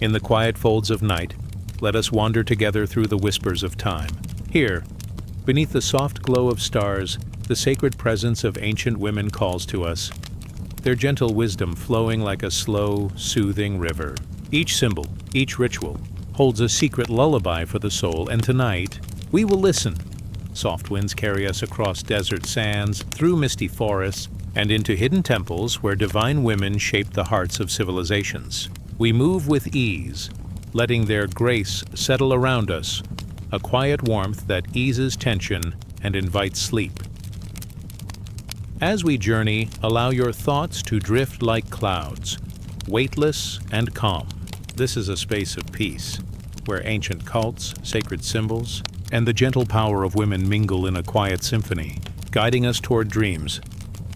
In the quiet folds of night, let us wander together through the whispers of time. Here, beneath the soft glow of stars, the sacred presence of ancient women calls to us, their gentle wisdom flowing like a slow, soothing river. Each symbol, each ritual, holds a secret lullaby for the soul, and tonight, we will listen. Soft winds carry us across desert sands, through misty forests, and into hidden temples where divine women shape the hearts of civilizations. We move with ease, letting their grace settle around us, a quiet warmth that eases tension and invites sleep. As we journey, allow your thoughts to drift like clouds, weightless and calm. This is a space of peace, where ancient cults, sacred symbols, and the gentle power of women mingle in a quiet symphony, guiding us toward dreams.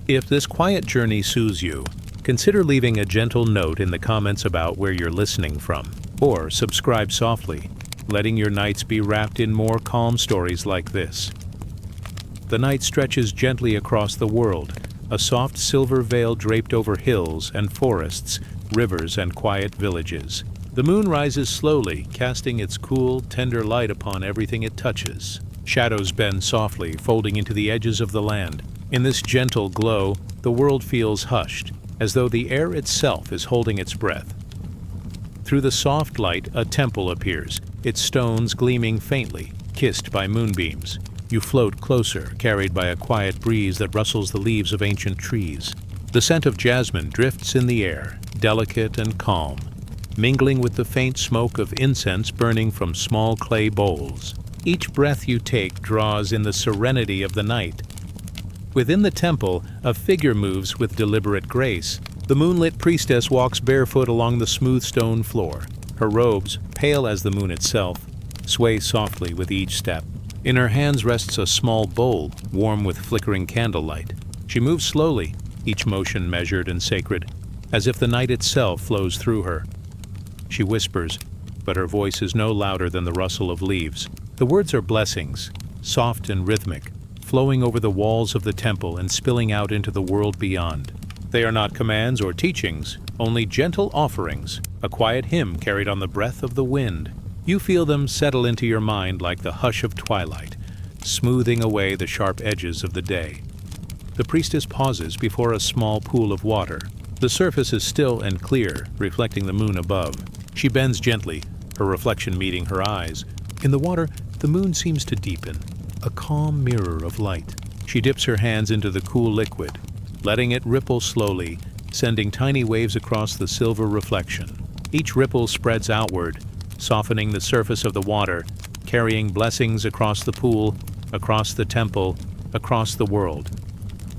If this quiet journey soothes you, consider leaving a gentle note in the comments about where you're listening from, or subscribe softly, letting your nights be wrapped in more calm stories like this. The night stretches gently across the world, a soft silver veil draped over hills and forests, rivers and quiet villages. The moon rises slowly, casting its cool, tender light upon everything it touches. Shadows bend softly, folding into the edges of the land. In this gentle glow, the world feels hushed, as though the air itself is holding its breath. Through the soft light, a temple appears, its stones gleaming faintly, kissed by moonbeams. You float closer, carried by a quiet breeze that rustles the leaves of ancient trees. The scent of jasmine drifts in the air, delicate and calm, mingling with the faint smoke of incense burning from small clay bowls. Each breath you take draws in the serenity of the night. Within the temple, a figure moves with deliberate grace. The moonlit priestess walks barefoot along the smooth stone floor. Her robes, pale as the moon itself, sway softly with each step. In her hands rests a small bowl, warm with flickering candlelight. She moves slowly, each motion measured and sacred, as if the night itself flows through her. She whispers, but her voice is no louder than the rustle of leaves. The words are blessings, soft and rhythmic, flowing over the walls of the temple and spilling out into the world beyond. They are not commands or teachings, only gentle offerings, a quiet hymn carried on the breath of the wind. You feel them settle into your mind like the hush of twilight, smoothing away the sharp edges of the day. The priestess pauses before a small pool of water. The surface is still and clear, reflecting the moon above. She bends gently, her reflection meeting her eyes. In the water, the moon seems to deepen, a calm mirror of light. She dips her hands into the cool liquid, letting it ripple slowly, sending tiny waves across the silver reflection. Each ripple spreads outward, softening the surface of the water, carrying blessings across the pool, across the temple, across the world.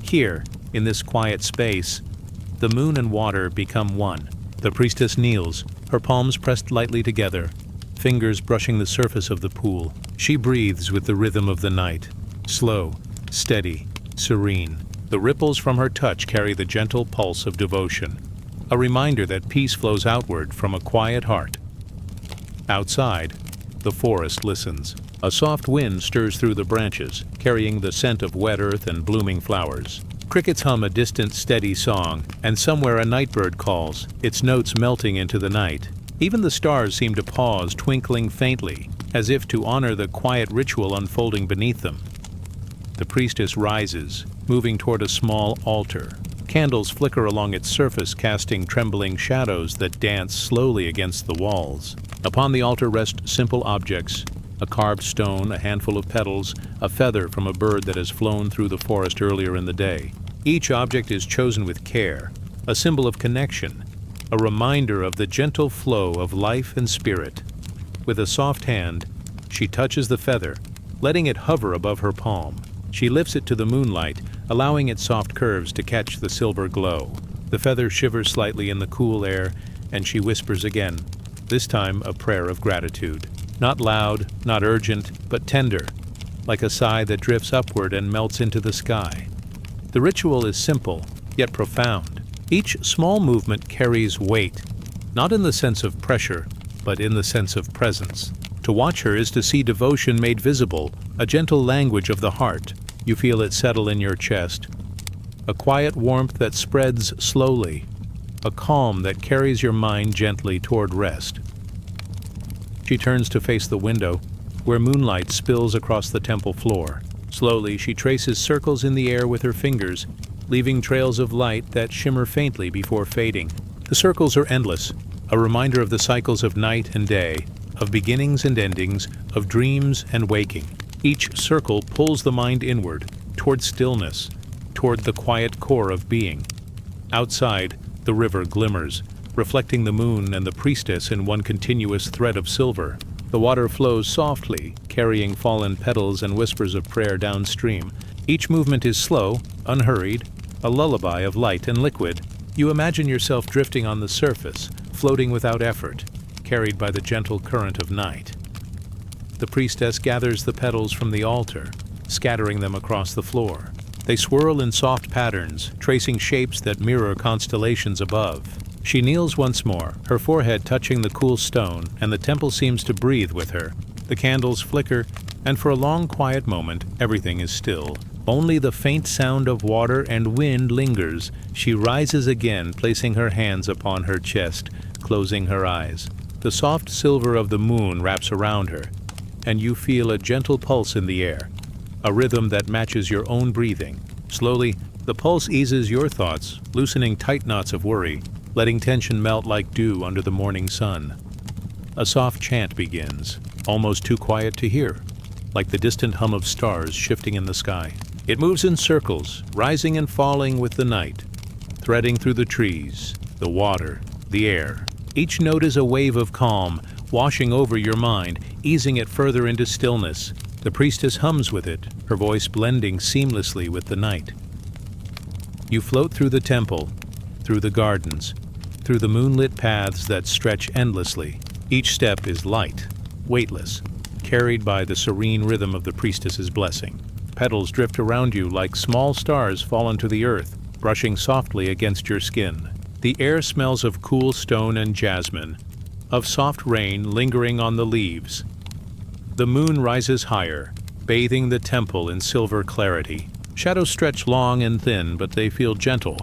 Here, in this quiet space, the moon and water become one. The priestess kneels, her palms pressed lightly together, fingers brushing the surface of the pool. She breathes with the rhythm of the night, slow, steady, serene. The ripples from her touch carry the gentle pulse of devotion, a reminder that peace flows outward from a quiet heart. Outside, the forest listens. A soft wind stirs through the branches, carrying the scent of wet earth and blooming flowers. Crickets hum a distant, steady song, and somewhere a nightbird calls, its notes melting into the night. Even the stars seem to pause, twinkling faintly, as if to honor the quiet ritual unfolding beneath them. The priestess rises, moving toward a small altar. Candles flicker along its surface, casting trembling shadows that dance slowly against the walls. Upon the altar rest simple objects, a carved stone, a handful of petals, a feather from a bird that has flown through the forest earlier in the day. Each object is chosen with care, a symbol of connection, a reminder of the gentle flow of life and spirit. With a soft hand, she touches the feather, letting it hover above her palm. She lifts it to the moonlight, allowing its soft curves to catch the silver glow. The feather shivers slightly in the cool air, and she whispers again, this time a prayer of gratitude. Not loud, not urgent, but tender, like a sigh that drifts upward and melts into the sky. The ritual is simple, yet profound. Each small movement carries weight, not in the sense of pressure, but in the sense of presence. To watch her is to see devotion made visible, a gentle language of the heart. You feel it settle in your chest. A quiet warmth that spreads slowly, a calm that carries your mind gently toward rest. She turns to face the window, where moonlight spills across the temple floor. Slowly, she traces circles in the air with her fingers, leaving trails of light that shimmer faintly before fading. The circles are endless, a reminder of the cycles of night and day, of beginnings and endings, of dreams and waking. Each circle pulls the mind inward, toward stillness, toward the quiet core of being. Outside, the river glimmers, reflecting the moon and the priestess in one continuous thread of silver. The water flows softly, carrying fallen petals and whispers of prayer downstream. Each movement is slow, unhurried, a lullaby of light and liquid. You imagine yourself drifting on the surface, floating without effort, carried by the gentle current of night. The priestess gathers the petals from the altar, scattering them across the floor. They swirl in soft patterns, tracing shapes that mirror constellations above. She kneels once more, her forehead touching the cool stone, and the temple seems to breathe with her. The candles flicker, and for a long quiet moment, everything is still. Only the faint sound of water and wind lingers. She rises again, placing her hands upon her chest, closing her eyes. The soft silver of the moon wraps around her, and you feel a gentle pulse in the air, a rhythm that matches your own breathing. Slowly, the pulse eases your thoughts, loosening tight knots of worry, letting tension melt like dew under the morning sun. A soft chant begins, almost too quiet to hear, like the distant hum of stars shifting in the sky. It moves in circles, rising and falling with the night, threading through the trees, the water, the air. Each note is a wave of calm, washing over your mind, easing it further into stillness. The priestess hums with it, her voice blending seamlessly with the night. You float through the temple, through the gardens, through the moonlit paths that stretch endlessly. Each step is light, weightless, carried by the serene rhythm of the priestess's blessing. Petals drift around you like small stars fallen to the earth, brushing softly against your skin. The air smells of cool stone and jasmine, of soft rain lingering on the leaves. The moon rises higher, bathing the temple in silver clarity. Shadows stretch long and thin, but they feel gentle,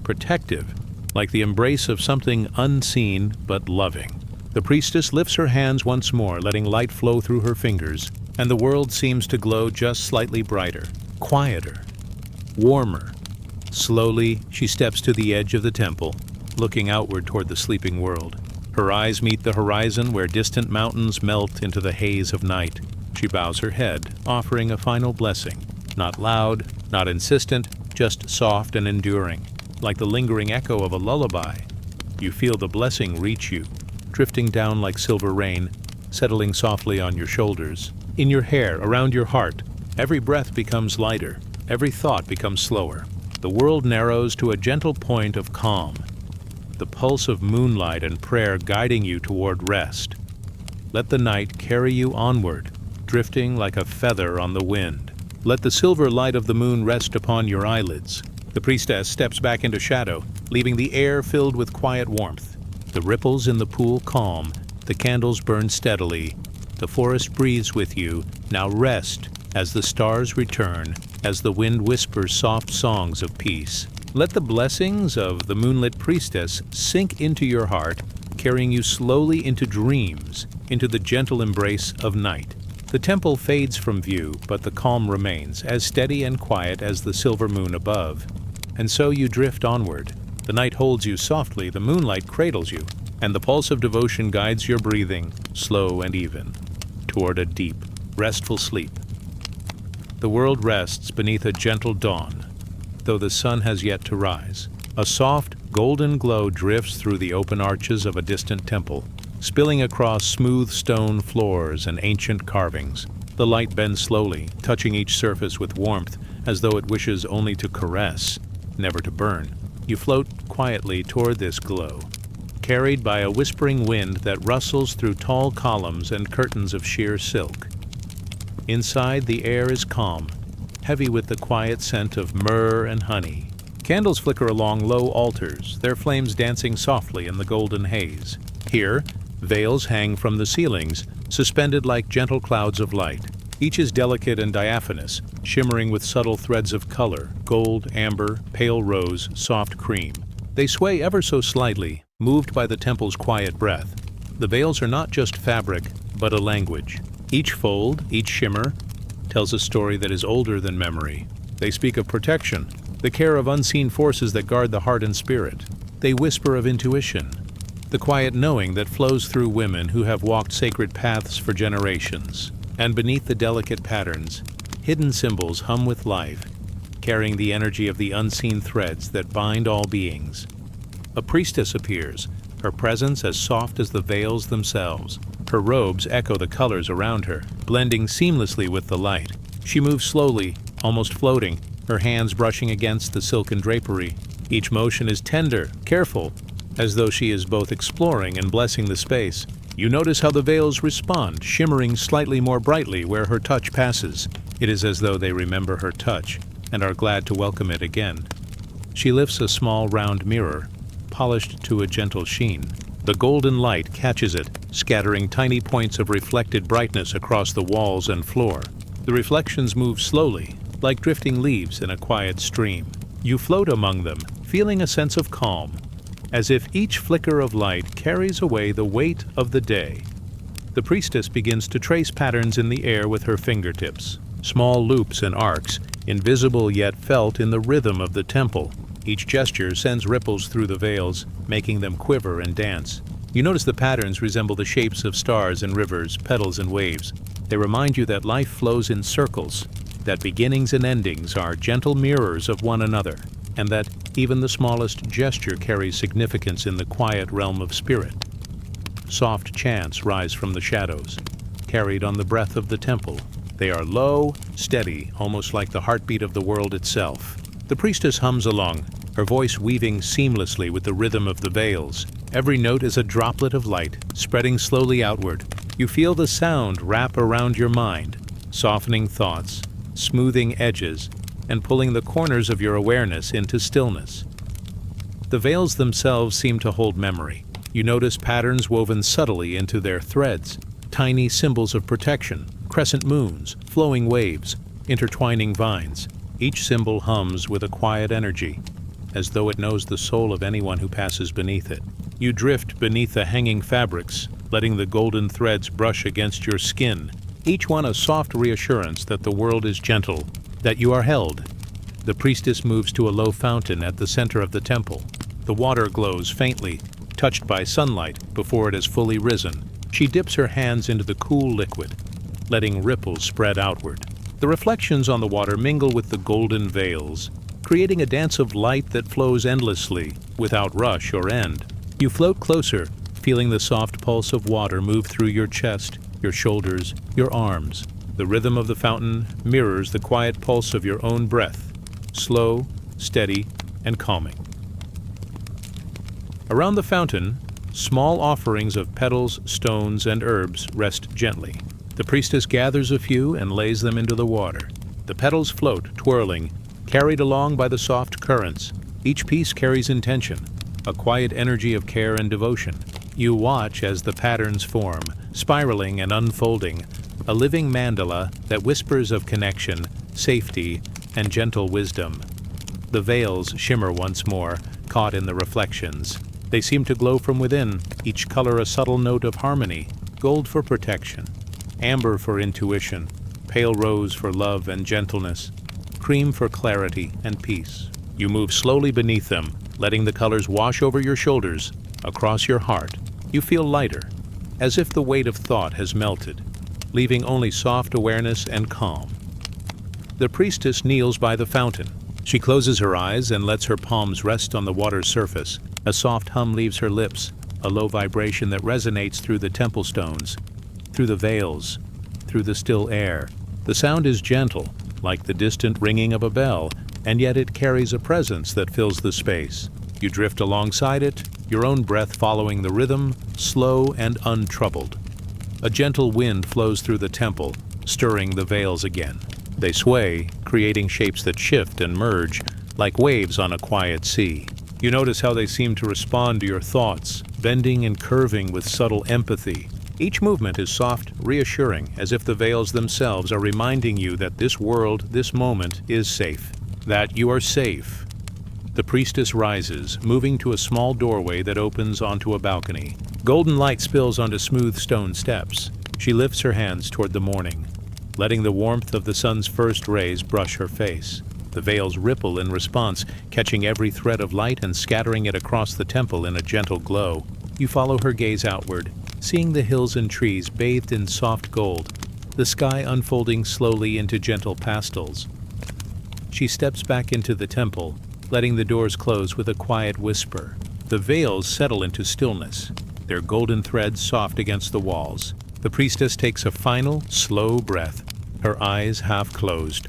protective, like the embrace of something unseen but loving. The priestess lifts her hands once more, letting light flow through her fingers, and the world seems to glow just slightly brighter, quieter, warmer. Slowly, she steps to the edge of the temple, looking outward toward the sleeping world. Her eyes meet the horizon where distant mountains melt into the haze of night. She bows her head, offering a final blessing. Not loud, not insistent, just soft and enduring, like the lingering echo of a lullaby. You feel the blessing reach you, drifting down like silver rain, settling softly on your shoulders, in your hair, around your heart. Every breath becomes lighter, every thought becomes slower. The world narrows to a gentle point of calm, the pulse of moonlight and prayer guiding you toward rest. Let the night carry you onward, drifting like a feather on the wind. Let the silver light of the moon rest upon your eyelids. The priestess steps back into shadow, leaving the air filled with quiet warmth. The ripples in the pool calm, the candles burn steadily. The forest breathes with you. Now rest as the stars return, as the wind whispers soft songs of peace. Let the blessings of the moonlit priestess sink into your heart, carrying you slowly into dreams, into the gentle embrace of night. The temple fades from view, but the calm remains, as steady and quiet as the silver moon above. And so you drift onward. The night holds you softly, the moonlight cradles you, and the pulse of devotion guides your breathing, slow and even, toward a deep, restful sleep. The world rests beneath a gentle dawn, though the sun has yet to rise. A soft, golden glow drifts through the open arches of a distant temple, spilling across smooth stone floors and ancient carvings. The light bends slowly, touching each surface with warmth, as though it wishes only to caress, never to burn. You float quietly toward this glow, carried by a whispering wind that rustles through tall columns and curtains of sheer silk. Inside, the air is calm, heavy with the quiet scent of myrrh and honey. Candles flicker along low altars, their flames dancing softly in the golden haze. Here, veils hang from the ceilings, suspended like gentle clouds of light. Each is delicate and diaphanous, shimmering with subtle threads of color: gold, amber, pale rose, soft cream. They sway ever so slightly, moved by the temple's quiet breath. The veils are not just fabric, but a language. Each fold, each shimmer, tells a story that is older than memory. They speak of protection, the care of unseen forces that guard the heart and spirit. They whisper of intuition, the quiet knowing that flows through women who have walked sacred paths for generations. And beneath the delicate patterns, hidden symbols hum with life, carrying the energy of the unseen threads that bind all beings. A priestess appears, her presence as soft as the veils themselves. Her robes echo the colors around her, blending seamlessly with the light. She moves slowly, almost floating, her hands brushing against the silken drapery. Each motion is tender, careful, as though she is both exploring and blessing the space. You notice how the veils respond, shimmering slightly more brightly where her touch passes. It is as though they remember her touch and are glad to welcome it again. She lifts a small round mirror, polished to a gentle sheen. The golden light catches it, scattering tiny points of reflected brightness across the walls and floor. The reflections move slowly, like drifting leaves in a quiet stream. You float among them, feeling a sense of calm, as if each flicker of light carries away the weight of the day. The priestess begins to trace patterns in the air with her fingertips, small loops and arcs, invisible yet felt in the rhythm of the temple. Each gesture sends ripples through the veils, making them quiver and dance. You notice the patterns resemble the shapes of stars and rivers, petals and waves. They remind you that life flows in circles, that beginnings and endings are gentle mirrors of one another, and that even the smallest gesture carries significance in the quiet realm of spirit. Soft chants rise from the shadows, carried on the breath of the temple. They are low, steady, almost like the heartbeat of the world itself. The priestess hums along, her voice weaving seamlessly with the rhythm of the veils. Every note is a droplet of light, spreading slowly outward. You feel the sound wrap around your mind, softening thoughts, smoothing edges, and pulling the corners of your awareness into stillness. The veils themselves seem to hold memory. You notice patterns woven subtly into their threads, tiny symbols of protection, crescent moons, flowing waves, intertwining vines. Each symbol hums with a quiet energy, as though it knows the soul of anyone who passes beneath it. You drift beneath the hanging fabrics, letting the golden threads brush against your skin, each one a soft reassurance that the world is gentle, that you are held. The priestess moves to a low fountain at the center of the temple. The water glows faintly, touched by sunlight before it has fully risen. She dips her hands into the cool liquid, letting ripples spread outward. The reflections on the water mingle with the golden veils, creating a dance of light that flows endlessly, without rush or end. You float closer, feeling the soft pulse of water move through your chest, your shoulders, your arms. The rhythm of the fountain mirrors the quiet pulse of your own breath, slow, steady, and calming. Around the fountain, small offerings of petals, stones, and herbs rest gently. The priestess gathers a few and lays them into the water. The petals float, twirling, carried along by the soft currents. Each piece carries intention, a quiet energy of care and devotion. You watch as the patterns form, spiraling and unfolding, a living mandala that whispers of connection, safety, and gentle wisdom. The veils shimmer once more, caught in the reflections. They seem to glow from within, each color a subtle note of harmony, gold for protection, amber for intuition, pale rose for love and gentleness, cream for clarity and peace. You move slowly beneath them, letting the colors wash over your shoulders, across your heart. You feel lighter, as if the weight of thought has melted, leaving only soft awareness and calm. The priestess kneels by the fountain. She closes her eyes and lets her palms rest on the water's surface. A soft hum leaves her lips, a low vibration that resonates through the temple stones, through the veils, through the still air. The sound is gentle, like the distant ringing of a bell, and yet it carries a presence that fills the space. You drift alongside it, your own breath following the rhythm, slow and untroubled. A gentle wind flows through the temple, stirring the veils again. They sway, creating shapes that shift and merge, like waves on a quiet sea. You notice how they seem to respond to your thoughts, bending and curving with subtle empathy. Each movement is soft, reassuring, as if the veils themselves are reminding you that this world, this moment, is safe. That you are safe. The priestess rises, moving to a small doorway that opens onto a balcony. Golden light spills onto smooth stone steps. She lifts her hands toward the morning, letting the warmth of the sun's first rays brush her face. The veils ripple in response, catching every thread of light and scattering it across the temple in a gentle glow. You follow her gaze outward, seeing the hills and trees bathed in soft gold, the sky unfolding slowly into gentle pastels. She steps back into the temple, letting the doors close with a quiet whisper. The veils settle into stillness, their golden threads soft against the walls. The priestess takes a final, slow breath, her eyes half closed.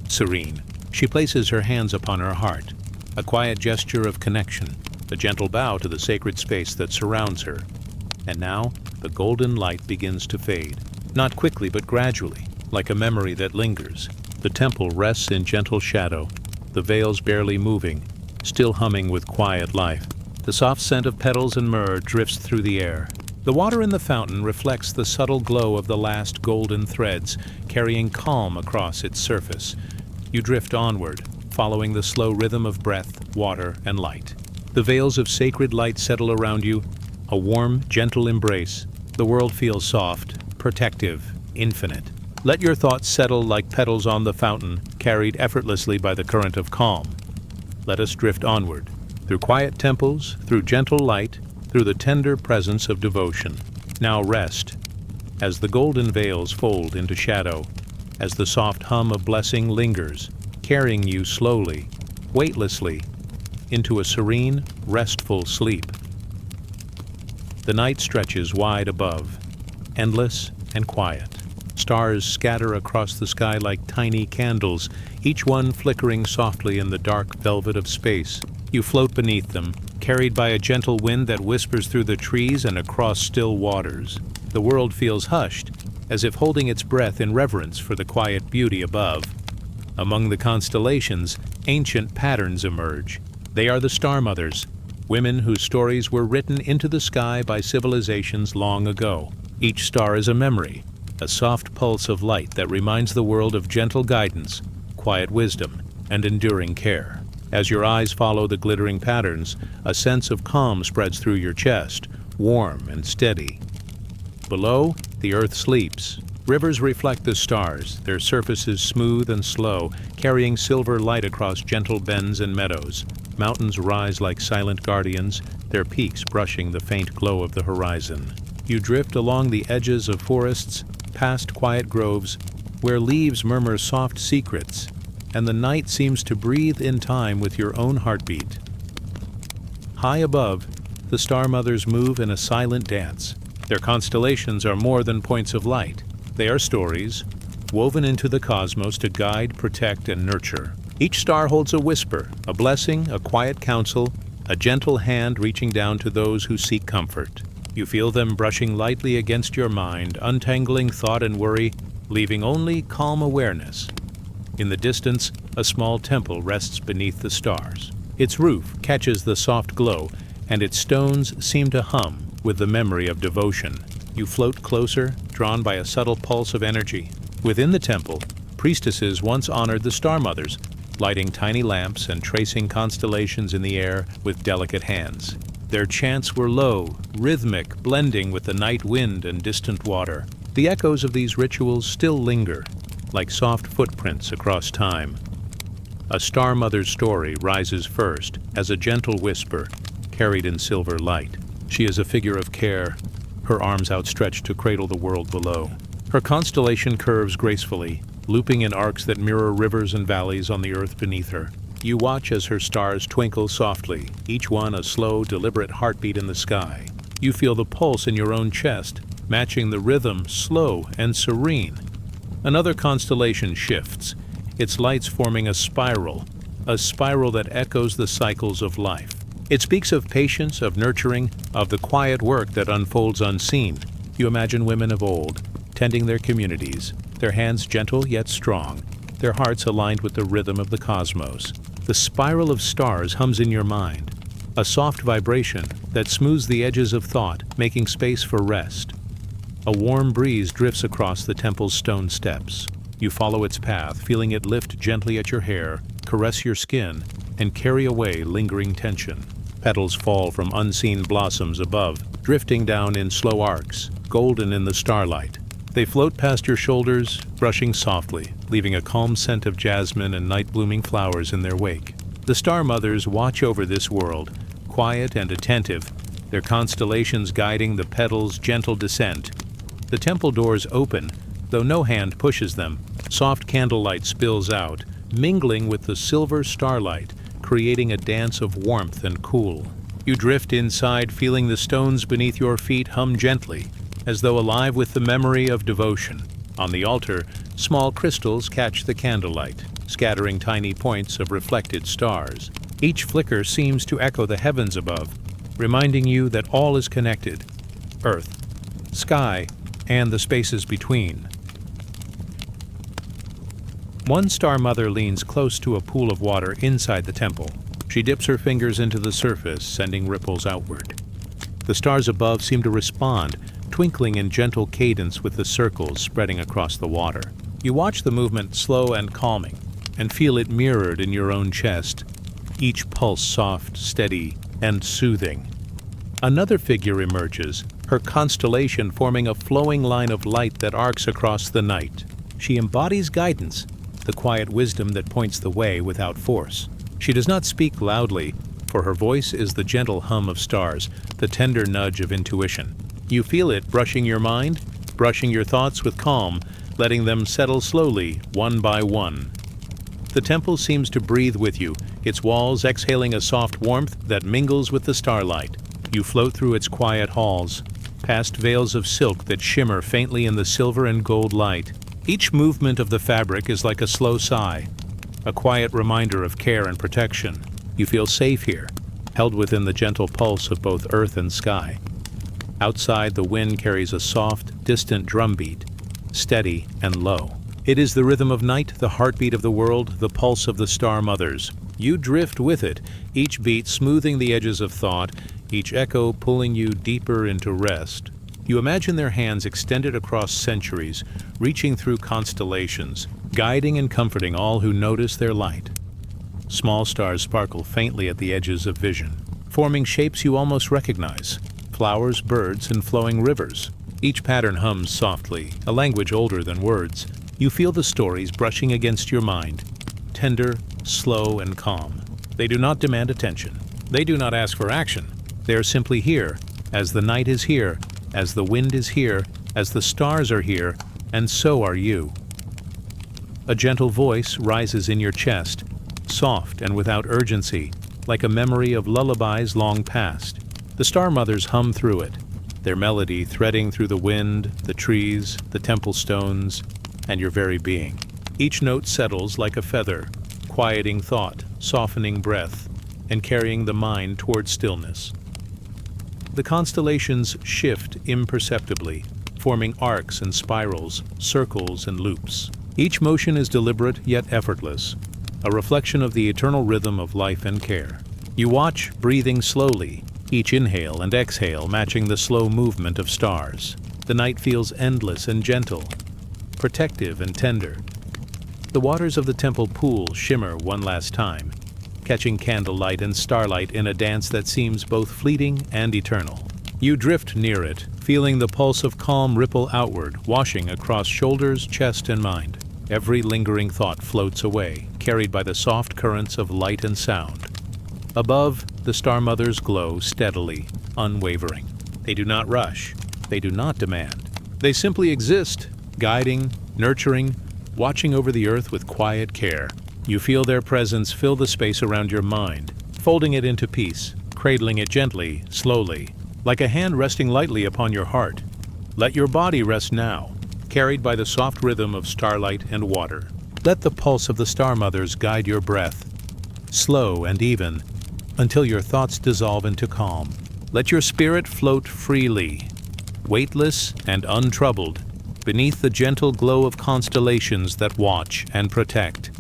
Serene, she places her hands upon her heart, a quiet gesture of connection, a gentle bow to the sacred space that surrounds her. And now, the golden light begins to fade, not quickly but gradually, like a memory that lingers. The temple rests in gentle shadow, the veils barely moving, still humming with quiet life. The soft scent of petals and myrrh drifts through the air. The water in the fountain reflects the subtle glow of the last golden threads, carrying calm across its surface. You drift onward, following the slow rhythm of breath, water, and light. The veils of sacred light settle around you, a warm, gentle embrace. The world feels soft, protective, infinite. Let your thoughts settle like petals on the fountain, carried effortlessly by the current of calm. Let us drift onward, through quiet temples, through gentle light, through the tender presence of devotion. Now rest, as the golden veils fold into shadow, as the soft hum of blessing lingers, carrying you slowly, weightlessly, into a serene, restful sleep. The night stretches wide above, endless and quiet. Stars scatter across the sky like tiny candles, each one flickering softly in the dark velvet of space. You float beneath them, carried by a gentle wind that whispers through the trees and across still waters. The world feels hushed, as if holding its breath in reverence for the quiet beauty above. Among the constellations, ancient patterns emerge. They are the Star Mothers, women whose stories were written into the sky by civilizations long ago. Each star is a memory, a soft pulse of light that reminds the world of gentle guidance, quiet wisdom, and enduring care. As your eyes follow the glittering patterns, a sense of calm spreads through your chest, warm and steady. Below, the earth sleeps. Rivers reflect the stars, their surfaces smooth and slow, carrying silver light across gentle bends and meadows. Mountains rise like silent guardians, their peaks brushing the faint glow of the horizon. You drift along the edges of forests, past quiet groves, where leaves murmur soft secrets, and the night seems to breathe in time with your own heartbeat. High above, the Star Mothers move in a silent dance. Their constellations are more than points of light. They are stories, woven into the cosmos to guide, protect, and nurture. Each star holds a whisper, a blessing, a quiet counsel, a gentle hand reaching down to those who seek comfort. You feel them brushing lightly against your mind, untangling thought and worry, leaving only calm awareness. In the distance, a small temple rests beneath the stars. Its roof catches the soft glow, and its stones seem to hum with the memory of devotion. You float closer, drawn by a subtle pulse of energy. Within the temple, priestesses once honored the Star Mothers, lighting tiny lamps and tracing constellations in the air with delicate hands. Their chants were low, rhythmic, blending with the night wind and distant water. The echoes of these rituals still linger, like soft footprints across time. A Star Mother's story rises first as a gentle whisper, carried in silver light. She is a figure of care, her arms outstretched to cradle the world below. Her constellation curves gracefully, looping in arcs that mirror rivers and valleys on the earth beneath her. You watch as her stars twinkle softly, each one a slow, deliberate heartbeat in the sky. You feel the pulse in your own chest, matching the rhythm, slow and serene. Another constellation shifts, its lights forming a spiral that echoes the cycles of life. It speaks of patience, of nurturing, of the quiet work that unfolds unseen. You imagine women of old, tending their communities, their hands gentle yet strong, their hearts aligned with the rhythm of the cosmos. The spiral of stars hums in your mind, a soft vibration that smooths the edges of thought, making space for rest. A warm breeze drifts across the temple's stone steps. You follow its path, feeling it lift gently at your hair, caress your skin, and carry away lingering tension. Petals fall from unseen blossoms above, drifting down in slow arcs, golden in the starlight. They float past your shoulders, brushing softly, leaving a calm scent of jasmine and night-blooming flowers in their wake. The Star Mothers watch over this world, quiet and attentive, their constellations guiding the petals' gentle descent. The temple doors open, though no hand pushes them. Soft candlelight spills out, mingling with the silver starlight, creating a dance of warmth and cool. You drift inside, feeling the stones beneath your feet hum gently, as though alive with the memory of devotion. On the altar, small crystals catch the candlelight, scattering tiny points of reflected stars. Each flicker seems to echo the heavens above, reminding you that all is connected: earth, sky, and the spaces between. One Star Mother leans close to a pool of water inside the temple. She dips her fingers into the surface, sending ripples outward. The stars above seem to respond, twinkling in gentle cadence with the circles spreading across the water. You watch the movement slow and calming, and feel it mirrored in your own chest, each pulse soft, steady, and soothing. Another figure emerges, her constellation forming a flowing line of light that arcs across the night. She embodies guidance, the quiet wisdom that points the way without force. She does not speak loudly, for her voice is the gentle hum of stars, the tender nudge of intuition. You feel it brushing your mind, brushing your thoughts with calm, letting them settle slowly, one by one. The temple seems to breathe with you, its walls exhaling a soft warmth that mingles with the starlight. You float through its quiet halls, past veils of silk that shimmer faintly in the silver and gold light. Each movement of the fabric is like a slow sigh, a quiet reminder of care and protection. You feel safe here, held within the gentle pulse of both earth and sky. Outside, the wind carries a soft, distant drumbeat, steady and low. It is the rhythm of night, the heartbeat of the world, the pulse of the Star Mothers. You drift with it, each beat smoothing the edges of thought, each echo pulling you deeper into rest. You imagine their hands extended across centuries, reaching through constellations, guiding and comforting all who notice their light. Small stars sparkle faintly at the edges of vision, forming shapes you almost recognize: flowers, birds, and flowing rivers. Each pattern hums softly, a language older than words. You feel the stories brushing against your mind, tender, slow, and calm. They do not demand attention. They do not ask for action. They are simply here, as the night is here, as the wind is here, as the stars are here, and so are you. A gentle voice rises in your chest, soft and without urgency, like a memory of lullabies long past. The Star Mothers hum through it, their melody threading through the wind, the trees, the temple stones, and your very being. Each note settles like a feather, quieting thought, softening breath, and carrying the mind toward stillness. The constellations shift imperceptibly, forming arcs and spirals, circles and loops. Each motion is deliberate yet effortless, a reflection of the eternal rhythm of life and care. You watch, breathing slowly, each inhale and exhale matching the slow movement of stars. The night feels endless and gentle, protective and tender. The waters of the temple pool shimmer one last time, catching candlelight and starlight in a dance that seems both fleeting and eternal. You drift near it, feeling the pulse of calm ripple outward, washing across shoulders, chest, and mind. Every lingering thought floats away, carried by the soft currents of light and sound. Above, the Star Mothers glow steadily, unwavering. They do not rush. They do not demand. They simply exist, guiding, nurturing, watching over the earth with quiet care. You feel their presence fill the space around your mind, folding it into peace, cradling it gently, slowly, like a hand resting lightly upon your heart. Let your body rest now, carried by the soft rhythm of starlight and water. Let the pulse of the Star Mothers guide your breath, slow and even, until your thoughts dissolve into calm. Let your spirit float freely, weightless and untroubled, beneath the gentle glow of constellations that watch and protect.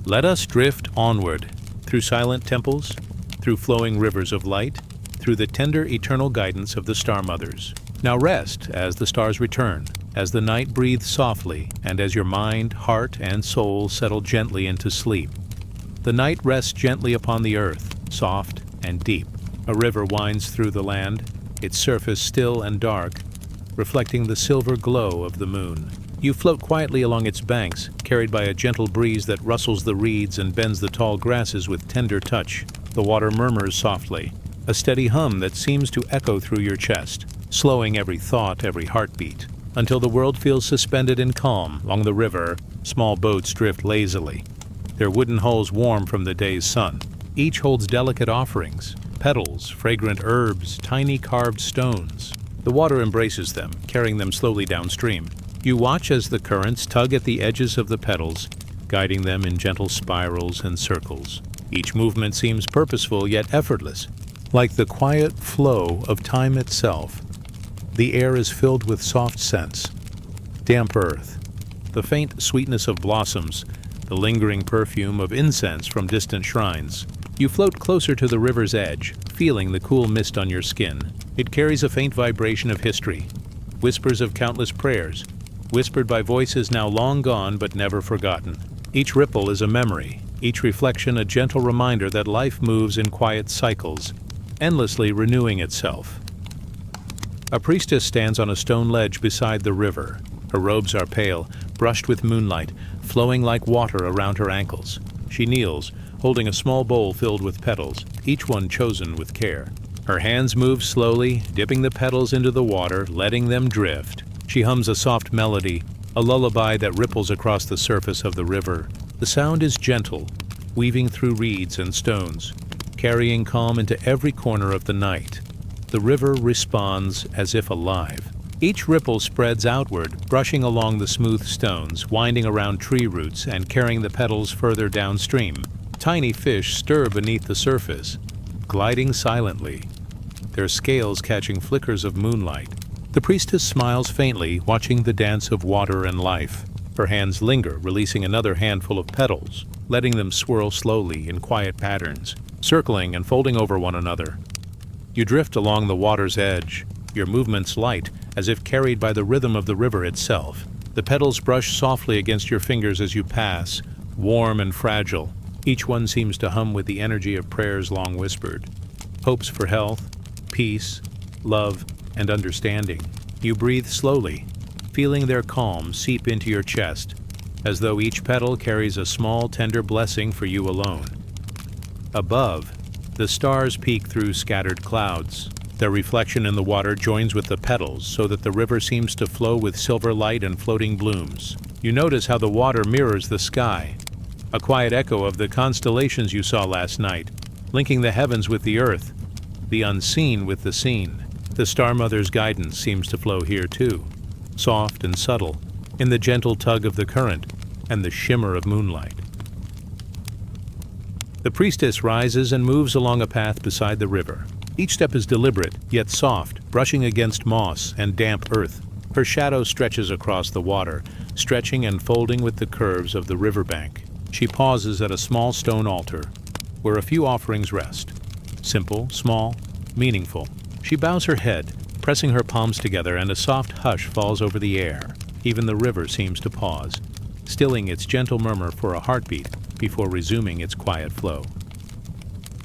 Let us drift onward, through silent temples, through flowing rivers of light, through the tender eternal guidance of the Star Mothers. Now rest as the stars return, as the night breathes softly, and as your mind, heart, and soul settle gently into sleep. The night rests gently upon the earth, soft and deep. A river winds through the land, its surface still and dark, reflecting the silver glow of the moon. You float quietly along its banks, carried by a gentle breeze that rustles the reeds and bends the tall grasses with tender touch. The water murmurs softly, a steady hum that seems to echo through your chest, slowing every thought, every heartbeat, until the world feels suspended in calm. Along the river, small boats drift lazily, their wooden hulls warm from the day's sun. Each holds delicate offerings, petals, fragrant herbs, tiny carved stones. The water embraces them, carrying them slowly downstream. You watch as the currents tug at the edges of the petals, guiding them in gentle spirals and circles. Each movement seems purposeful yet effortless, like the quiet flow of time itself. The air is filled with soft scents, damp earth, the faint sweetness of blossoms, the lingering perfume of incense from distant shrines. You float closer to the river's edge, feeling the cool mist on your skin. It carries a faint vibration of history, whispers of countless prayers, whispered by voices now long gone but never forgotten. Each ripple is a memory, each reflection a gentle reminder that life moves in quiet cycles, endlessly renewing itself. A priestess stands on a stone ledge beside the river. Her robes are pale, brushed with moonlight, flowing like water around her ankles. She kneels, holding a small bowl filled with petals, each one chosen with care. Her hands move slowly, dipping the petals into the water, letting them drift. She hums a soft melody, a lullaby that ripples across the surface of the river. The sound is gentle, weaving through reeds and stones, carrying calm into every corner of the night. The river responds as if alive. Each ripple spreads outward, brushing along the smooth stones, winding around tree roots and carrying the petals further downstream. Tiny fish stir beneath the surface, gliding silently, their scales catching flickers of moonlight. The priestess smiles faintly, watching the dance of water and life. Her hands linger, releasing another handful of petals, letting them swirl slowly in quiet patterns, circling and folding over one another. You drift along the water's edge, your movements light, as if carried by the rhythm of the river itself. The petals brush softly against your fingers as you pass, warm and fragile. Each one seems to hum with the energy of prayers long whispered. Hopes for health, peace, love, and understanding. You breathe slowly, feeling their calm seep into your chest, as though each petal carries a small, tender blessing for you alone. Above, the stars peek through scattered clouds. Their reflection in the water joins with the petals so that the river seems to flow with silver light and floating blooms. You notice how the water mirrors the sky, a quiet echo of the constellations you saw last night, linking the heavens with the earth, the unseen with the seen. The Star Mother's guidance seems to flow here too, soft and subtle, in the gentle tug of the current and the shimmer of moonlight. The priestess rises and moves along a path beside the river. Each step is deliberate, yet soft, brushing against moss and damp earth. Her shadow stretches across the water, stretching and folding with the curves of the riverbank. She pauses at a small stone altar, where a few offerings rest. Simple, small, meaningful. She bows her head, pressing her palms together, and a soft hush falls over the air. Even the river seems to pause, stilling its gentle murmur for a heartbeat before resuming its quiet flow.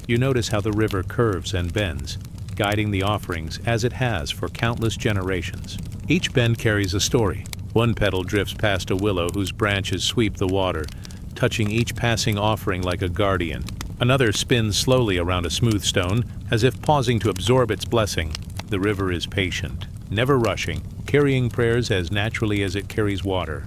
You notice how the river curves and bends, guiding the offerings as it has for countless generations. Each bend carries a story. One petal drifts past a willow whose branches sweep the water, touching each passing offering like a guardian. Another spins slowly around a smooth stone, as if pausing to absorb its blessing. The river is patient, never rushing, carrying prayers as naturally as it carries water.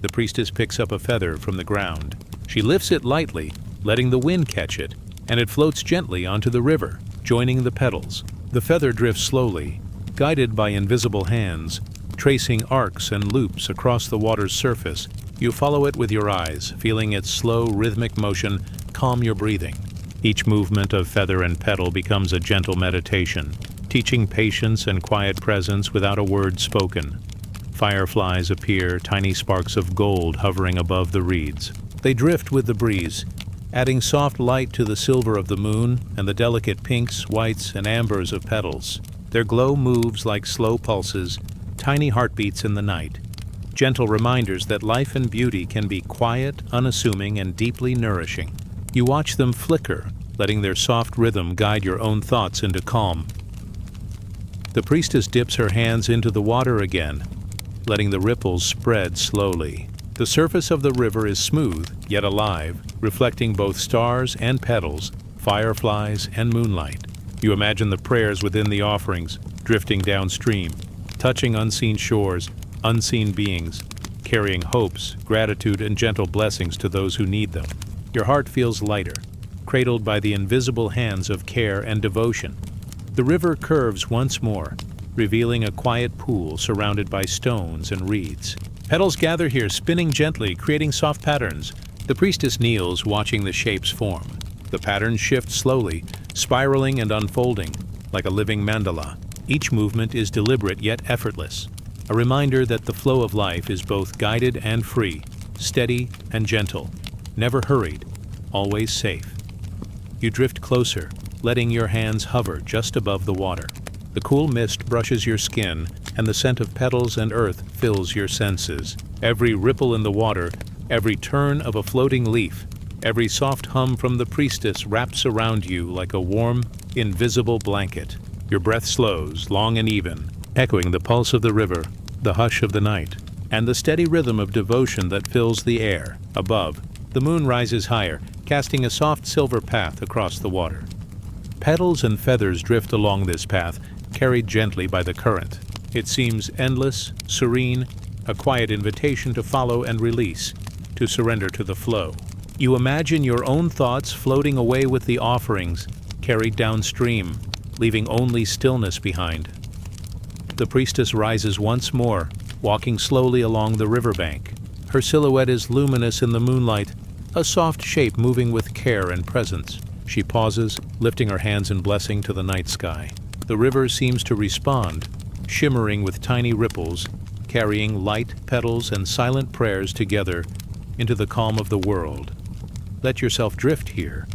The priestess picks up a feather from the ground. She lifts it lightly, letting the wind catch it, and it floats gently onto the river, joining the petals. The feather drifts slowly, guided by invisible hands, tracing arcs and loops across the water's surface. You follow it with your eyes, feeling its slow, rhythmic motion calm your breathing. Each movement of feather and petal becomes a gentle meditation, teaching patience and quiet presence without a word spoken. Fireflies appear, tiny sparks of gold hovering above the reeds. They drift with the breeze, adding soft light to the silver of the moon and the delicate pinks, whites, and ambers of petals. Their glow moves like slow pulses, tiny heartbeats in the night, gentle reminders that life and beauty can be quiet, unassuming, and deeply nourishing. You watch them flicker, letting their soft rhythm guide your own thoughts into calm. The priestess dips her hands into the water again, letting the ripples spread slowly. The surface of the river is smooth, yet alive, reflecting both stars and petals, fireflies and moonlight. You imagine the prayers within the offerings, drifting downstream, touching unseen shores, unseen beings, carrying hopes, gratitude, and gentle blessings to those who need them. Your heart feels lighter, cradled by the invisible hands of care and devotion. The river curves once more, revealing a quiet pool surrounded by stones and reeds. Petals gather here, spinning gently, creating soft patterns. The priestess kneels, watching the shapes form. The patterns shift slowly, spiraling and unfolding, like a living mandala. Each movement is deliberate yet effortless, a reminder that the flow of life is both guided and free, steady and gentle, never hurried, always safe. You drift closer, letting your hands hover just above the water. The cool mist brushes your skin, and the scent of petals and earth fills your senses. Every ripple in the water, every turn of a floating leaf, every soft hum from the priestess wraps around you like a warm, invisible blanket. Your breath slows, long and even, echoing the pulse of the river, the hush of the night, and the steady rhythm of devotion that fills the air. Above, the moon rises higher, casting a soft silver path across the water. Petals and feathers drift along this path, carried gently by the current. It seems endless, serene, a quiet invitation to follow and release, to surrender to the flow. You imagine your own thoughts floating away with the offerings, carried downstream, leaving only stillness behind. The priestess rises once more, walking slowly along the riverbank. Her silhouette is luminous in the moonlight, a soft shape moving with care and presence. She pauses, lifting her hands in blessing to the night sky. The river seems to respond, shimmering with tiny ripples, carrying light, petals, and silent prayers together into the calm of the world. Let yourself drift here,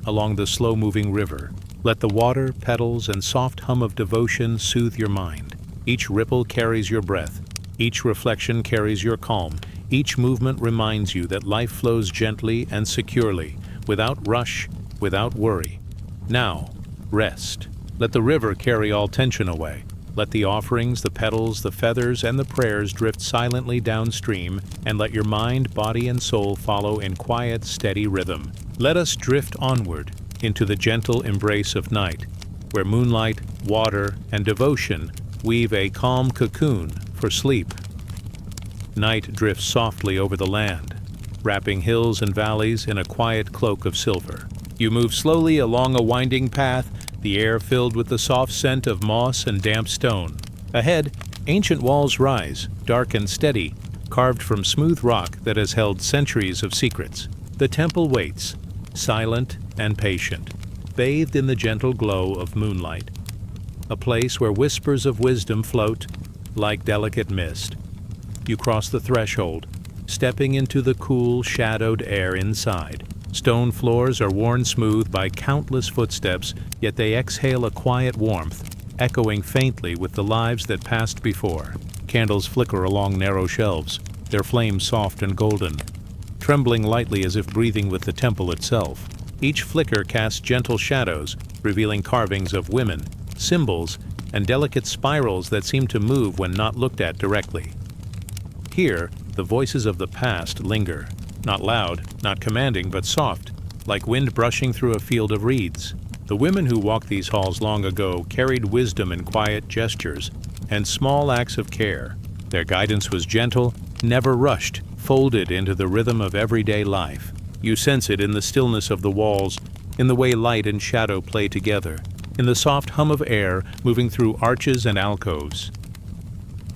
along the slow-moving river. Let the water, petals, and soft hum of devotion soothe your mind. Each ripple carries your breath. Each reflection carries your calm. Each movement reminds you that life flows gently and securely, without rush, without worry. Now, rest. Let the river carry all tension away. Let the offerings, the petals, the feathers, and the prayers drift silently downstream, and let your mind, body, and soul follow in quiet, steady rhythm. Let us drift onward into the gentle embrace of night, where moonlight, water, and devotion weave a calm cocoon for sleep. Night drifts softly over the land, wrapping hills and valleys in a quiet cloak of silver. You move slowly along a winding path, the air filled with the soft scent of moss and damp stone. Ahead, ancient walls rise, dark and steady, carved from smooth rock that has held centuries of secrets. The temple waits, silent and patient, bathed in the gentle glow of moonlight, a place where whispers of wisdom float like delicate mist. You cross the threshold, stepping into the cool, shadowed air inside. Stone floors are worn smooth by countless footsteps, yet they exhale a quiet warmth, echoing faintly with the lives that passed before. Candles flicker along narrow shelves, their flames soft and golden, trembling lightly as if breathing with the temple itself. Each flicker casts gentle shadows, revealing carvings of women, symbols, and delicate spirals that seem to move when not looked at directly. Here, the voices of the past linger. Not loud, not commanding, but soft, like wind brushing through a field of reeds. The women who walked these halls long ago carried wisdom in quiet gestures and small acts of care. Their guidance was gentle, never rushed, folded into the rhythm of everyday life. You sense it in the stillness of the walls, in the way light and shadow play together, in the soft hum of air moving through arches and alcoves.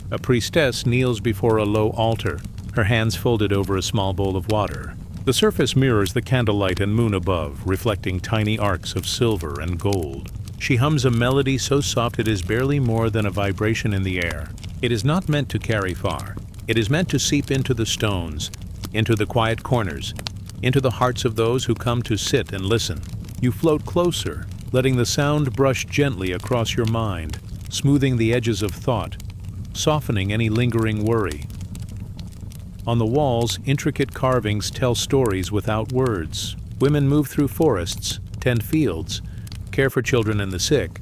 A priestess kneels before a low altar, her hands folded over a small bowl of water. The surface mirrors the candlelight and moon above, reflecting tiny arcs of silver and gold. She hums a melody so soft it is barely more than a vibration in the air. It is not meant to carry far. It is meant to seep into the stones, into the quiet corners, into the hearts of those who come to sit and listen. You float closer, letting the sound brush gently across your mind, smoothing the edges of thought, softening any lingering worry. On the walls, intricate carvings tell stories without words. Women move through forests, tend fields, care for children and the sick,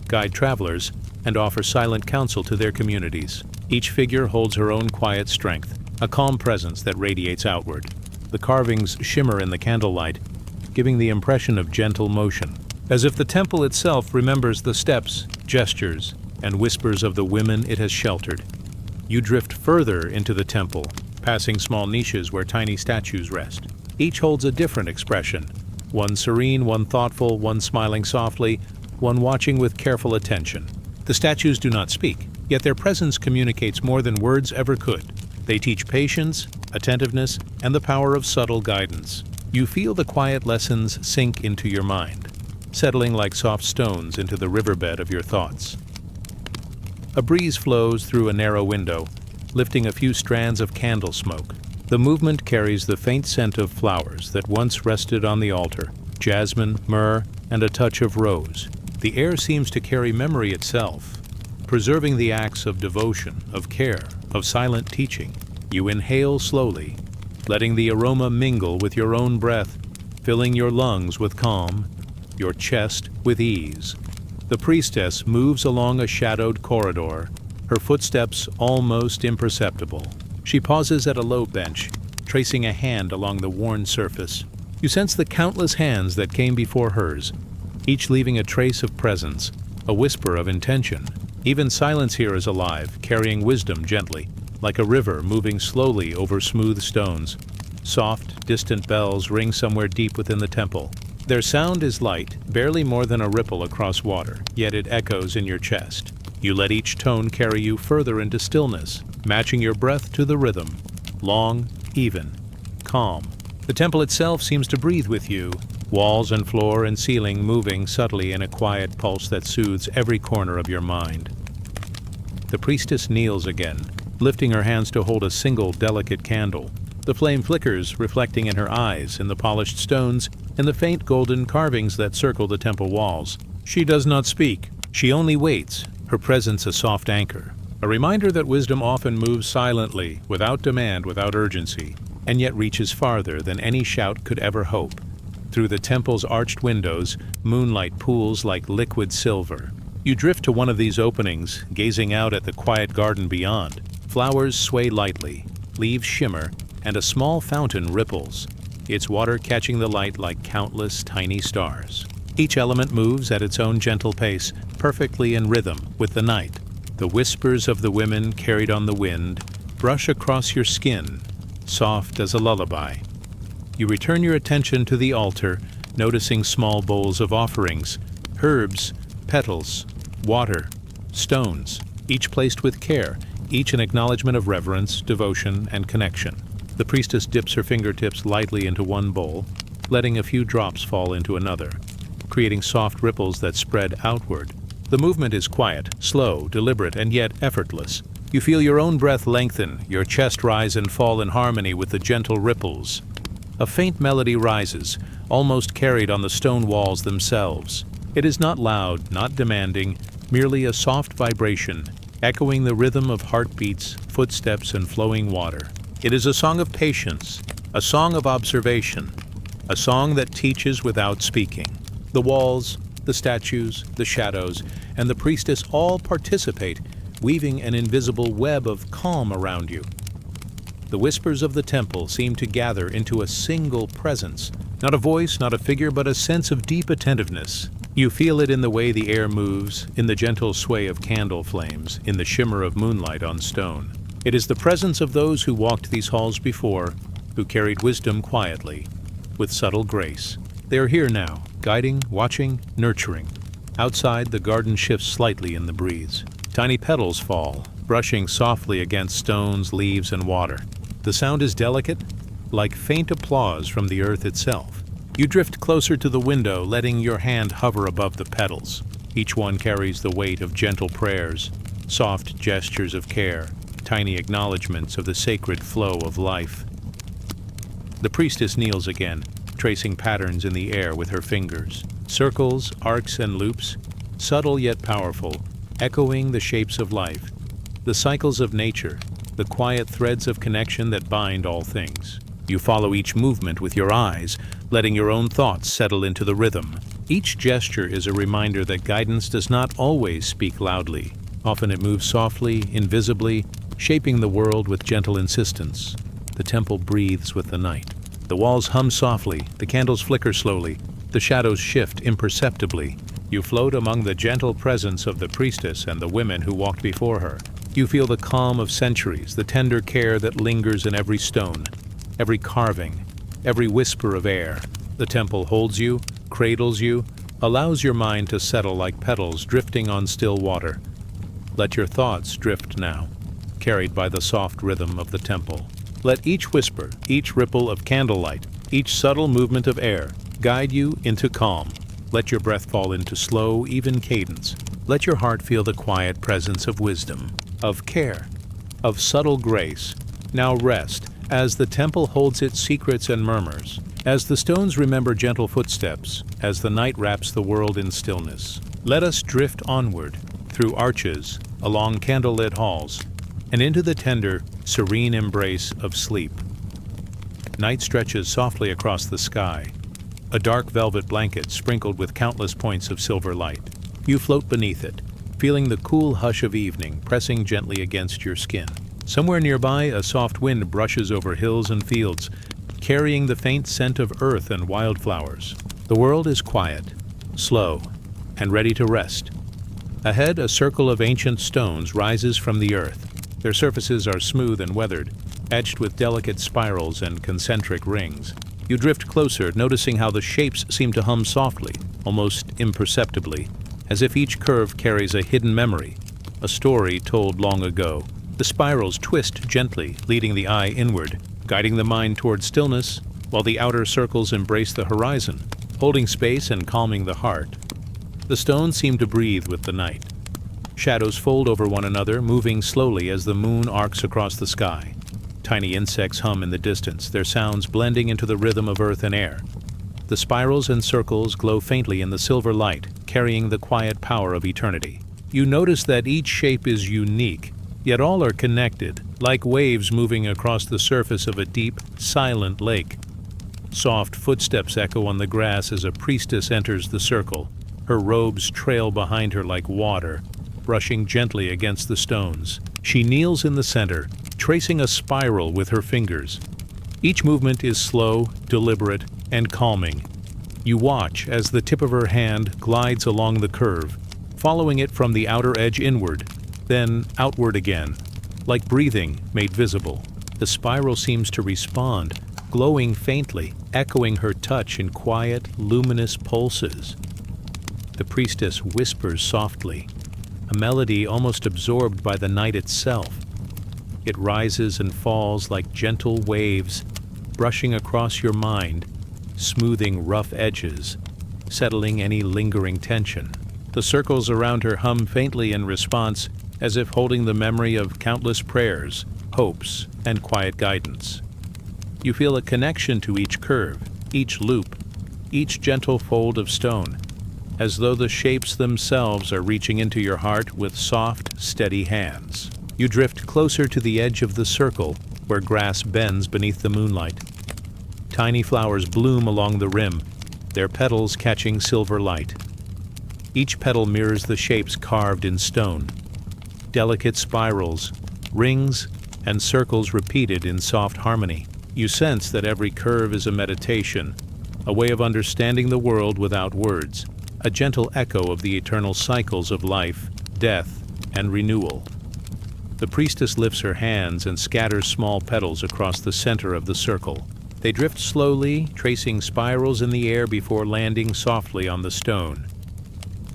guide travelers, and offer silent counsel to their communities. Each figure holds her own quiet strength, a calm presence that radiates outward. The carvings shimmer in the candlelight, giving the impression of gentle motion, as if the temple itself remembers the steps, gestures, and whispers of the women it has sheltered. You drift further into the temple, passing small niches where tiny statues rest. Each holds a different expression, one serene, one thoughtful, one smiling softly, one watching with careful attention. The statues do not speak, yet their presence communicates more than words ever could. They teach patience, attentiveness, and the power of subtle guidance. You feel the quiet lessons sink into your mind, settling like soft stones into the riverbed of your thoughts. A breeze flows through a narrow window, lifting a few strands of candle smoke. The movement carries the faint scent of flowers that once rested on the altar, jasmine, myrrh, and a touch of rose. The air seems to carry memory itself, preserving the acts of devotion, of care, of silent teaching. You inhale slowly, letting the aroma mingle with your own breath, filling your lungs with calm, your chest with ease. The priestess moves along a shadowed corridor, her footsteps almost imperceptible. She pauses at a low bench, tracing a hand along the worn surface. You sense the countless hands that came before hers, each leaving a trace of presence, a whisper of intention. Even silence here is alive, carrying wisdom gently, like a river moving slowly over smooth stones. Soft, distant bells ring somewhere deep within the temple. Their sound is light, barely more than a ripple across water, yet it echoes in your chest. You let each tone carry you further into stillness, matching your breath to the rhythm. Long, even, calm. The temple itself seems to breathe with you, walls and floor and ceiling moving subtly in a quiet pulse that soothes every corner of your mind. The priestess kneels again, lifting her hands to hold a single delicate candle. The flame flickers, reflecting in her eyes, in the polished stones, and the faint golden carvings that circle the temple walls. She does not speak. She only waits, her presence a soft anchor, a reminder that wisdom often moves silently, without demand, without urgency, and yet reaches farther than any shout could ever hope. Through the temple's arched windows, moonlight pools like liquid silver. You drift to one of these openings, gazing out at the quiet garden beyond. Flowers sway lightly, leaves shimmer, and a small fountain ripples, its water catching the light like countless tiny stars. Each element moves at its own gentle pace, perfectly in rhythm with the night. The whispers of the women carried on the wind brush across your skin, soft as a lullaby. You return your attention to the altar, noticing small bowls of offerings, herbs, petals, water, stones, each placed with care, each an acknowledgement of reverence, devotion, and connection. The priestess dips her fingertips lightly into one bowl, letting a few drops fall into another, creating soft ripples that spread outward. The movement is quiet, slow, deliberate, and yet effortless. You feel your own breath lengthen, your chest rise and fall in harmony with the gentle ripples. A faint melody rises, almost carried on the stone walls themselves. It is not loud, not demanding, merely a soft vibration, echoing the rhythm of heartbeats, footsteps, and flowing water. It is a song of patience, a song of observation, a song that teaches without speaking. The walls, the statues, the shadows, and the priestess all participate, weaving an invisible web of calm around you. The whispers of the temple seem to gather into a single presence, not a voice, not a figure, but a sense of deep attentiveness. You feel it in the way the air moves, in the gentle sway of candle flames, in the shimmer of moonlight on stone. It is the presence of those who walked these halls before, who carried wisdom quietly, with subtle grace. They are here now, guiding, watching, nurturing. Outside, the garden shifts slightly in the breeze. Tiny petals fall, brushing softly against stones, leaves, and water. The sound is delicate, like faint applause from the earth itself. You drift closer to the window, letting your hand hover above the petals. Each one carries the weight of gentle prayers, soft gestures of care, tiny acknowledgments of the sacred flow of life. The priestess kneels again, tracing patterns in the air with her fingers. Circles, arcs, and loops, subtle yet powerful, echoing the shapes of life, the cycles of nature, the quiet threads of connection that bind all things. You follow each movement with your eyes, letting your own thoughts settle into the rhythm. Each gesture is a reminder that guidance does not always speak loudly. Often it moves softly, invisibly, shaping the world with gentle insistence. The temple breathes with the night. The walls hum softly, the candles flicker slowly, the shadows shift imperceptibly. You float among the gentle presence of the priestess and the women who walked before her. You feel the calm of centuries, the tender care that lingers in every stone, every carving, every whisper of air. The temple holds you, cradles you, allows your mind to settle like petals drifting on still water. Let your thoughts drift now, carried by the soft rhythm of the temple. Let each whisper, each ripple of candlelight, each subtle movement of air guide you into calm. Let your breath fall into slow, even cadence. Let your heart feel the quiet presence of wisdom, of care, of subtle grace. Now rest, as the temple holds its secrets and murmurs, as the stones remember gentle footsteps, as the night wraps the world in stillness. Let us drift onward, through arches, along candlelit halls, and into the tender, serene embrace of sleep. Night stretches softly across the sky, a dark velvet blanket sprinkled with countless points of silver light. You float beneath it, feeling the cool hush of evening pressing gently against your skin. Somewhere nearby, a soft wind brushes over hills and fields, carrying the faint scent of earth and wildflowers. The world is quiet, slow, and ready to rest. Ahead, a circle of ancient stones rises from the earth. Their surfaces are smooth and weathered, etched with delicate spirals and concentric rings. You drift closer, noticing how the shapes seem to hum softly, almost imperceptibly, as if each curve carries a hidden memory, a story told long ago. The spirals twist gently, leading the eye inward, guiding the mind toward stillness, while the outer circles embrace the horizon, holding space and calming the heart. The stones seem to breathe with the night. Shadows fold over one another, moving slowly as the moon arcs across the sky. Tiny insects hum in the distance, their sounds blending into the rhythm of earth and air. The spirals and circles glow faintly in the silver light, carrying the quiet power of eternity. You notice that each shape is unique, yet all are connected, like waves moving across the surface of a deep, silent lake. Soft footsteps echo on the grass as a priestess enters the circle. Her robes trail behind her like water, brushing gently against the stones. She kneels in the center, tracing a spiral with her fingers. Each movement is slow, deliberate, and calming. You watch as the tip of her hand glides along the curve, following it from the outer edge inward, then outward again, like breathing made visible. The spiral seems to respond, glowing faintly, echoing her touch in quiet, luminous pulses. The priestess whispers softly, a melody almost absorbed by the night itself. It rises and falls like gentle waves, brushing across your mind, smoothing rough edges, settling any lingering tension. The circles around her hum faintly in response, as if holding the memory of countless prayers, hopes, and quiet guidance. You feel a connection to each curve, each loop, each gentle fold of stone, as though the shapes themselves are reaching into your heart with soft, steady hands. You drift closer to the edge of the circle, where grass bends beneath the moonlight. Tiny flowers bloom along the rim, their petals catching silver light. Each petal mirrors the shapes carved in stone. Delicate spirals, rings, and circles repeated in soft harmony. You sense that every curve is a meditation, a way of understanding the world without words, a gentle echo of the eternal cycles of life, death, and renewal. The priestess lifts her hands and scatters small petals across the center of the circle. They drift slowly, tracing spirals in the air before landing softly on the stone.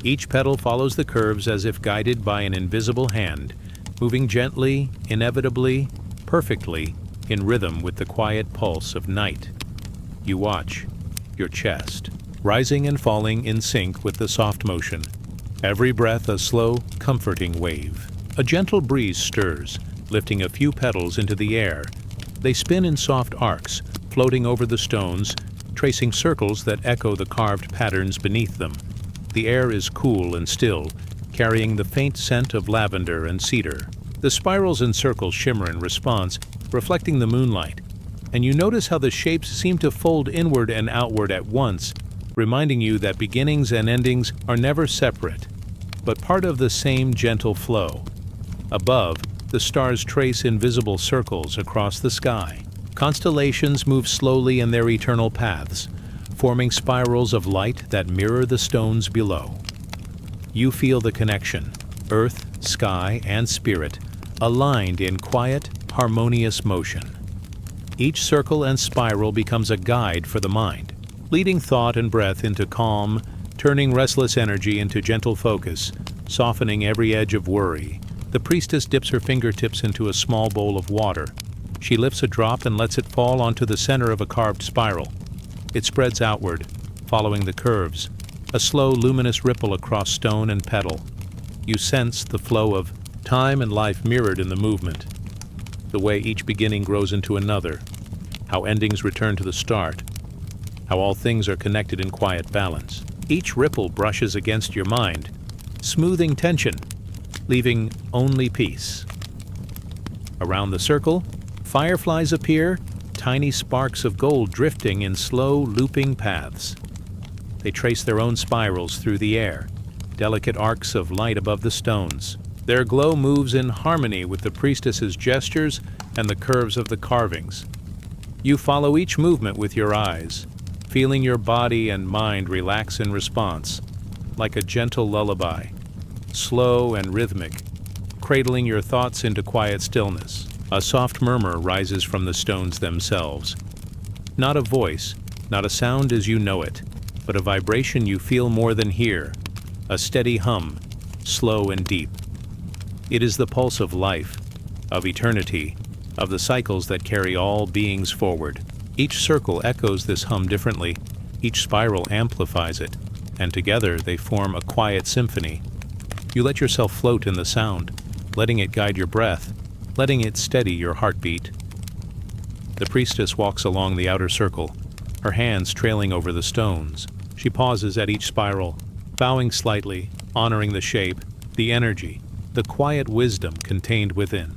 Each petal follows the curves as if guided by an invisible hand, moving gently, inevitably, perfectly, in rhythm with the quiet pulse of night. You watch, your chest, rising and falling in sync with the soft motion. Every breath a slow, comforting wave. A gentle breeze stirs, lifting a few petals into the air. They spin in soft arcs, floating over the stones, tracing circles that echo the carved patterns beneath them. The air is cool and still, carrying the faint scent of lavender and cedar. The spirals and circles shimmer in response, reflecting the moonlight, and you notice how the shapes seem to fold inward and outward at once, reminding you that beginnings and endings are never separate, but part of the same gentle flow. Above, the stars trace invisible circles across the sky. Constellations move slowly in their eternal paths, forming spirals of light that mirror the stones below. You feel the connection, earth, sky, and spirit, aligned in quiet, harmonious motion. Each circle and spiral becomes a guide for the mind, leading thought and breath into calm, turning restless energy into gentle focus, softening every edge of worry. The priestess dips her fingertips into a small bowl of water. She lifts a drop and lets it fall onto the center of a carved spiral. It spreads outward, following the curves, a slow, luminous ripple across stone and petal. You sense the flow of time and life mirrored in the movement, the way each beginning grows into another, how endings return to the start, how all things are connected in quiet balance. Each ripple brushes against your mind, smoothing tension, leaving only peace. Around the circle, fireflies appear, tiny sparks of gold drifting in slow, looping paths. They trace their own spirals through the air, delicate arcs of light above the stones. Their glow moves in harmony with the priestess's gestures and the curves of the carvings. You follow each movement with your eyes, feeling your body and mind relax in response, like a gentle lullaby, slow and rhythmic, cradling your thoughts into quiet stillness. A soft murmur rises from the stones themselves. Not a voice, not a sound as you know it, but a vibration you feel more than hear, a steady hum, slow and deep. It is the pulse of life, of eternity, of the cycles that carry all beings forward. Each circle echoes this hum differently, each spiral amplifies it, and together they form a quiet symphony. You let yourself float in the sound, letting it guide your breath, letting it steady your heartbeat. The priestess walks along the outer circle, her hands trailing over the stones. She pauses at each spiral, bowing slightly, honoring the shape, the energy, the quiet wisdom contained within.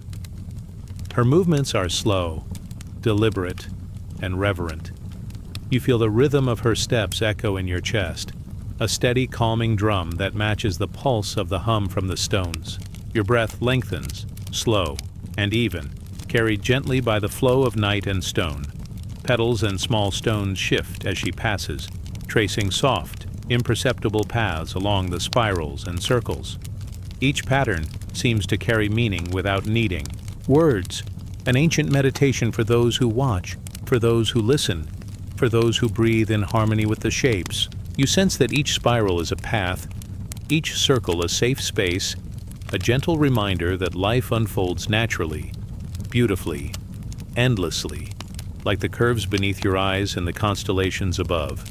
Her movements are slow, deliberate, and reverent. You feel the rhythm of her steps echo in your chest, a steady, calming drum that matches the pulse of the hum from the stones. Your breath lengthens, slow and even, carried gently by the flow of night and stone. Petals and small stones shift as she passes, tracing soft, imperceptible paths along the spirals and circles. Each pattern seems to carry meaning without needing words, an ancient meditation for those who watch, for those who listen, for those who breathe in harmony with the shapes. You sense that each spiral is a path, each circle a safe space, a gentle reminder that life unfolds naturally, beautifully, endlessly, like the curves beneath your eyes and the constellations above.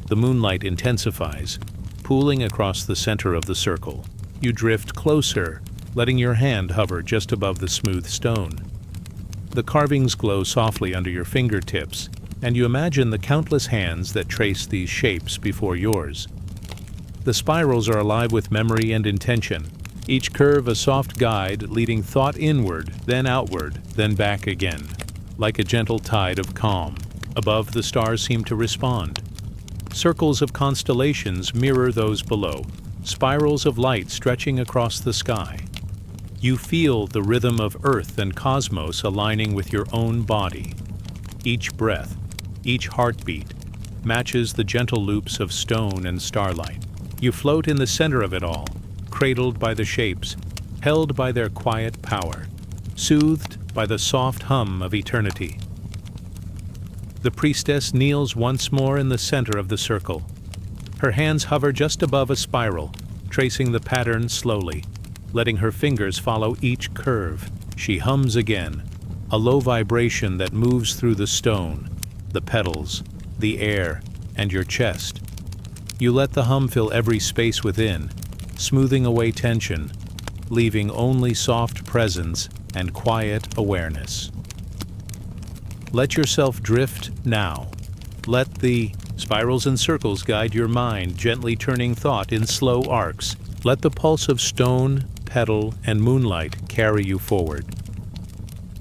The moonlight intensifies, pooling across the center of the circle. You drift closer, letting your hand hover just above the smooth stone. The carvings glow softly under your fingertips, and you imagine the countless hands that trace these shapes before yours. The spirals are alive with memory and intention, each curve a soft guide leading thought inward, then outward, then back again, like a gentle tide of calm. Above, the stars seem to respond. Circles of constellations mirror those below, spirals of light stretching across the sky. You feel the rhythm of Earth and cosmos aligning with your own body. Each breath, each heartbeat, matches the gentle loops of stone and starlight. You float in the center of it all, cradled by the shapes, held by their quiet power, soothed by the soft hum of eternity. The priestess kneels once more in the center of the circle. Her hands hover just above a spiral, tracing the pattern slowly, letting her fingers follow each curve. She hums again, a low vibration that moves through the stone, the petals, the air, and your chest. You let the hum fill every space within, smoothing away tension, leaving only soft presence and quiet awareness. Let yourself drift now. Let the spirals and circles guide your mind, gently turning thought in slow arcs. Let the pulse of stone, petal, and moonlight carry you forward.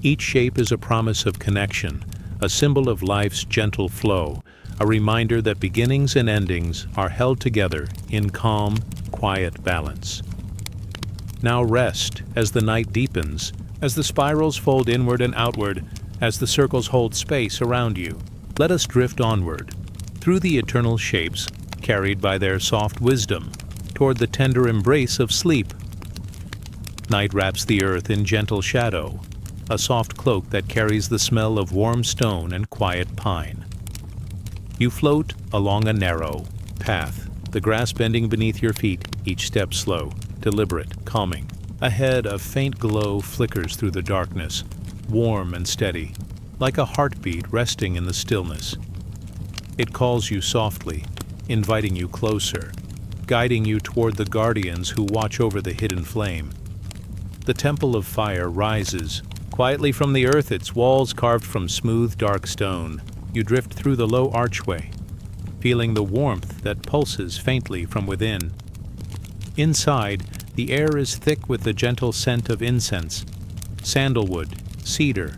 Each shape is a promise of connection, a symbol of life's gentle flow, a reminder that beginnings and endings are held together in calm, quiet balance. Now rest as the night deepens, as the spirals fold inward and outward, as the circles hold space around you. Let us drift onward, through the eternal shapes carried by their soft wisdom, toward the tender embrace of sleep. Night wraps the earth in gentle shadow, a soft cloak that carries the smell of warm stone and quiet pine. You float along a narrow path, the grass bending beneath your feet, each step slow, deliberate, calming. Ahead, a faint glow flickers through the darkness, warm and steady, like a heartbeat resting in the stillness. It calls you softly, inviting you closer, guiding you toward the guardians who watch over the hidden flame. The temple of fire rises, quietly from the earth, its walls carved from smooth, dark stone. You drift through the low archway, feeling the warmth that pulses faintly from within. Inside, the air is thick with the gentle scent of incense, sandalwood, cedar,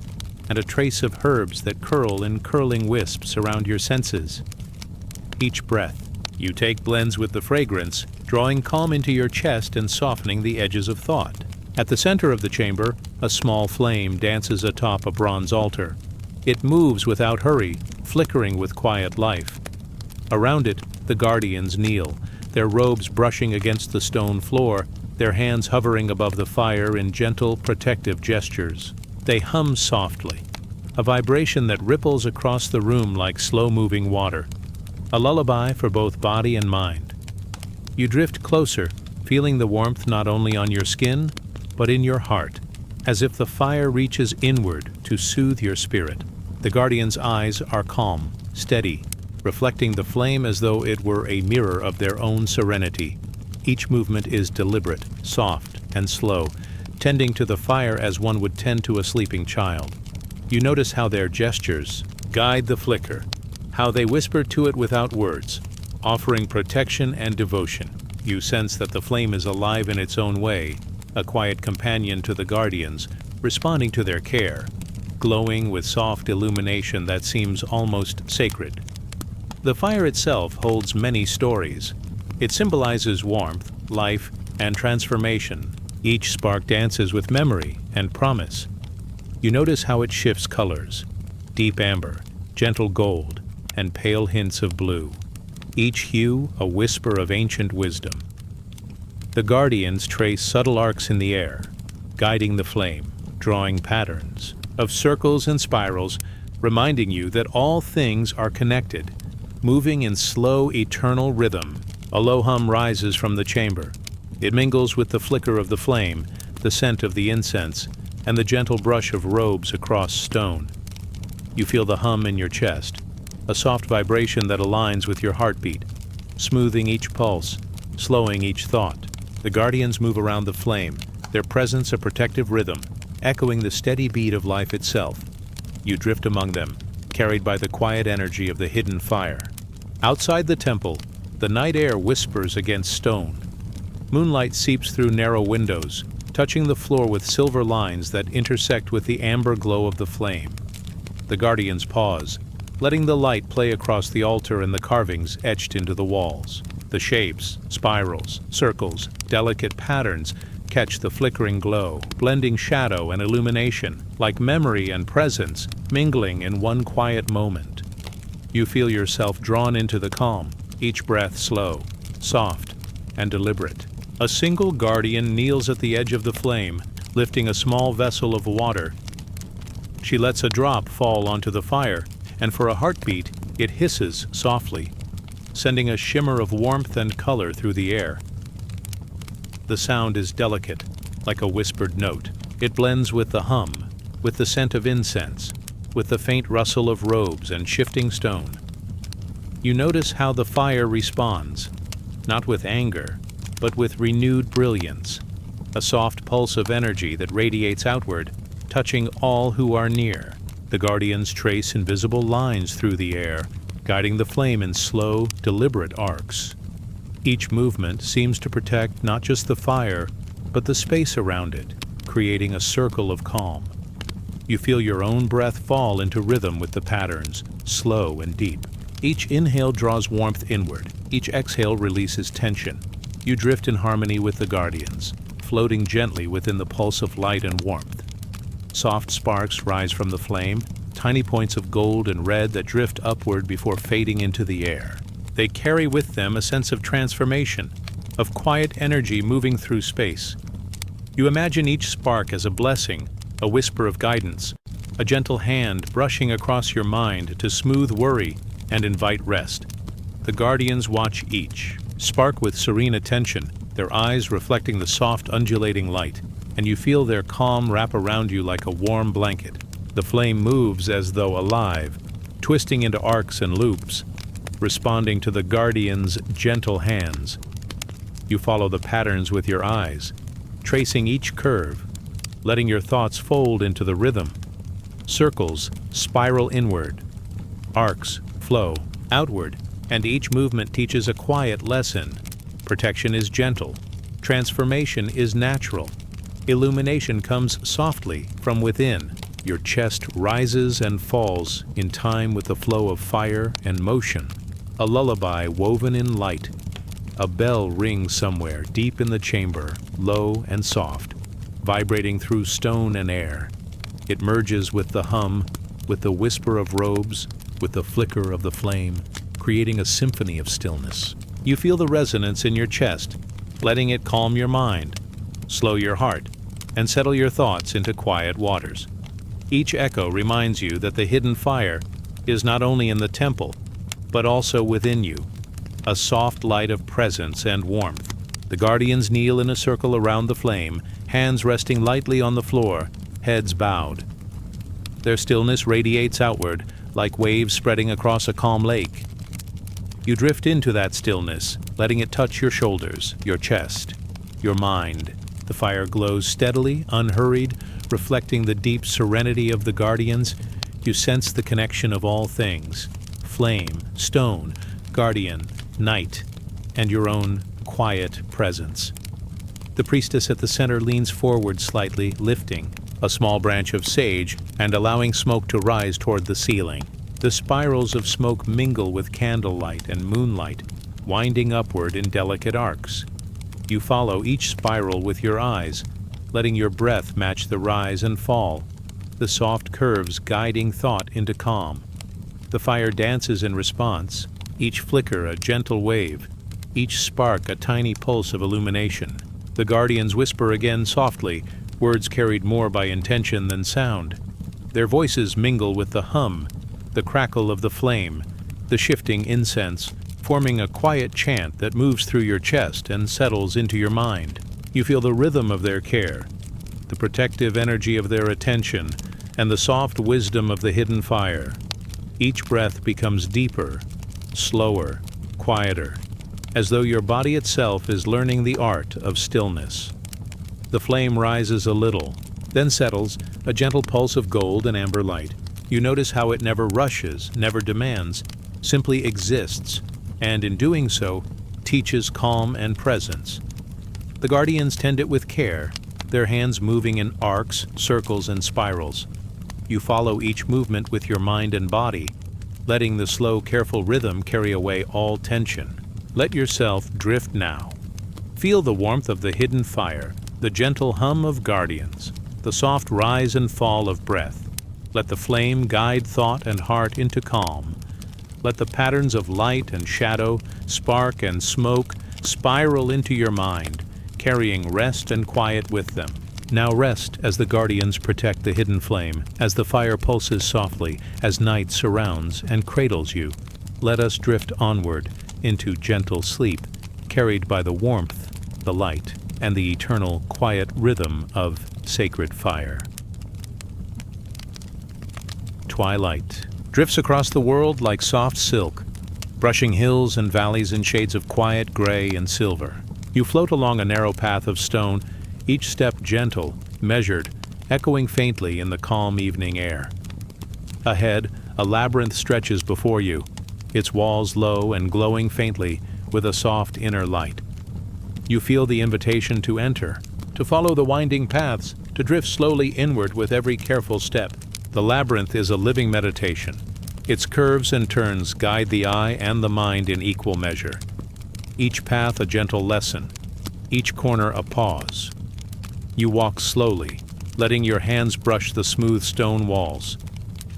and a trace of herbs that curl in curling wisps around your senses. Each breath you take blends with the fragrance, drawing calm into your chest and softening the edges of thought. At the center of the chamber, a small flame dances atop a bronze altar. It moves without hurry, flickering with quiet life. Around it, the guardians kneel, their robes brushing against the stone floor, their hands hovering above the fire in gentle, protective gestures. They hum softly, a vibration that ripples across the room like slow-moving water, a lullaby for both body and mind. You drift closer, feeling the warmth not only on your skin, but in your heart, as if the fire reaches inward to soothe your spirit. The guardians' eyes are calm, steady, reflecting the flame as though it were a mirror of their own serenity. Each movement is deliberate, soft, and slow, tending to the fire as one would tend to a sleeping child. You notice how their gestures guide the flicker, how they whisper to it without words, offering protection and devotion. You sense that the flame is alive in its own way, a quiet companion to the guardians, responding to their care, glowing with soft illumination that seems almost sacred. The fire itself holds many stories. It symbolizes warmth, life, and transformation. Each spark dances with memory and promise. You notice how it shifts colors: deep amber, gentle gold, and pale hints of blue. Each hue a whisper of ancient wisdom. The guardians trace subtle arcs in the air, guiding the flame, drawing patterns of circles and spirals, reminding you that all things are connected, moving in slow, eternal rhythm. A low hum rises from the chamber. It mingles with the flicker of the flame, the scent of the incense, and the gentle brush of robes across stone. You feel the hum in your chest, a soft vibration that aligns with your heartbeat, smoothing each pulse, slowing each thought. The guardians move around the flame, their presence a protective rhythm, echoing the steady beat of life itself. You drift among them, carried by the quiet energy of the hidden fire. Outside the temple, the night air whispers against stone. Moonlight seeps through narrow windows, touching the floor with silver lines that intersect with the amber glow of the flame. The guardians pause, letting the light play across the altar and the carvings etched into the walls. The shapes, spirals, circles, delicate patterns catch the flickering glow, blending shadow and illumination, like memory and presence, mingling in one quiet moment. You feel yourself drawn into the calm, each breath slow, soft, and deliberate. A single guardian kneels at the edge of the flame, lifting a small vessel of water. She lets a drop fall onto the fire, and for a heartbeat, it hisses softly, sending a shimmer of warmth and color through the air. The sound is delicate, like a whispered note. It blends with the hum, with the scent of incense, with the faint rustle of robes and shifting stone. You notice how the fire responds, not with anger, but with renewed brilliance, a soft pulse of energy that radiates outward, touching all who are near. The guardians trace invisible lines through the air, guiding the flame in slow, deliberate arcs. Each movement seems to protect not just the fire, but the space around it, creating a circle of calm. You feel your own breath fall into rhythm with the patterns, slow and deep. Each inhale draws warmth inward. Each exhale releases tension. You drift in harmony with the guardians, floating gently within the pulse of light and warmth. Soft sparks rise from the flame, tiny points of gold and red that drift upward before fading into the air. They carry with them a sense of transformation, of quiet energy moving through space. You imagine each spark as a blessing, a whisper of guidance, a gentle hand brushing across your mind to smooth worry and invite rest. The guardians watch each spark with serene attention, their eyes reflecting the soft undulating light, and you feel their calm wrap around you like a warm blanket. The flame moves as though alive, twisting into arcs and loops, responding to the guardians' gentle hands. You follow the patterns with your eyes, tracing each curve, letting your thoughts fold into the rhythm. Circles spiral inward, arcs flow outward, and each movement teaches a quiet lesson. Protection is gentle. Transformation is natural. Illumination comes softly from within. Your chest rises and falls in time with the flow of fire and motion. A lullaby woven in light. A bell rings somewhere deep in the chamber, low and soft, vibrating through stone and air. It merges with the hum, with the whisper of robes, with the flicker of the flame, creating a symphony of stillness. You feel the resonance in your chest, letting it calm your mind, slow your heart, and settle your thoughts into quiet waters. Each echo reminds you that the hidden fire is not only in the temple, but also within you, a soft light of presence and warmth. The guardians kneel in a circle around the flame, hands resting lightly on the floor, heads bowed. Their stillness radiates outward, like waves spreading across a calm lake. You drift into that stillness, letting it touch your shoulders, your chest, your mind. The fire glows steadily, unhurried, reflecting the deep serenity of the guardians. You sense the connection of all things: flame, stone, guardian, night, and your own quiet presence. The priestess at the center leans forward slightly, lifting a small branch of sage and allowing smoke to rise toward the ceiling. The spirals of smoke mingle with candlelight and moonlight, winding upward in delicate arcs. You follow each spiral with your eyes, letting your breath match the rise and fall, the soft curves guiding thought into calm. The fire dances in response, each flicker a gentle wave, each spark a tiny pulse of illumination. The guardians whisper again softly, words carried more by intention than sound. Their voices mingle with the hum, the crackle of the flame, the shifting incense, forming a quiet chant that moves through your chest and settles into your mind. You feel the rhythm of their care, the protective energy of their attention, and the soft wisdom of the hidden fire. Each breath becomes deeper, slower, quieter, as though your body itself is learning the art of stillness. The flame rises a little, then settles, a gentle pulse of gold and amber light. You notice how it never rushes, never demands, simply exists, and in doing so, teaches calm and presence. The guardians tend it with care, their hands moving in arcs, circles, and spirals. You follow each movement with your mind and body, letting the slow, careful rhythm carry away all tension. Let yourself drift now. Feel the warmth of the hidden fire, the gentle hum of guardians, the soft rise and fall of breath. Let the flame guide thought and heart into calm. Let the patterns of light and shadow, spark and smoke spiral into your mind, carrying rest and quiet with them. Now rest as the guardians protect the hidden flame, as the fire pulses softly, as night surrounds and cradles you. Let us drift onward into gentle sleep, carried by the warmth, the light, and the eternal quiet rhythm of sacred fire. Twilight drifts across the world like soft silk, brushing hills and valleys in shades of quiet gray and silver. You float along a narrow path of stone, each step gentle, measured, echoing faintly in the calm evening air. Ahead, a labyrinth stretches before you, its walls low and glowing faintly with a soft inner light. You feel the invitation to enter, to follow the winding paths, to drift slowly inward with every careful step. The labyrinth is a living meditation, Its curves and turns guide the eye and the mind in equal measure. Each path a gentle lesson, each corner a pause. You walk slowly, letting your hands brush the smooth stone walls.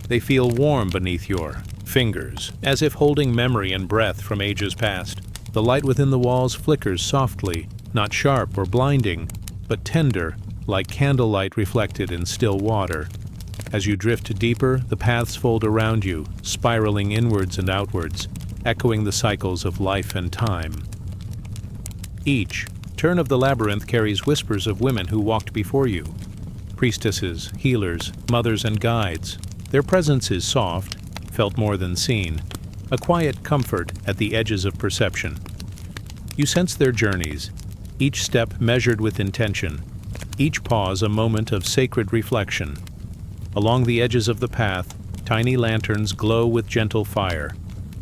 They feel warm beneath your fingers, as if holding memory and breath from ages past. The light within the walls flickers softly, not sharp or blinding, but tender, like candlelight reflected in still water. As you drift deeper, the paths fold around you, spiraling inwards and outwards, echoing the cycles of life and time. Each turn of the labyrinth carries whispers of women who walked before you. Priestesses, healers, mothers, and guides. Their presence is soft, felt more than seen, a quiet comfort at the edges of perception. You sense their journeys, each step measured with intention, each pause a moment of sacred reflection. Along the edges of the path, tiny lanterns glow with gentle fire,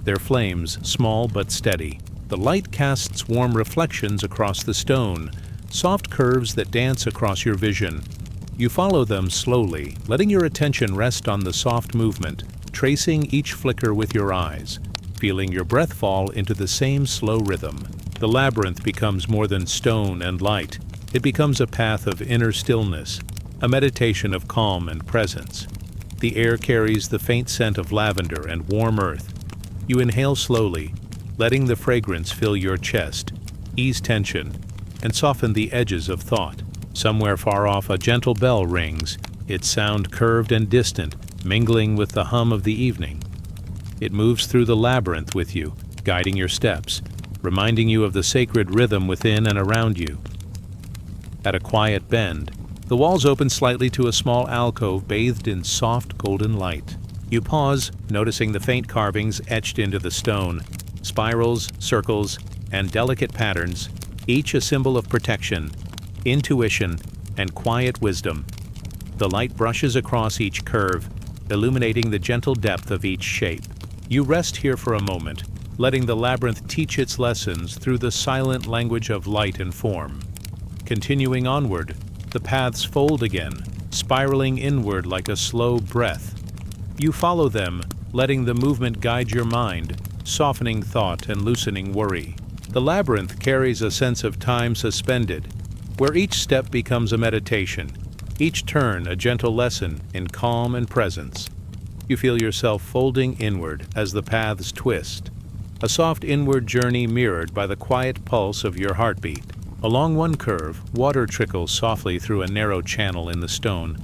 their flames small but steady. The light casts warm reflections across the stone, soft curves that dance across your vision. You follow them slowly, letting your attention rest on the soft movement, tracing each flicker with your eyes, feeling your breath fall into the same slow rhythm. The labyrinth becomes more than stone and light. It becomes a path of inner stillness, a meditation of calm and presence. The air carries the faint scent of lavender and warm earth. You inhale slowly, letting the fragrance fill your chest, ease tension, and soften the edges of thought. Somewhere far off, a gentle bell rings, its sound curved and distant, mingling with the hum of the evening. It moves through the labyrinth with you, guiding your steps, reminding you of the sacred rhythm within and around you. At a quiet bend, the walls open slightly to a small alcove bathed in soft golden light. You pause, noticing the faint carvings etched into the stone, spirals, circles, and delicate patterns, each a symbol of protection, intuition, and quiet wisdom. The light brushes across each curve, illuminating the gentle depth of each shape. You rest here for a moment, letting the labyrinth teach its lessons through the silent language of light and form. Continuing onward, the paths fold again, spiraling inward like a slow breath. You follow them, letting the movement guide your mind, softening thought and loosening worry. The labyrinth carries a sense of time suspended, where each step becomes a meditation, each turn a gentle lesson in calm and presence. You feel yourself folding inward as the paths twist, a soft inward journey mirrored by the quiet pulse of your heartbeat. Along one curve, water trickles softly through a narrow channel in the stone,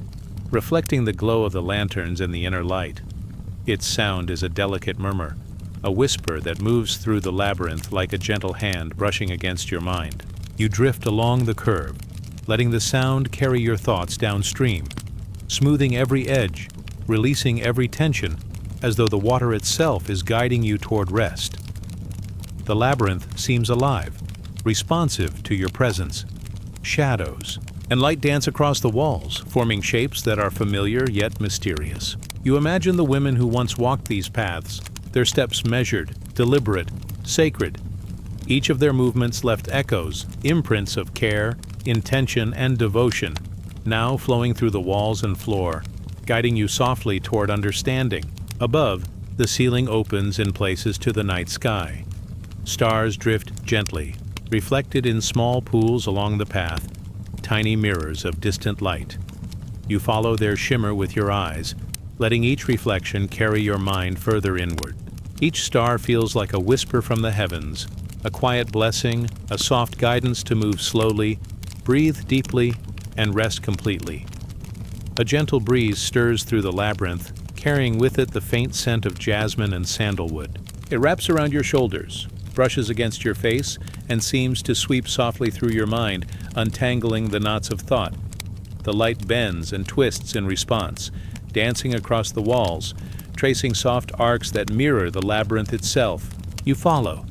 reflecting the glow of the lanterns in the inner light. Its sound is a delicate murmur, a whisper that moves through the labyrinth like a gentle hand brushing against your mind. You drift along the curve, letting the sound carry your thoughts downstream, smoothing every edge, releasing every tension, as though the water itself is guiding you toward rest. The labyrinth seems alive, responsive to your presence. Shadows and light dance across the walls, forming shapes that are familiar yet mysterious. You imagine the women who once walked these paths, their steps measured, deliberate, sacred. Each of their movements left echoes, imprints of care, intention, and devotion, now flowing through the walls and floor, guiding you softly toward understanding. Above, the ceiling opens in places to the night sky. Stars drift gently, reflected in small pools along the path, tiny mirrors of distant light. You follow their shimmer with your eyes, letting each reflection carry your mind further inward. Each star feels like a whisper from the heavens, a quiet blessing, a soft guidance to move slowly, breathe deeply, and rest completely. A gentle breeze stirs through the labyrinth, carrying with it the faint scent of jasmine and sandalwood. It wraps around your shoulders, brushes against your face, and seems to sweep softly through your mind, untangling the knots of thought. The light bends and twists in response, dancing across the walls, tracing soft arcs that mirror the labyrinth itself. You follow,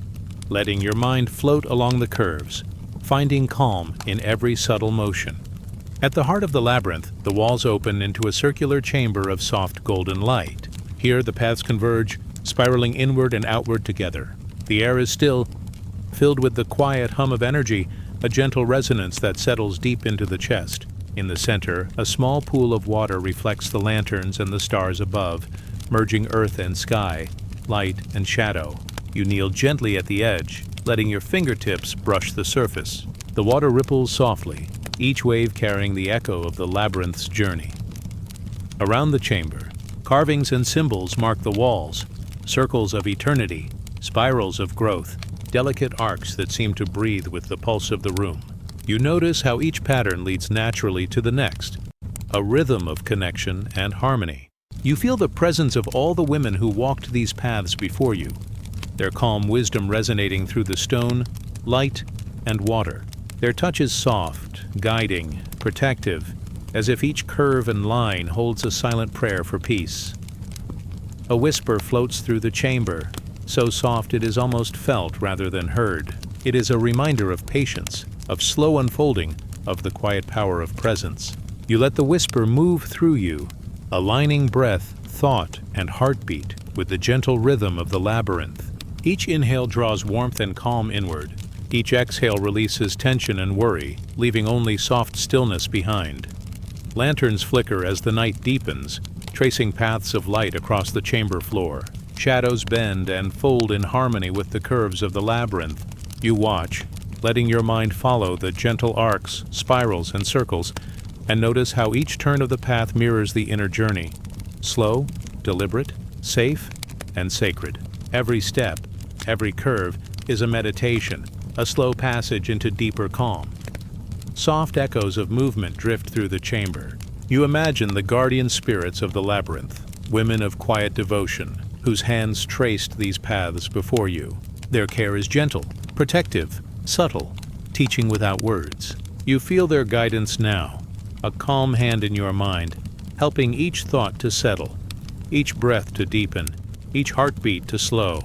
letting your mind float along the curves, finding calm in every subtle motion. At the heart of the labyrinth, the walls open into a circular chamber of soft golden light. Here the paths converge, spiraling inward and outward together. The air is still, filled with the quiet hum of energy, a gentle resonance that settles deep into the chest. In the center, a small pool of water reflects the lanterns and the stars above, merging earth and sky, light and shadow. You kneel gently at the edge, letting your fingertips brush the surface. The water ripples softly, each wave carrying the echo of the labyrinth's journey. Around the chamber, carvings and symbols mark the walls, circles of eternity, spirals of growth, delicate arcs that seem to breathe with the pulse of the room. You notice how each pattern leads naturally to the next, a rhythm of connection and harmony. You feel the presence of all the women who walked these paths before you, their calm wisdom resonating through the stone, light, and water. Their touch is soft, guiding, protective, as if each curve and line holds a silent prayer for peace. A whisper floats through the chamber, so soft it is almost felt rather than heard. It is a reminder of patience, of slow unfolding, of the quiet power of presence. You let the whisper move through you, aligning breath, thought, and heartbeat with the gentle rhythm of the labyrinth. Each inhale draws warmth and calm inward. Each exhale releases tension and worry, leaving only soft stillness behind. Lanterns flicker as the night deepens, tracing paths of light across the chamber floor. Shadows bend and fold in harmony with the curves of the labyrinth. You watch, letting your mind follow the gentle arcs, spirals, and circles, and notice how each turn of the path mirrors the inner journey. Slow, deliberate, safe, and sacred. Every step, every curve, is a meditation, a slow passage into deeper calm. Soft echoes of movement drift through the chamber. You imagine the guardian spirits of the labyrinth, women of quiet devotion, whose hands traced these paths before you. Their care is gentle, protective, subtle, teaching without words. You feel their guidance now, a calm hand in your mind, helping each thought to settle, each breath to deepen, each heartbeat to slow.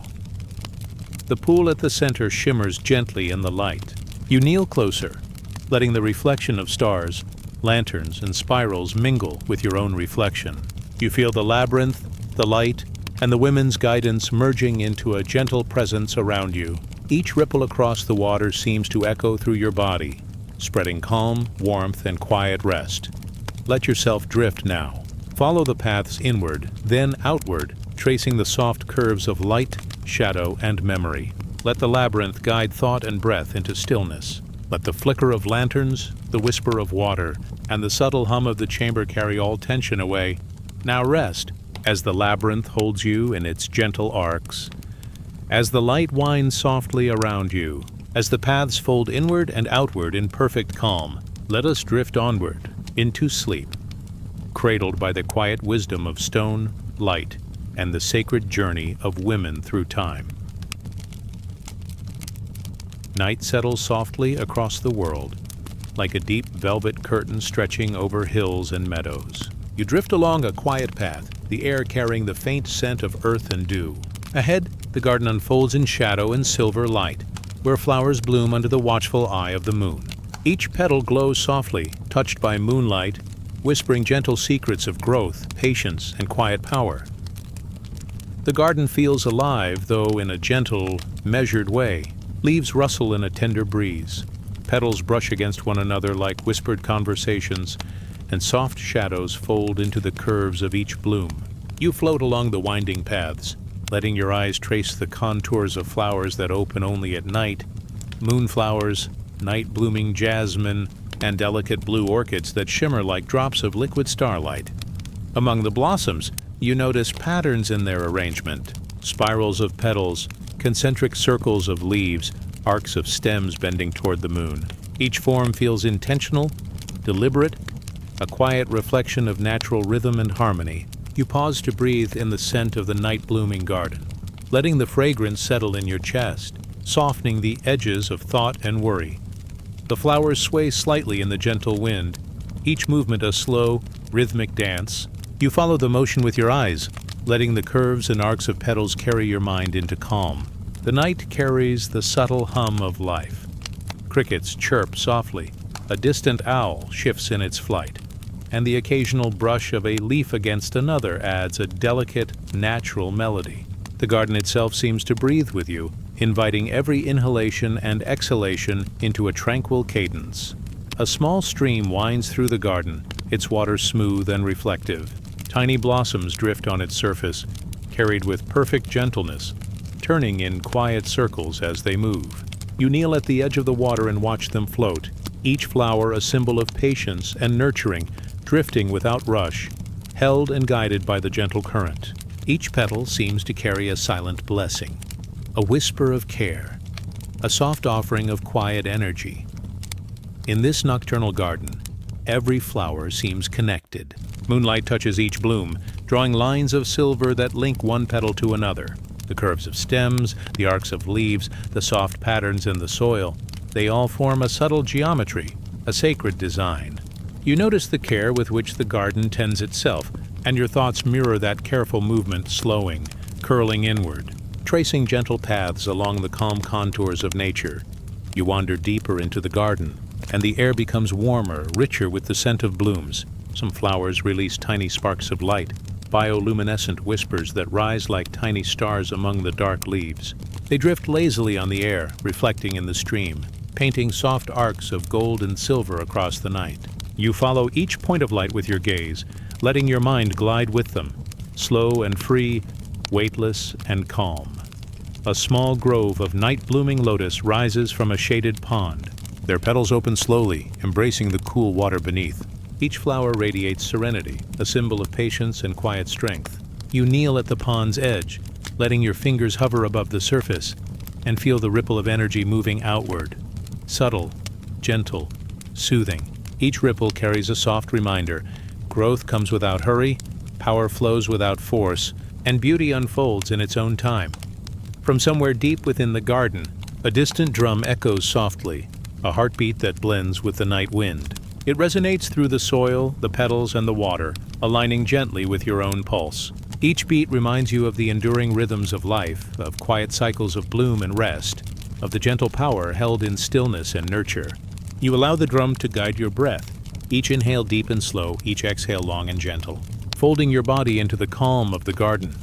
The pool at the center shimmers gently in the light. You kneel closer, letting the reflection of stars, lanterns, and spirals mingle with your own reflection. You feel the labyrinth, the light, and the women's guidance merging into a gentle presence around you. Each ripple across the water seems to echo through your body, spreading calm, warmth, and quiet rest. Let yourself drift now. Follow the paths inward, then outward, tracing the soft curves of light, shadow, and memory. Let the labyrinth guide thought and breath into stillness. Let the flicker of lanterns, the whisper of water, and the subtle hum of the chamber carry all tension away. Now rest, as the labyrinth holds you in its gentle arcs. As the light winds softly around you, as the paths fold inward and outward in perfect calm, let us drift onward, into sleep, cradled by the quiet wisdom of stone, light, and the sacred journey of women through time. Night settles softly across the world, like a deep velvet curtain stretching over hills and meadows. You drift along a quiet path, the air carrying the faint scent of earth and dew. Ahead, the garden unfolds in shadow and silver light, where flowers bloom under the watchful eye of the moon. Each petal glows softly, touched by moonlight, whispering gentle secrets of growth, patience, and quiet power. The garden feels alive, though in a gentle, measured way. Leaves rustle in a tender breeze. Petals brush against one another like whispered conversations, and soft shadows fold into the curves of each bloom. You float along the winding paths, letting your eyes trace the contours of flowers that open only at night, moonflowers, night-blooming jasmine, and delicate blue orchids that shimmer like drops of liquid starlight. Among the blossoms, you notice patterns in their arrangement, spirals of petals, concentric circles of leaves, arcs of stems bending toward the moon. Each form feels intentional, deliberate, a quiet reflection of natural rhythm and harmony. You pause to breathe in the scent of the night-blooming garden, letting the fragrance settle in your chest, softening the edges of thought and worry. The flowers sway slightly in the gentle wind, each movement a slow, rhythmic dance. You follow the motion with your eyes, letting the curves and arcs of petals carry your mind into calm. The night carries the subtle hum of life. Crickets chirp softly, a distant owl shifts in its flight, and the occasional brush of a leaf against another adds a delicate, natural melody. The garden itself seems to breathe with you, inviting every inhalation and exhalation into a tranquil cadence. A small stream winds through the garden, its water smooth and reflective. Tiny blossoms drift on its surface, carried with perfect gentleness, turning in quiet circles as they move. You kneel at the edge of the water and watch them float, each flower a symbol of patience and nurturing, drifting without rush, held and guided by the gentle current. Each petal seems to carry a silent blessing, a whisper of care, a soft offering of quiet energy. In this nocturnal garden, every flower seems connected. Moonlight touches each bloom, drawing lines of silver that link one petal to another. The curves of stems, the arcs of leaves, the soft patterns in the soil, they all form a subtle geometry, a sacred design. You notice the care with which the garden tends itself, and your thoughts mirror that careful movement, slowing, curling inward, tracing gentle paths along the calm contours of nature. You wander deeper into the garden, and the air becomes warmer, richer with the scent of blooms. Some flowers release tiny sparks of light, bioluminescent whispers that rise like tiny stars among the dark leaves. They drift lazily on the air, reflecting in the stream, painting soft arcs of gold and silver across the night. You follow each point of light with your gaze, letting your mind glide with them, slow and free, weightless and calm. A small grove of night-blooming lotus rises from a shaded pond. Their petals open slowly, embracing the cool water beneath. Each flower radiates serenity, a symbol of patience and quiet strength. You kneel at the pond's edge, letting your fingers hover above the surface, and feel the ripple of energy moving outward. Subtle, gentle, soothing. Each ripple carries a soft reminder. Growth comes without hurry, power flows without force, and beauty unfolds in its own time. From somewhere deep within the garden, a distant drum echoes softly, a heartbeat that blends with the night wind. It resonates through the soil, the petals, and the water, aligning gently with your own pulse. Each beat reminds you of the enduring rhythms of life, of quiet cycles of bloom and rest, of the gentle power held in stillness and nurture. You allow the drum to guide your breath, each inhale deep and slow, each exhale long and gentle, folding your body into the calm of the garden.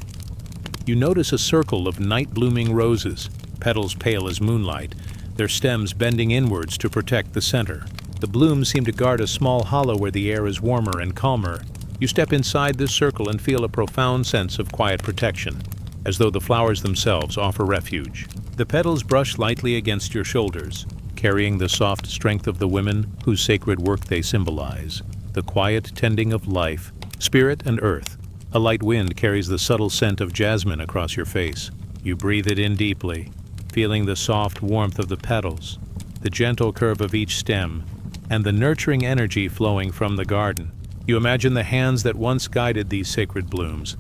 You notice a circle of night-blooming roses, petals pale as moonlight, their stems bending inwards to protect the center. The blooms seem to guard a small hollow where the air is warmer and calmer. You step inside this circle and feel a profound sense of quiet protection, as though the flowers themselves offer refuge. The petals brush lightly against your shoulders, carrying the soft strength of the women whose sacred work they symbolize, the quiet tending of life, spirit, and earth. A light wind carries the subtle scent of jasmine across your face. You breathe it in deeply, feeling the soft warmth of the petals, the gentle curve of each stem, and the nurturing energy flowing from the garden. You imagine the hands that once guided these sacred blooms,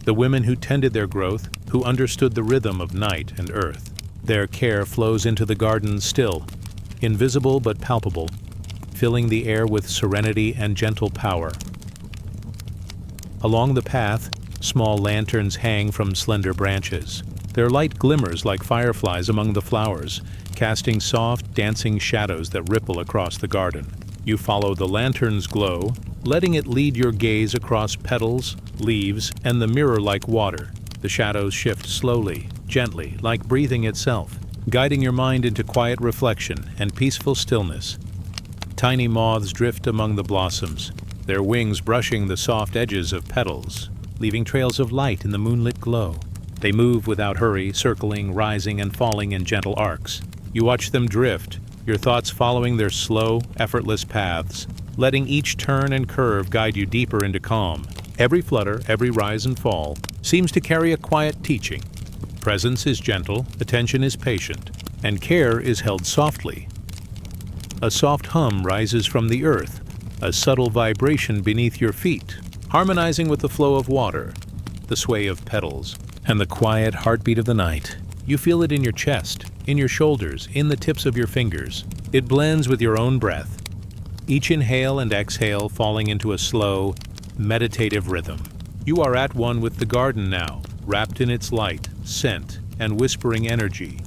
the women who tended their growth, who understood the rhythm of night and earth. Their care flows into the garden still, invisible but palpable, filling the air with serenity and gentle power. Along the path, small lanterns hang from slender branches. Their light glimmers like fireflies among the flowers, casting soft, dancing shadows that ripple across the garden. You follow the lantern's glow, letting it lead your gaze across petals, leaves, and the mirror-like water. The shadows shift slowly, gently, like breathing itself, guiding your mind into quiet reflection and peaceful stillness. Tiny moths drift among the blossoms, their wings brushing the soft edges of petals, leaving trails of light in the moonlit glow. They move without hurry, circling, rising, and falling in gentle arcs. You watch them drift, your thoughts following their slow, effortless paths, letting each turn and curve guide you deeper into calm. Every flutter, every rise and fall, seems to carry a quiet teaching. Presence is gentle, attention is patient, and care is held softly. A soft hum rises from the earth, a subtle vibration beneath your feet, harmonizing with the flow of water, the sway of petals, and the quiet heartbeat of the night. You feel it in your chest, in your shoulders, in the tips of your fingers. It blends with your own breath, each inhale and exhale falling into a slow, meditative rhythm. You are at one with the garden now, wrapped in its light, scent, and whispering energy.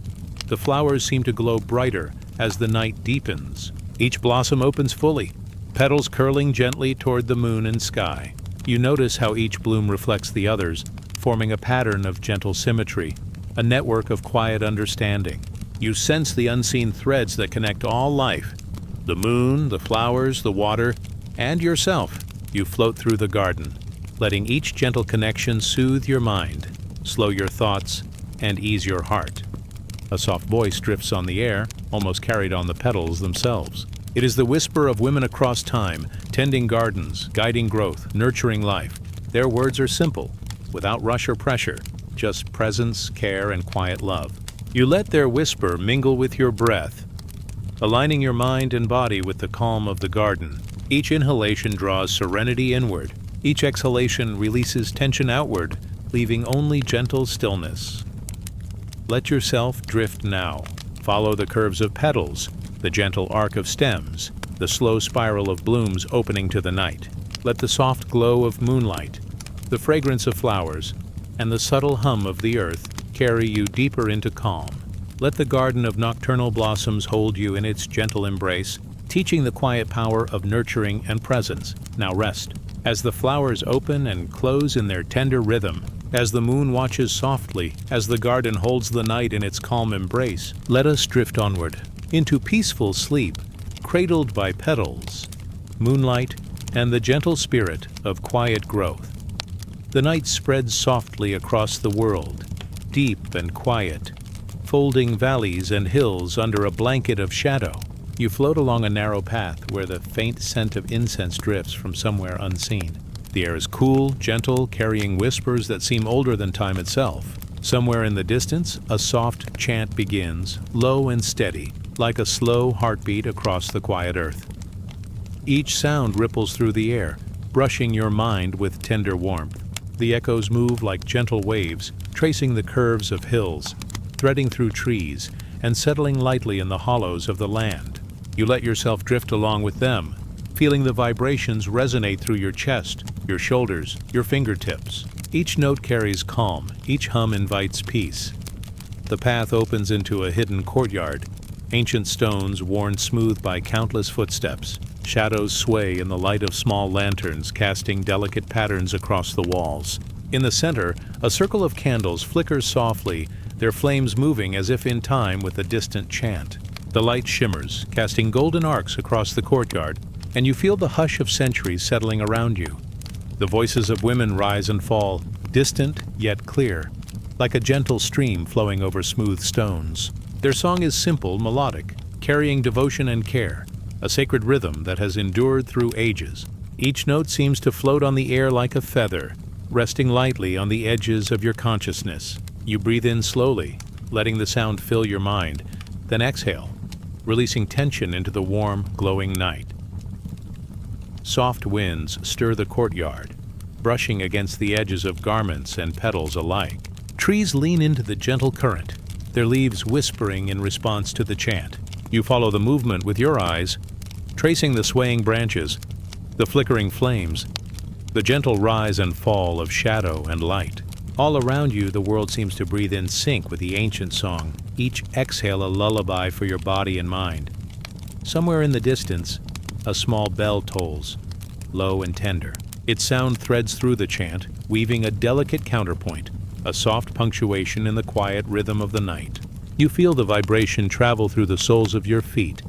The flowers seem to glow brighter as the night deepens. Each blossom opens fully, petals curling gently toward the moon and sky. You notice how each bloom reflects the others, forming a pattern of gentle symmetry, a network of quiet understanding. You sense the unseen threads that connect all life, the moon, the flowers, the water, and yourself. You float through the garden, letting each gentle connection soothe your mind, slow your thoughts, and ease your heart. A soft voice drifts on the air, almost carried on the petals themselves. It is the whisper of women across time, tending gardens, guiding growth, nurturing life. Their words are simple, without rush or pressure, just presence, care, and quiet love. You let their whisper mingle with your breath, aligning your mind and body with the calm of the garden. Each inhalation draws serenity inward. Each exhalation releases tension outward, leaving only gentle stillness. Let yourself drift now. Follow the curves of petals, the gentle arc of stems, the slow spiral of blooms opening to the night. Let the soft glow of moonlight, the fragrance of flowers, and the subtle hum of the earth carry you deeper into calm. Let the garden of nocturnal blossoms hold you in its gentle embrace, teaching the quiet power of nurturing and presence. Now rest. As the flowers open and close in their tender rhythm, as the moon watches softly, as the garden holds the night in its calm embrace, let us drift onward, into peaceful sleep, cradled by petals, moonlight, and the gentle spirit of quiet growth. The night spreads softly across the world, deep and quiet, folding valleys and hills under a blanket of shadow. You float along a narrow path where the faint scent of incense drifts from somewhere unseen. The air is cool, gentle, carrying whispers that seem older than time itself. Somewhere in the distance, a soft chant begins, low and steady, like a slow heartbeat across the quiet earth. Each sound ripples through the air, brushing your mind with tender warmth. The echoes move like gentle waves, tracing the curves of hills, threading through trees, and settling lightly in the hollows of the land. You let yourself drift along with them, feeling the vibrations resonate through your chest, your shoulders, your fingertips. Each note carries calm, each hum invites peace. The path opens into a hidden courtyard, ancient stones worn smooth by countless footsteps. Shadows sway in the light of small lanterns, casting delicate patterns across the walls. In the center, a circle of candles flickers softly, their flames moving as if in time with a distant chant. The light shimmers, casting golden arcs across the courtyard, and you feel the hush of centuries settling around you. The voices of women rise and fall, distant yet clear, like a gentle stream flowing over smooth stones. Their song is simple, melodic, carrying devotion and care, a sacred rhythm that has endured through ages. Each note seems to float on the air like a feather, resting lightly on the edges of your consciousness. You breathe in slowly, letting the sound fill your mind, then exhale, releasing tension into the warm, glowing night. Soft winds stir the courtyard, brushing against the edges of garments and petals alike. Trees lean into the gentle current, their leaves whispering in response to the chant. You follow the movement with your eyes, tracing the swaying branches, the flickering flames, the gentle rise and fall of shadow and light. All around you, the world seems to breathe in sync with the ancient song, each exhale a lullaby for your body and mind. Somewhere in the distance, a small bell tolls, low and tender. Its sound threads through the chant, weaving a delicate counterpoint, a soft punctuation in the quiet rhythm of the night. You feel the vibration travel through the soles of your feet,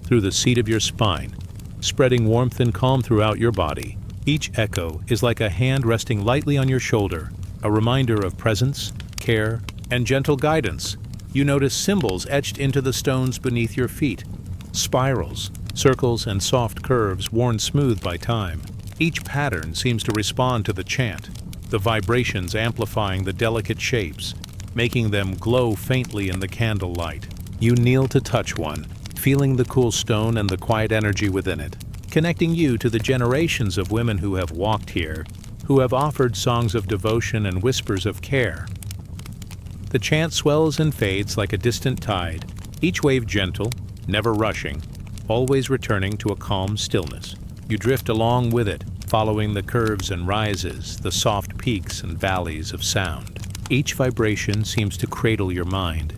through the seat of your spine, spreading warmth and calm throughout your body. Each echo is like a hand resting lightly on your shoulder, a reminder of presence, care, and gentle guidance. You notice symbols etched into the stones beneath your feet, spirals, circles, and soft curves worn smooth by time. Each pattern seems to respond to the chant, the vibrations amplifying the delicate shapes, making them glow faintly in the candlelight. You kneel to touch one, feeling the cool stone and the quiet energy within it, connecting you to the generations of women who have walked here, who have offered songs of devotion and whispers of care. The chant swells and fades like a distant tide, each wave gentle, never rushing, always returning to a calm stillness. You drift along with it, following the curves and rises, the soft peaks and valleys of sound. Each vibration seems to cradle your mind,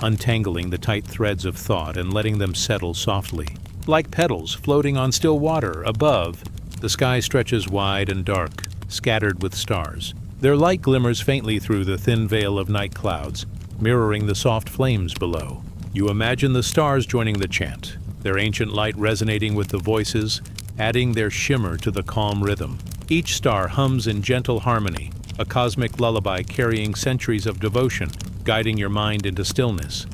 untangling the tight threads of thought and letting them settle softly. Like petals floating on still water above, the sky stretches wide and dark, scattered with stars. Their light glimmers faintly through the thin veil of night clouds, mirroring the soft flames below. You imagine the stars joining the chant, their ancient light resonating with the voices, adding their shimmer to the calm rhythm. Each star hums in gentle harmony, a cosmic lullaby carrying centuries of devotion, guiding your mind into stillness.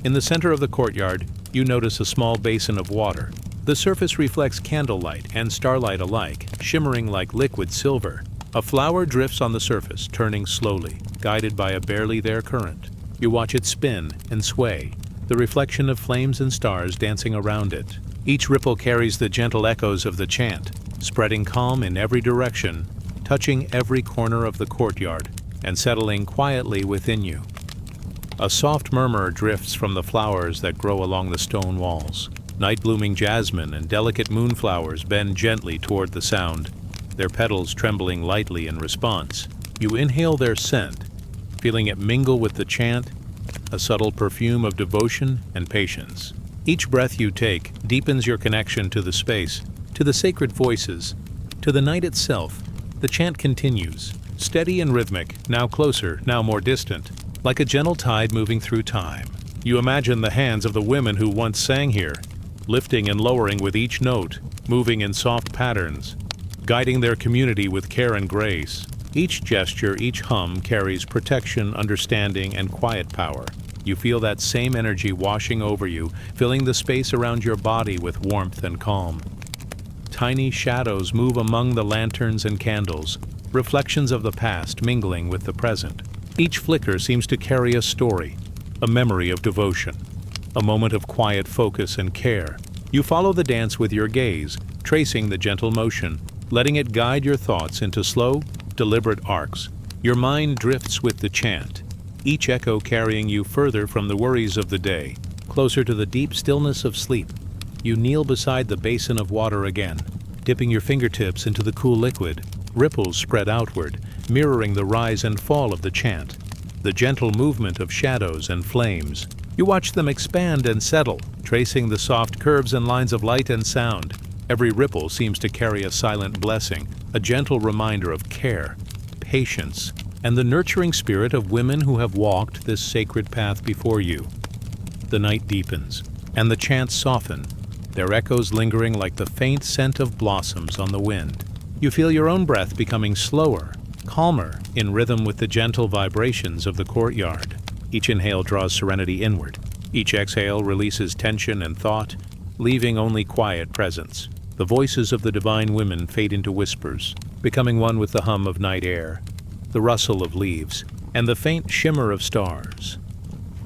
In the center of the courtyard, you notice a small basin of water. The surface reflects candlelight and starlight alike, shimmering like liquid silver. A flower drifts on the surface, turning slowly, guided by a barely there current. You watch it spin and sway, the reflection of flames and stars dancing around it. Each ripple carries the gentle echoes of the chant, spreading calm in every direction, touching every corner of the courtyard, and settling quietly within you. A soft murmur drifts from the flowers that grow along the stone walls. Night-blooming jasmine and delicate moonflowers bend gently toward the sound, their petals trembling lightly in response. You inhale their scent, feeling it mingle with the chant, a subtle perfume of devotion and patience. Each breath you take deepens your connection to the space, to the sacred voices, to the night itself. The chant continues, steady and rhythmic, now closer, now more distant, like a gentle tide moving through time. You imagine the hands of the women who once sang here, lifting and lowering with each note, moving in soft patterns, guiding their community with care and grace. Each gesture, each hum carries protection, understanding, and quiet power. You feel that same energy washing over you, filling the space around your body with warmth and calm. Tiny shadows move among the lanterns and candles, reflections of the past mingling with the present. Each flicker seems to carry a story, a memory of devotion, a moment of quiet focus and care. You follow the dance with your gaze, tracing the gentle motion, letting it guide your thoughts into slow, deliberate arcs. Your mind drifts with the chant, each echo carrying you further from the worries of the day, closer to the deep stillness of sleep. You kneel beside the basin of water again, dipping your fingertips into the cool liquid. Ripples spread outward, mirroring the rise and fall of the chant, the gentle movement of shadows and flames. You watch them expand and settle, tracing the soft curves and lines of light and sound. Every ripple seems to carry a silent blessing, a gentle reminder of care, patience, and the nurturing spirit of women who have walked this sacred path before you. The night deepens, and the chants soften, their echoes lingering like the faint scent of blossoms on the wind. You feel your own breath becoming slower, calmer, in rhythm with the gentle vibrations of the courtyard. Each inhale draws serenity inward. Each exhale releases tension and thought, leaving only quiet presence. The voices of the divine women fade into whispers, becoming one with the hum of night air, the rustle of leaves, and the faint shimmer of stars.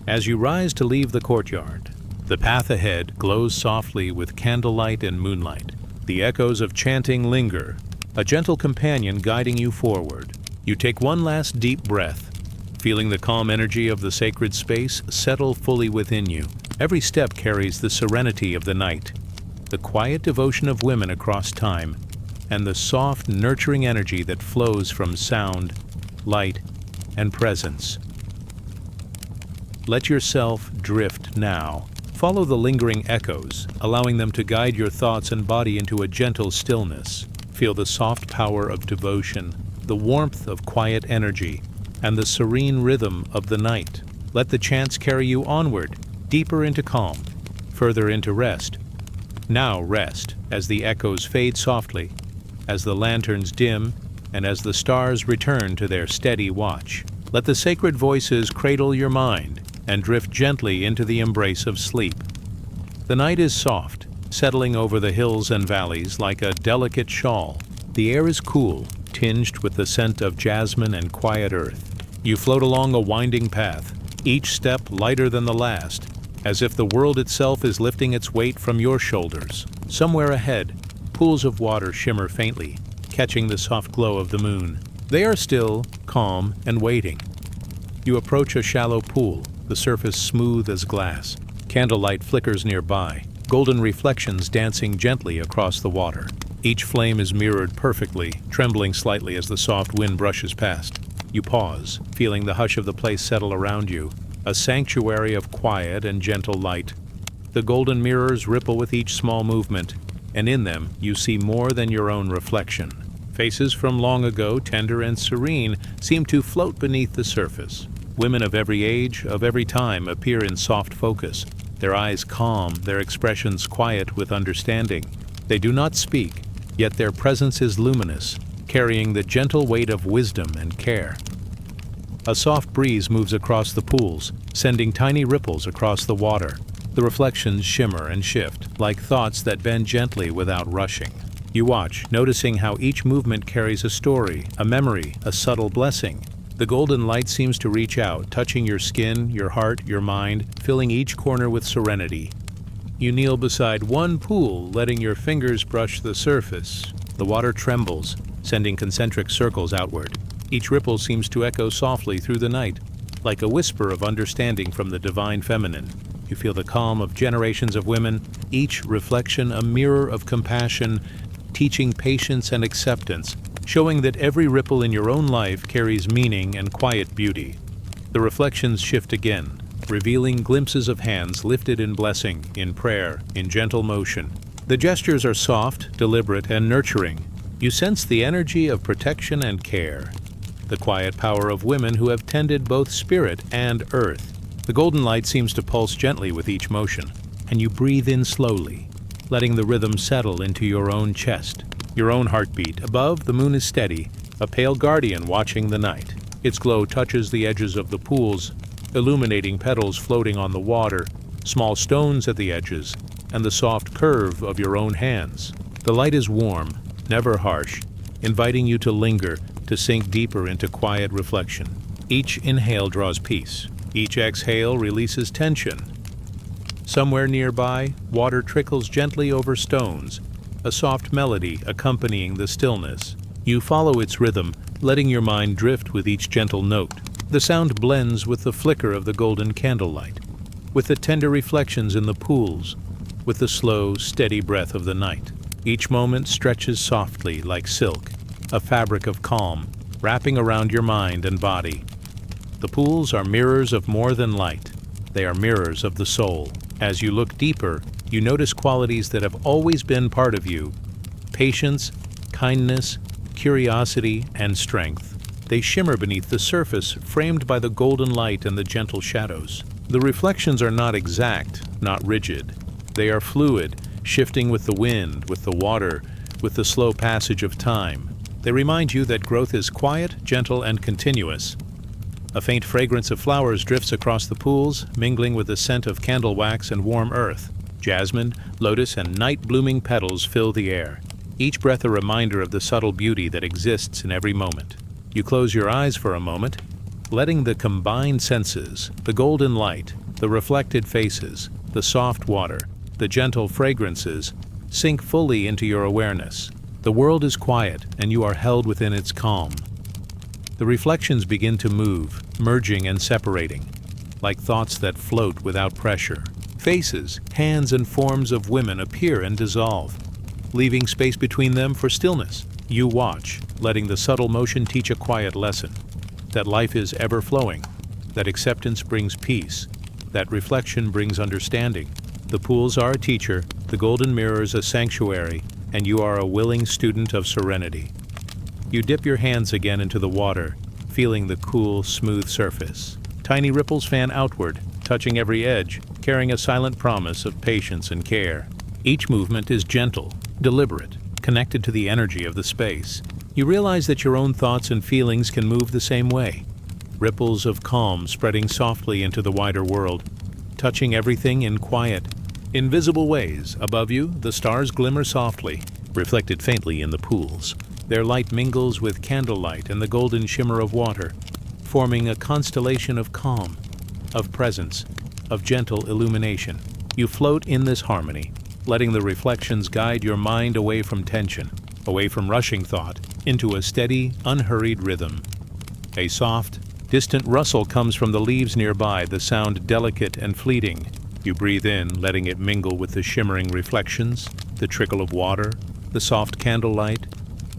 As you rise to leave the courtyard, the path ahead glows softly with candlelight and moonlight. The echoes of chanting linger, a gentle companion guiding you forward. You take one last deep breath, feeling the calm energy of the sacred space settle fully within you. Every step carries the serenity of the night, the quiet devotion of women across time, and the soft, nurturing energy that flows from sound, light, and presence. Let yourself drift now. Follow the lingering echoes, allowing them to guide your thoughts and body into a gentle stillness. Feel the soft power of devotion, the warmth of quiet energy, and the serene rhythm of the night. Let the chants carry you onward, deeper into calm, further into rest. Now rest, as the echoes fade softly, as the lanterns dim, and as the stars return to their steady watch. Let the sacred voices cradle your mind and drift gently into the embrace of sleep. The night is soft, settling over the hills and valleys like a delicate shawl. The air is cool, tinged with the scent of jasmine and quiet earth. You float along a winding path, each step lighter than the last, as if the world itself is lifting its weight from your shoulders. Somewhere ahead, pools of water shimmer faintly, catching the soft glow of the moon. They are still, calm, and waiting. You approach a shallow pool, the surface smooth as glass. Candlelight flickers nearby, golden reflections dancing gently across the water. Each flame is mirrored perfectly, trembling slightly as the soft wind brushes past. You pause, feeling the hush of the place settle around you, a sanctuary of quiet and gentle light. The golden mirrors ripple with each small movement, and in them you see more than your own reflection. Faces from long ago, tender and serene, seem to float beneath the surface. Women of every age, of every time, appear in soft focus, their eyes calm, their expressions quiet with understanding. They do not speak, yet their presence is luminous, carrying the gentle weight of wisdom and care. A soft breeze moves across the pools, sending tiny ripples across the water. The reflections shimmer and shift, like thoughts that bend gently without rushing. You watch, noticing how each movement carries a story, a memory, a subtle blessing. The golden light seems to reach out, touching your skin, your heart, your mind, filling each corner with serenity. You kneel beside one pool, letting your fingers brush the surface. The water trembles, sending concentric circles outward. Each ripple seems to echo softly through the night, like a whisper of understanding from the divine feminine. You feel the calm of generations of women, each reflection a mirror of compassion, teaching patience and acceptance, showing that every ripple in your own life carries meaning and quiet beauty. The reflections shift again, revealing glimpses of hands lifted in blessing, in prayer, in gentle motion. The gestures are soft, deliberate, and nurturing. You sense the energy of protection and care, the quiet power of women who have tended both spirit and earth. The golden light seems to pulse gently with each motion, and you breathe in slowly, letting the rhythm settle into your own chest, your own heartbeat. Above, the moon is steady, a pale guardian watching the night. Its glow touches the edges of the pools, illuminating petals floating on the water, small stones at the edges, and the soft curve of your own hands. The light is warm, never harsh, inviting you to linger, to sink deeper into quiet reflection. Each inhale draws peace. Each exhale releases tension. Somewhere nearby, water trickles gently over stones, a soft melody accompanying the stillness. You follow its rhythm, letting your mind drift with each gentle note. The sound blends with the flicker of the golden candlelight, with the tender reflections in the pools, with the slow, steady breath of the night. Each moment stretches softly like silk, a fabric of calm, wrapping around your mind and body. The pools are mirrors of more than light. They are mirrors of the soul. As you look deeper, you notice qualities that have always been part of you: patience, kindness, curiosity, and strength. They shimmer beneath the surface, framed by the golden light and the gentle shadows. The reflections are not exact, not rigid. They are fluid, shifting with the wind, with the water, with the slow passage of time. They remind you that growth is quiet, gentle, and continuous. A faint fragrance of flowers drifts across the pools, mingling with the scent of candle wax and warm earth. Jasmine, lotus, and night-blooming petals fill the air, each breath a reminder of the subtle beauty that exists in every moment. You close your eyes for a moment, letting the combined senses, the golden light, the reflected faces, the soft water, the gentle fragrances, sink fully into your awareness. The world is quiet, and you are held within its calm. The reflections begin to move, merging and separating, like thoughts that float without pressure. Faces, hands, and forms of women appear and dissolve, leaving space between them for stillness. You watch, letting the subtle motion teach a quiet lesson, that life is ever-flowing, that acceptance brings peace, that reflection brings understanding. The pools are a teacher, the golden mirrors a sanctuary, and you are a willing student of serenity. You dip your hands again into the water, feeling the cool, smooth surface. Tiny ripples fan outward, touching every edge, carrying a silent promise of patience and care. Each movement is gentle, deliberate, connected to the energy of the space. You realize that your own thoughts and feelings can move the same way. Ripples of calm spreading softly into the wider world, touching everything in quiet, invisible ways. Above you, the stars glimmer softly, reflected faintly in the pools. Their light mingles with candlelight and the golden shimmer of water, forming a constellation of calm, of presence, of gentle illumination. You float in this harmony, letting the reflections guide your mind away from tension, away from rushing thought, into a steady, unhurried rhythm. A soft, distant rustle comes from the leaves nearby, the sound delicate and fleeting. You breathe in, letting it mingle with the shimmering reflections, the trickle of water, the soft candlelight,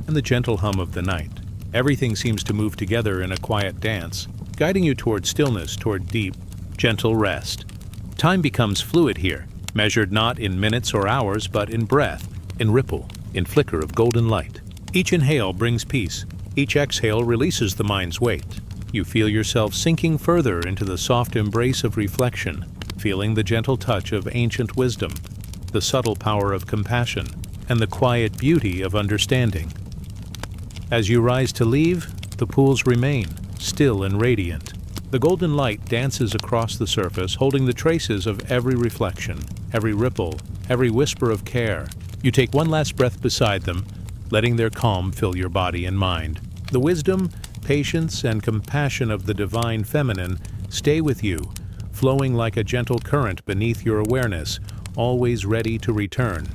and the gentle hum of the night. Everything seems to move together in a quiet dance, guiding you toward stillness, toward deep, gentle rest. Time becomes fluid here, measured not in minutes or hours, but in breath, in ripple, in flicker of golden light. Each inhale brings peace. Each exhale releases the mind's weight. You feel yourself sinking further into the soft embrace of reflection, feeling the gentle touch of ancient wisdom, the subtle power of compassion, and the quiet beauty of understanding. As you rise to leave, the pools remain, still and radiant. The golden light dances across the surface, holding the traces of every reflection, every ripple, every whisper of care. You take one last breath beside them, letting their calm fill your body and mind. The wisdom, patience, and compassion of the divine feminine stay with you, flowing like a gentle current beneath your awareness, always ready to return.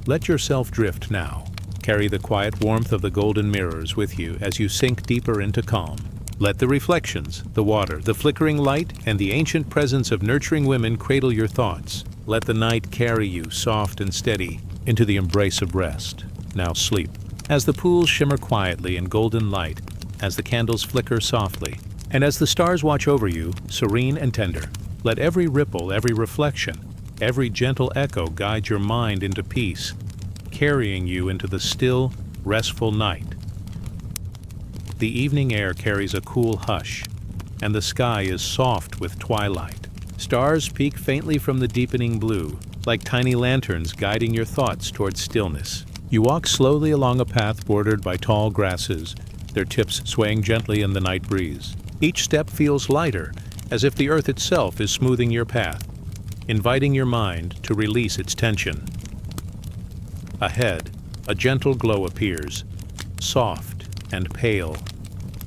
Let yourself drift now. Carry the quiet warmth of the golden mirrors with you as you sink deeper into calm. Let the reflections, the water, the flickering light, and the ancient presence of nurturing women cradle your thoughts. Let the night carry you, soft and steady, into the embrace of rest. Now sleep. As the pools shimmer quietly in golden light, as the candles flicker softly, and as the stars watch over you, serene and tender, let every ripple, every reflection, every gentle echo guide your mind into peace, carrying you into the still, restful night. The evening air carries a cool hush, and the sky is soft with twilight. Stars peek faintly from the deepening blue, like tiny lanterns guiding your thoughts toward stillness. You walk slowly along a path bordered by tall grasses, their tips swaying gently in the night breeze. Each step feels lighter, as if the earth itself is smoothing your path, inviting your mind to release its tension. Ahead, a gentle glow appears, soft and pale,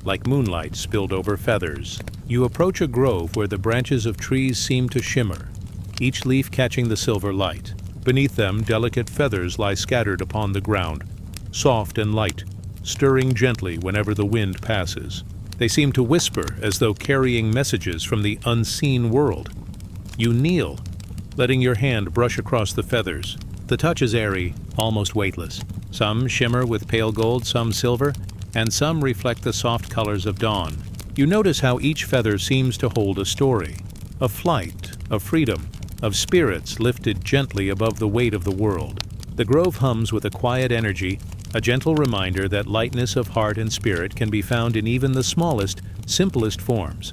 like moonlight spilled over feathers. You approach a grove where the branches of trees seem to shimmer, each leaf catching the silver light. Beneath them, delicate feathers lie scattered upon the ground, soft and light, stirring gently whenever the wind passes. They seem to whisper as though carrying messages from the unseen world. You kneel, letting your hand brush across the feathers. The touch is airy, almost weightless. Some shimmer with pale gold, some silver, and some reflect the soft colors of dawn. You notice how each feather seems to hold a story, of flight, of freedom, of spirits lifted gently above the weight of the world. The grove hums with a quiet energy, a gentle reminder that lightness of heart and spirit can be found in even the smallest, simplest forms.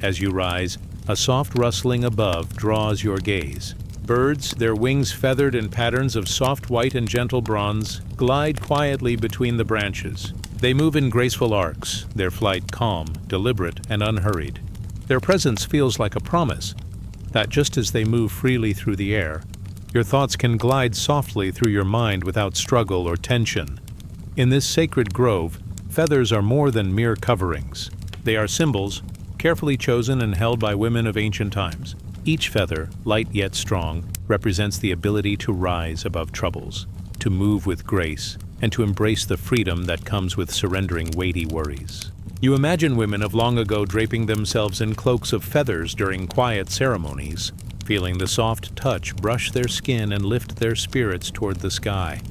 As you rise, a soft rustling above draws your gaze. Birds, their wings feathered in patterns of soft white and gentle bronze, glide quietly between the branches. They move in graceful arcs, their flight calm, deliberate, and unhurried. Their presence feels like a promise that just as they move freely through the air, your thoughts can glide softly through your mind without struggle or tension. In this sacred grove, feathers are more than mere coverings. They are symbols, carefully chosen and held by women of ancient times. Each feather, light yet strong, represents the ability to rise above troubles, to move with grace, and to embrace the freedom that comes with surrendering weighty worries. You imagine women of long ago draping themselves in cloaks of feathers during quiet ceremonies, feeling the soft touch brush their skin and lift their spirits toward the sky.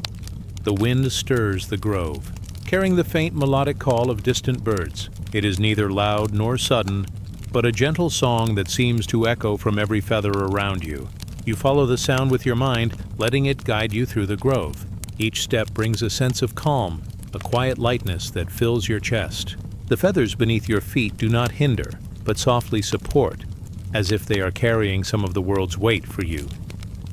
The wind stirs the grove, carrying the faint melodic call of distant birds. It is neither loud nor sudden, but a gentle song that seems to echo from every feather around you. You follow the sound with your mind, letting it guide you through the grove. Each step brings a sense of calm, a quiet lightness that fills your chest. The feathers beneath your feet do not hinder, but softly support, as if they are carrying some of the world's weight for you.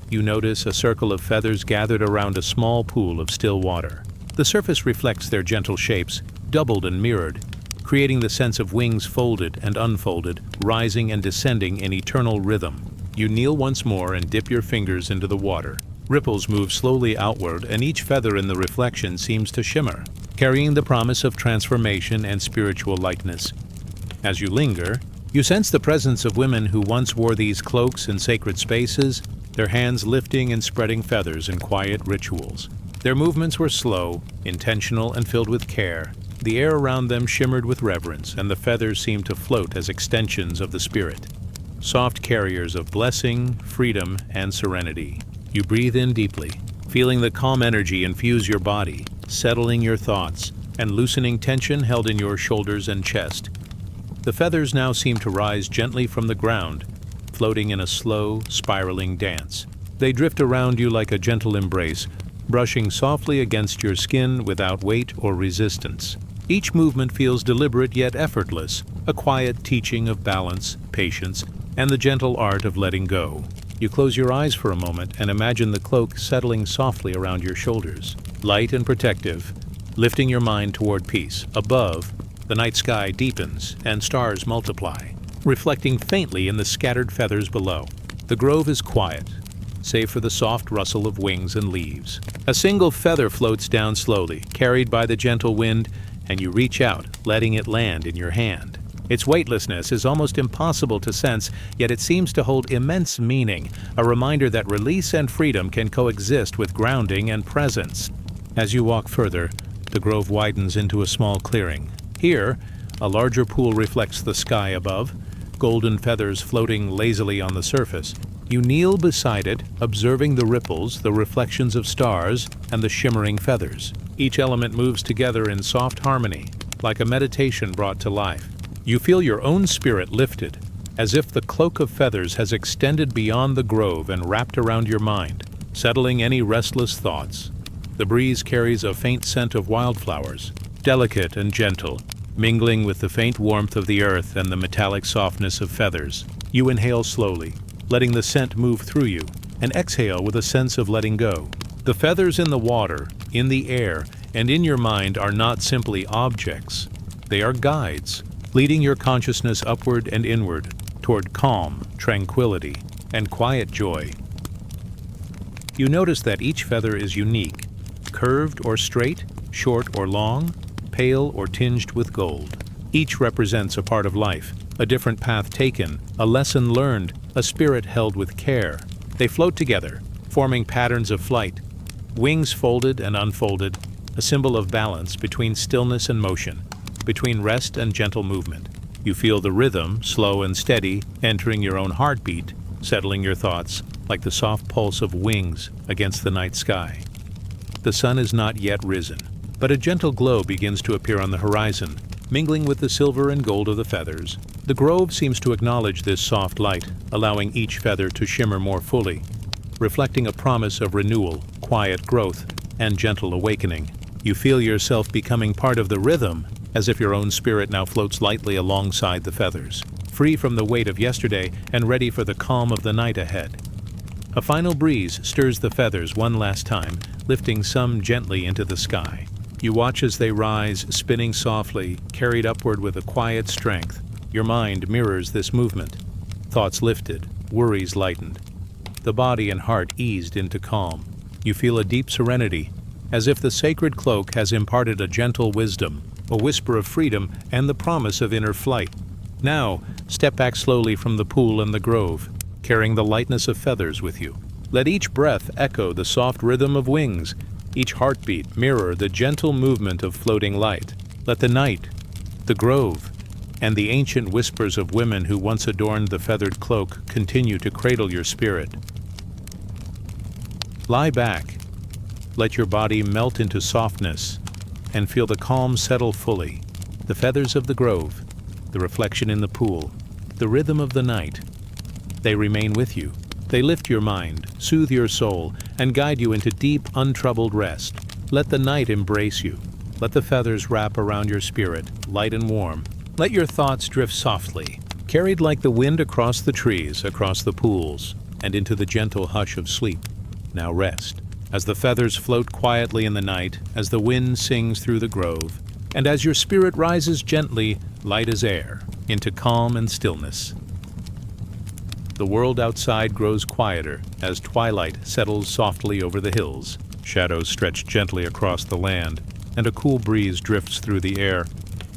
You notice a circle of feathers gathered around a small pool of still water. The surface reflects their gentle shapes, doubled and mirrored, creating the sense of wings folded and unfolded, rising and descending in eternal rhythm. You kneel once more and dip your fingers into the water. Ripples move slowly outward, and each feather in the reflection seems to shimmer, carrying the promise of transformation and spiritual lightness. As you linger, you sense the presence of women who once wore these cloaks in sacred spaces, their hands lifting and spreading feathers in quiet rituals. Their movements were slow, intentional, and filled with care. The air around them shimmered with reverence, and the feathers seemed to float as extensions of the spirit, soft carriers of blessing, freedom, and serenity. You breathe in deeply, feeling the calm energy infuse your body, settling your thoughts, and loosening tension held in your shoulders and chest. The feathers now seem to rise gently from the ground, floating in a slow, spiraling dance. They drift around you like a gentle embrace, brushing softly against your skin without weight or resistance. Each movement feels deliberate yet effortless, a quiet teaching of balance, patience, and the gentle art of letting go. You close your eyes for a moment and imagine the cloak settling softly around your shoulders. Light and protective, lifting your mind toward peace. Above, the night sky deepens and stars multiply, reflecting faintly in the scattered feathers below. The grove is quiet, save for the soft rustle of wings and leaves. A single feather floats down slowly, carried by the gentle wind, and you reach out, letting it land in your hand. Its weightlessness is almost impossible to sense, yet it seems to hold immense meaning, a reminder that release and freedom can coexist with grounding and presence. As you walk further, the grove widens into a small clearing. Here, a larger pool reflects the sky above, golden feathers floating lazily on the surface. You kneel beside it, observing the ripples, the reflections of stars, and the shimmering feathers. Each element moves together in soft harmony, like a meditation brought to life. You feel your own spirit lifted, as if the cloak of feathers has extended beyond the grove and wrapped around your mind, settling any restless thoughts. The breeze carries a faint scent of wildflowers, delicate and gentle, mingling with the faint warmth of the earth and the metallic softness of feathers. You inhale slowly, letting the scent move through you, and exhale with a sense of letting go. The feathers in the water, in the air, and in your mind are not simply objects. They are guides, leading your consciousness upward and inward, toward calm, tranquility, and quiet joy. You notice that each feather is unique, curved or straight, short or long, pale or tinged with gold. Each represents a part of life, a different path taken, a lesson learned, a spirit held with care. They float together, forming patterns of flight, wings folded and unfolded, a symbol of balance between stillness and motion, between rest and gentle movement. You feel the rhythm, slow and steady, entering your own heartbeat, settling your thoughts, like the soft pulse of wings against the night sky. The sun is not yet risen, but a gentle glow begins to appear on the horizon, mingling with the silver and gold of the feathers. The grove seems to acknowledge this soft light, allowing each feather to shimmer more fully, reflecting a promise of renewal, quiet growth, and gentle awakening. You feel yourself becoming part of the rhythm, as if your own spirit now floats lightly alongside the feathers, free from the weight of yesterday and ready for the calm of the night ahead. A final breeze stirs the feathers one last time, lifting some gently into the sky. You watch as they rise, spinning softly, carried upward with a quiet strength. Your mind mirrors this movement. Thoughts lifted, worries lightened. The body and heart eased into calm. You feel a deep serenity, as if the sacred cloak has imparted a gentle wisdom, a whisper of freedom, and the promise of inner flight. Now, step back slowly from the pool and the grove, carrying the lightness of feathers with you. Let each breath echo the soft rhythm of wings, each heartbeat mirror the gentle movement of floating light. Let the night, the grove, and the ancient whispers of women who once adorned the feathered cloak continue to cradle your spirit. Lie back, let your body melt into softness, and feel the calm settle fully. The feathers of the grove, the reflection in the pool, the rhythm of the night, they remain with you. They lift your mind, soothe your soul, and guide you into deep, untroubled rest. Let the night embrace you. Let the feathers wrap around your spirit, light and warm. Let your thoughts drift softly, carried like the wind across the trees, across the pools, and into the gentle hush of sleep. Now rest. As the feathers float quietly in the night, as the wind sings through the grove, and as your spirit rises gently, light as air, into calm and stillness. The world outside grows quieter as twilight settles softly over the hills. Shadows stretch gently across the land, and a cool breeze drifts through the air,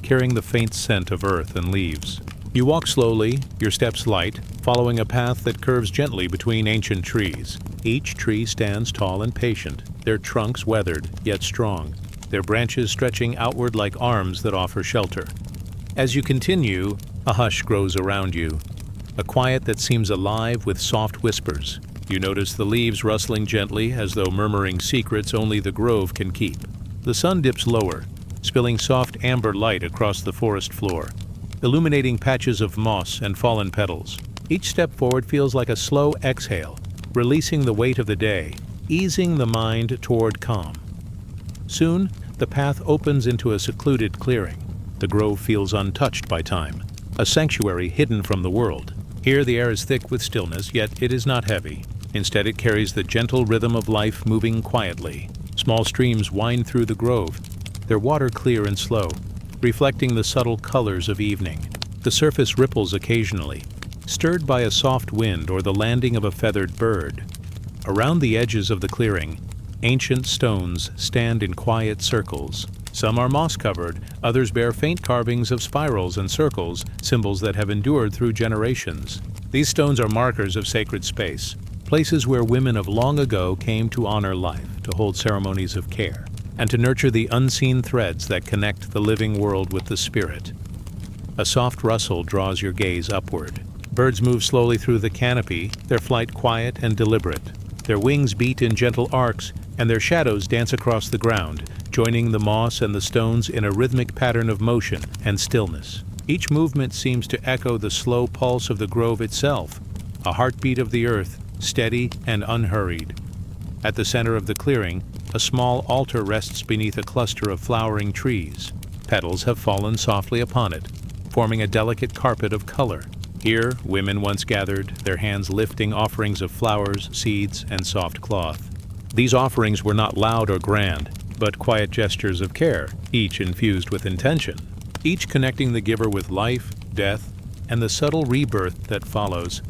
carrying the faint scent of earth and leaves. You walk slowly, your steps light, following a path that curves gently between ancient trees. Each tree stands tall and patient, their trunks weathered yet strong, their branches stretching outward like arms that offer shelter. As you continue, a hush grows around you, a quiet that seems alive with soft whispers. You notice the leaves rustling gently as though murmuring secrets only the grove can keep. The sun dips lower, spilling soft amber light across the forest floor, illuminating patches of moss and fallen petals. Each step forward feels like a slow exhale, releasing the weight of the day, easing the mind toward calm. Soon, the path opens into a secluded clearing. The grove feels untouched by time, a sanctuary hidden from the world. Here the air is thick with stillness, yet it is not heavy. Instead it carries the gentle rhythm of life moving quietly. Small streams wind through the grove, their water clear and slow, reflecting the subtle colors of evening. The surface ripples occasionally, stirred by a soft wind or the landing of a feathered bird. Around the edges of the clearing, ancient stones stand in quiet circles. Some are moss-covered, others bear faint carvings of spirals and circles, symbols that have endured through generations. These stones are markers of sacred space, places where women of long ago came to honor life, to hold ceremonies of care, and to nurture the unseen threads that connect the living world with the spirit. A soft rustle draws your gaze upward. Birds move slowly through the canopy, their flight quiet and deliberate. Their wings beat in gentle arcs, and their shadows dance across the ground, joining the moss and the stones in a rhythmic pattern of motion and stillness. Each movement seems to echo the slow pulse of the grove itself, a heartbeat of the earth, steady and unhurried. At the center of the clearing, a small altar rests beneath a cluster of flowering trees. Petals have fallen softly upon it, forming a delicate carpet of color. Here, women once gathered, their hands lifting offerings of flowers, seeds, and soft cloth. These offerings were not loud or grand, but quiet gestures of care, each infused with intention, each connecting the giver with life, death, and the subtle rebirth that follows.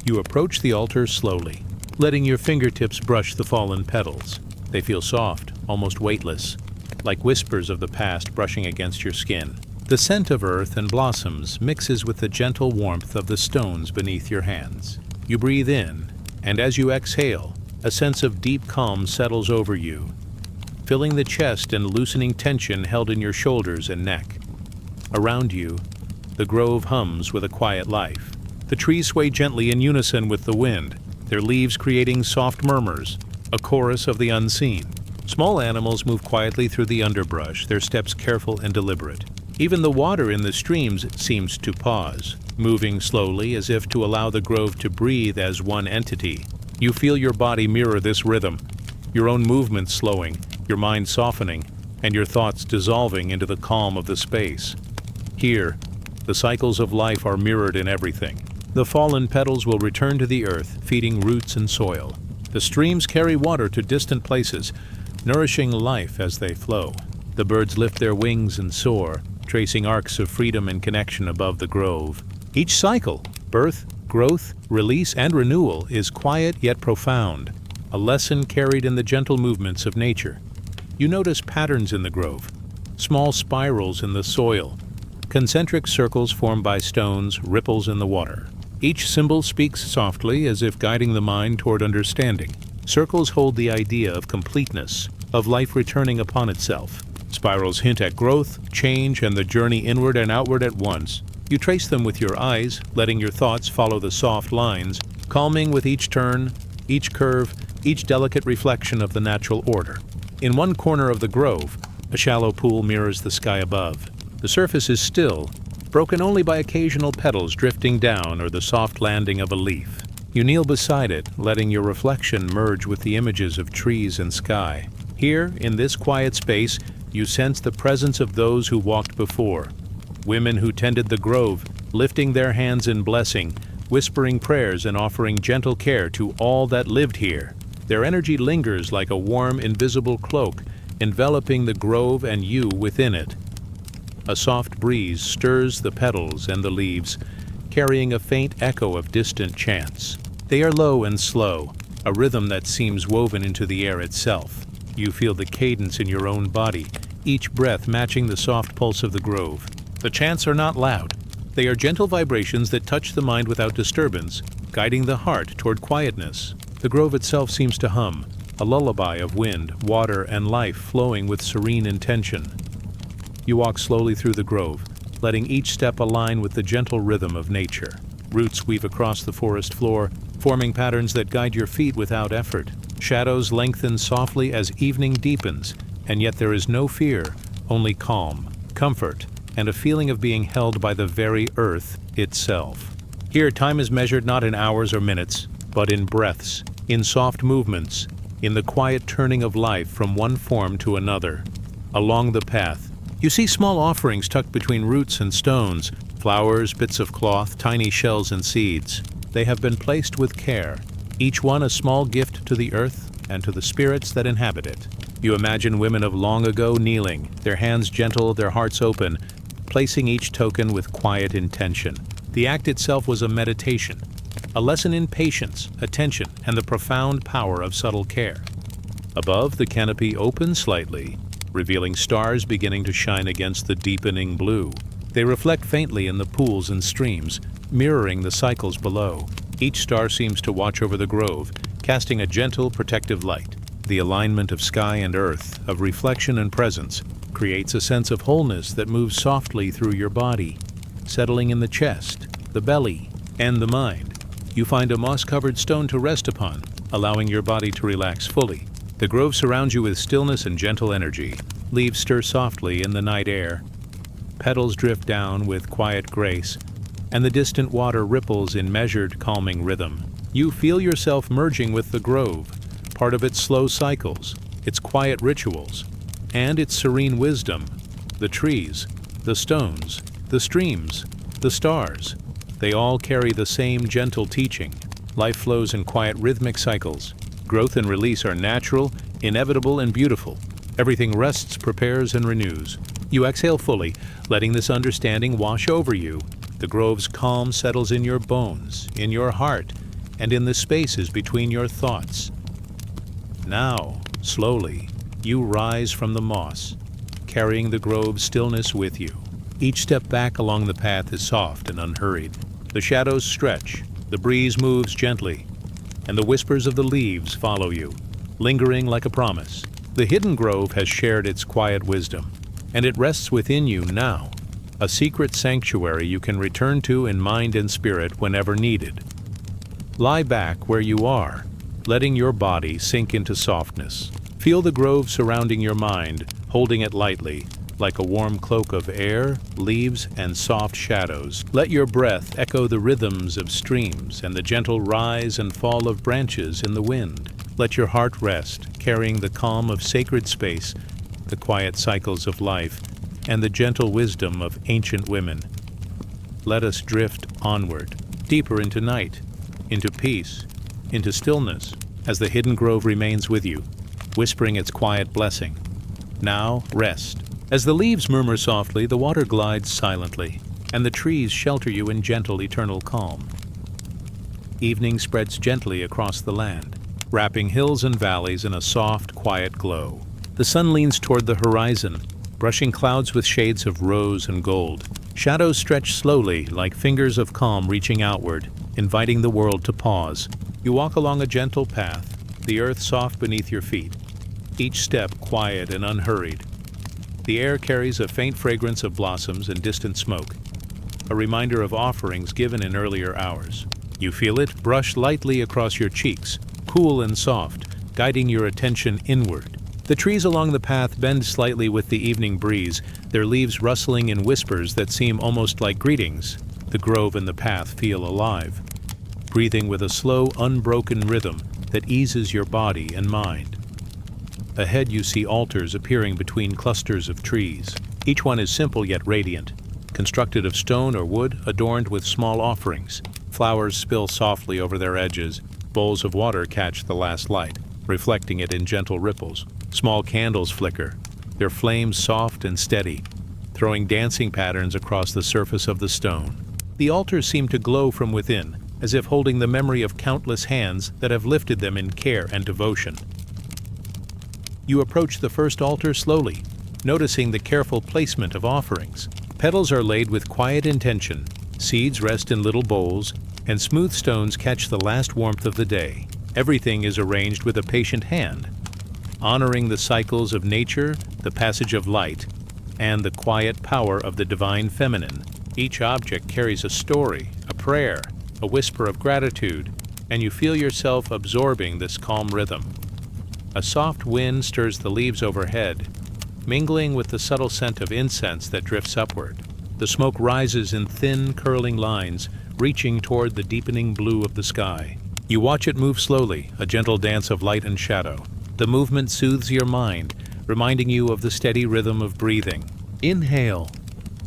You approach the altar slowly, letting your fingertips brush the fallen petals. They feel soft, almost weightless, like whispers of the past brushing against your skin. The scent of earth and blossoms mixes with the gentle warmth of the stones beneath your hands. You breathe in, and as you exhale, a sense of deep calm settles over you, filling the chest and loosening tension held in your shoulders and neck. Around you, the grove hums with a quiet life. The trees sway gently in unison with the wind, their leaves creating soft murmurs, a chorus of the unseen. Small animals move quietly through the underbrush, their steps careful and deliberate. Even the water in the streams seems to pause, moving slowly as if to allow the grove to breathe as one entity. You feel your body mirror this rhythm, your own movements slowing, your mind softening, and your thoughts dissolving into the calm of the space. Here, the cycles of life are mirrored in everything. The fallen petals will return to the earth, feeding roots and soil. The streams carry water to distant places, nourishing life as they flow. The birds lift their wings and soar, tracing arcs of freedom and connection above the grove. Each cycle, birth, growth, release, and renewal, is quiet yet profound, a lesson carried in the gentle movements of nature. You notice patterns in the grove, small spirals in the soil, concentric circles formed by stones, ripples in the water. Each symbol speaks softly as if guiding the mind toward understanding. Circles hold the idea of completeness, of life returning upon itself. Spirals hint at growth, change, and the journey inward and outward at once. You trace them with your eyes, letting your thoughts follow the soft lines, calming with each turn, each curve, each delicate reflection of the natural order. In one corner of the grove, a shallow pool mirrors the sky above. The surface is still, broken only by occasional petals drifting down or the soft landing of a leaf. You kneel beside it, letting your reflection merge with the images of trees and sky. Here, in this quiet space, you sense the presence of those who walked before. Women who tended the grove, lifting their hands in blessing, whispering prayers and offering gentle care to all that lived here. Their energy lingers like a warm, invisible cloak, enveloping the grove and you within it. A soft breeze stirs the petals and the leaves, carrying a faint echo of distant chants. They are low and slow, a rhythm that seems woven into the air itself. You feel the cadence in your own body, each breath matching the soft pulse of the grove. The chants are not loud. They are gentle vibrations that touch the mind without disturbance, guiding the heart toward quietness. The grove itself seems to hum, a lullaby of wind, water, and life flowing with serene intention. You walk slowly through the grove, letting each step align with the gentle rhythm of nature. Roots weave across the forest floor, forming patterns that guide your feet without effort. Shadows lengthen softly as evening deepens, and yet there is no fear, only calm, comfort, and a feeling of being held by the very earth itself. Here, time is measured not in hours or minutes, but in breaths, in soft movements, in the quiet turning of life from one form to another. Along the path, you see small offerings tucked between roots and stones, flowers, bits of cloth, tiny shells and seeds. They have been placed with care, each one a small gift to the earth and to the spirits that inhabit it. You imagine women of long ago kneeling, their hands gentle, their hearts open, placing each token with quiet intention. The act itself was a meditation, a lesson in patience, attention, and the profound power of subtle care. Above, the canopy opens slightly, revealing stars beginning to shine against the deepening blue. They reflect faintly in the pools and streams, mirroring the cycles below. Each star seems to watch over the grove, casting a gentle, protective light. The alignment of sky and earth, of reflection and presence, creates a sense of wholeness that moves softly through your body, settling in the chest, the belly, and the mind. You find a moss-covered stone to rest upon, allowing your body to relax fully. The grove surrounds you with stillness and gentle energy. Leaves stir softly in the night air. Petals drift down with quiet grace, and the distant water ripples in measured, calming rhythm. You feel yourself merging with the grove, part of its slow cycles, its quiet rituals, and its serene wisdom. The trees, the stones, the streams, the stars, they all carry the same gentle teaching. Life flows in quiet rhythmic cycles. Growth and release are natural, inevitable, and beautiful. Everything rests, prepares, and renews. You exhale fully, letting this understanding wash over you. The grove's calm settles in your bones, in your heart, and in the spaces between your thoughts. Now, slowly, you rise from the moss, carrying the grove's stillness with you. Each step back along the path is soft and unhurried. The shadows stretch, the breeze moves gently, and the whispers of the leaves follow you, lingering like a promise. The hidden grove has shared its quiet wisdom, and it rests within you now, a secret sanctuary you can return to in mind and spirit whenever needed. Lie back where you are, letting your body sink into softness. Feel the grove surrounding your mind, holding it lightly, like a warm cloak of air, leaves, and soft shadows. Let your breath echo the rhythms of streams and the gentle rise and fall of branches in the wind. Let your heart rest, carrying the calm of sacred space, the quiet cycles of life, and the gentle wisdom of ancient women. Let us drift onward, deeper into night, into peace, into stillness, as the hidden grove remains with you, whispering its quiet blessing. Now, rest. As the leaves murmur softly, the water glides silently, and the trees shelter you in gentle, eternal calm. Evening spreads gently across the land, wrapping hills and valleys in a soft, quiet glow. The sun leans toward the horizon, brushing clouds with shades of rose and gold. Shadows stretch slowly, like fingers of calm reaching outward, inviting the world to pause. You walk along a gentle path, the earth soft beneath your feet, each step quiet and unhurried. The air carries a faint fragrance of blossoms and distant smoke, a reminder of offerings given in earlier hours. You feel it brush lightly across your cheeks, cool and soft, guiding your attention inward. The trees along the path bend slightly with the evening breeze, their leaves rustling in whispers that seem almost like greetings. The grove and the path feel alive, breathing with a slow, unbroken rhythm that eases your body and mind. Ahead you see altars appearing between clusters of trees. Each one is simple yet radiant, constructed of stone or wood, adorned with small offerings. Flowers spill softly over their edges. Bowls of water catch the last light, reflecting it in gentle ripples. Small candles flicker, their flames soft and steady, throwing dancing patterns across the surface of the stone. The altars seem to glow from within, as if holding the memory of countless hands that have lifted them in care and devotion. You approach the first altar slowly, noticing the careful placement of offerings. Petals are laid with quiet intention, seeds rest in little bowls, and smooth stones catch the last warmth of the day. Everything is arranged with a patient hand, honoring the cycles of nature, the passage of light, and the quiet power of the divine feminine. Each object carries a story, a prayer, a whisper of gratitude, and you feel yourself absorbing this calm rhythm. A soft wind stirs the leaves overhead, mingling with the subtle scent of incense that drifts upward. The smoke rises in thin, curling lines, reaching toward the deepening blue of the sky. You watch it move slowly, a gentle dance of light and shadow. The movement soothes your mind, reminding you of the steady rhythm of breathing. Inhale.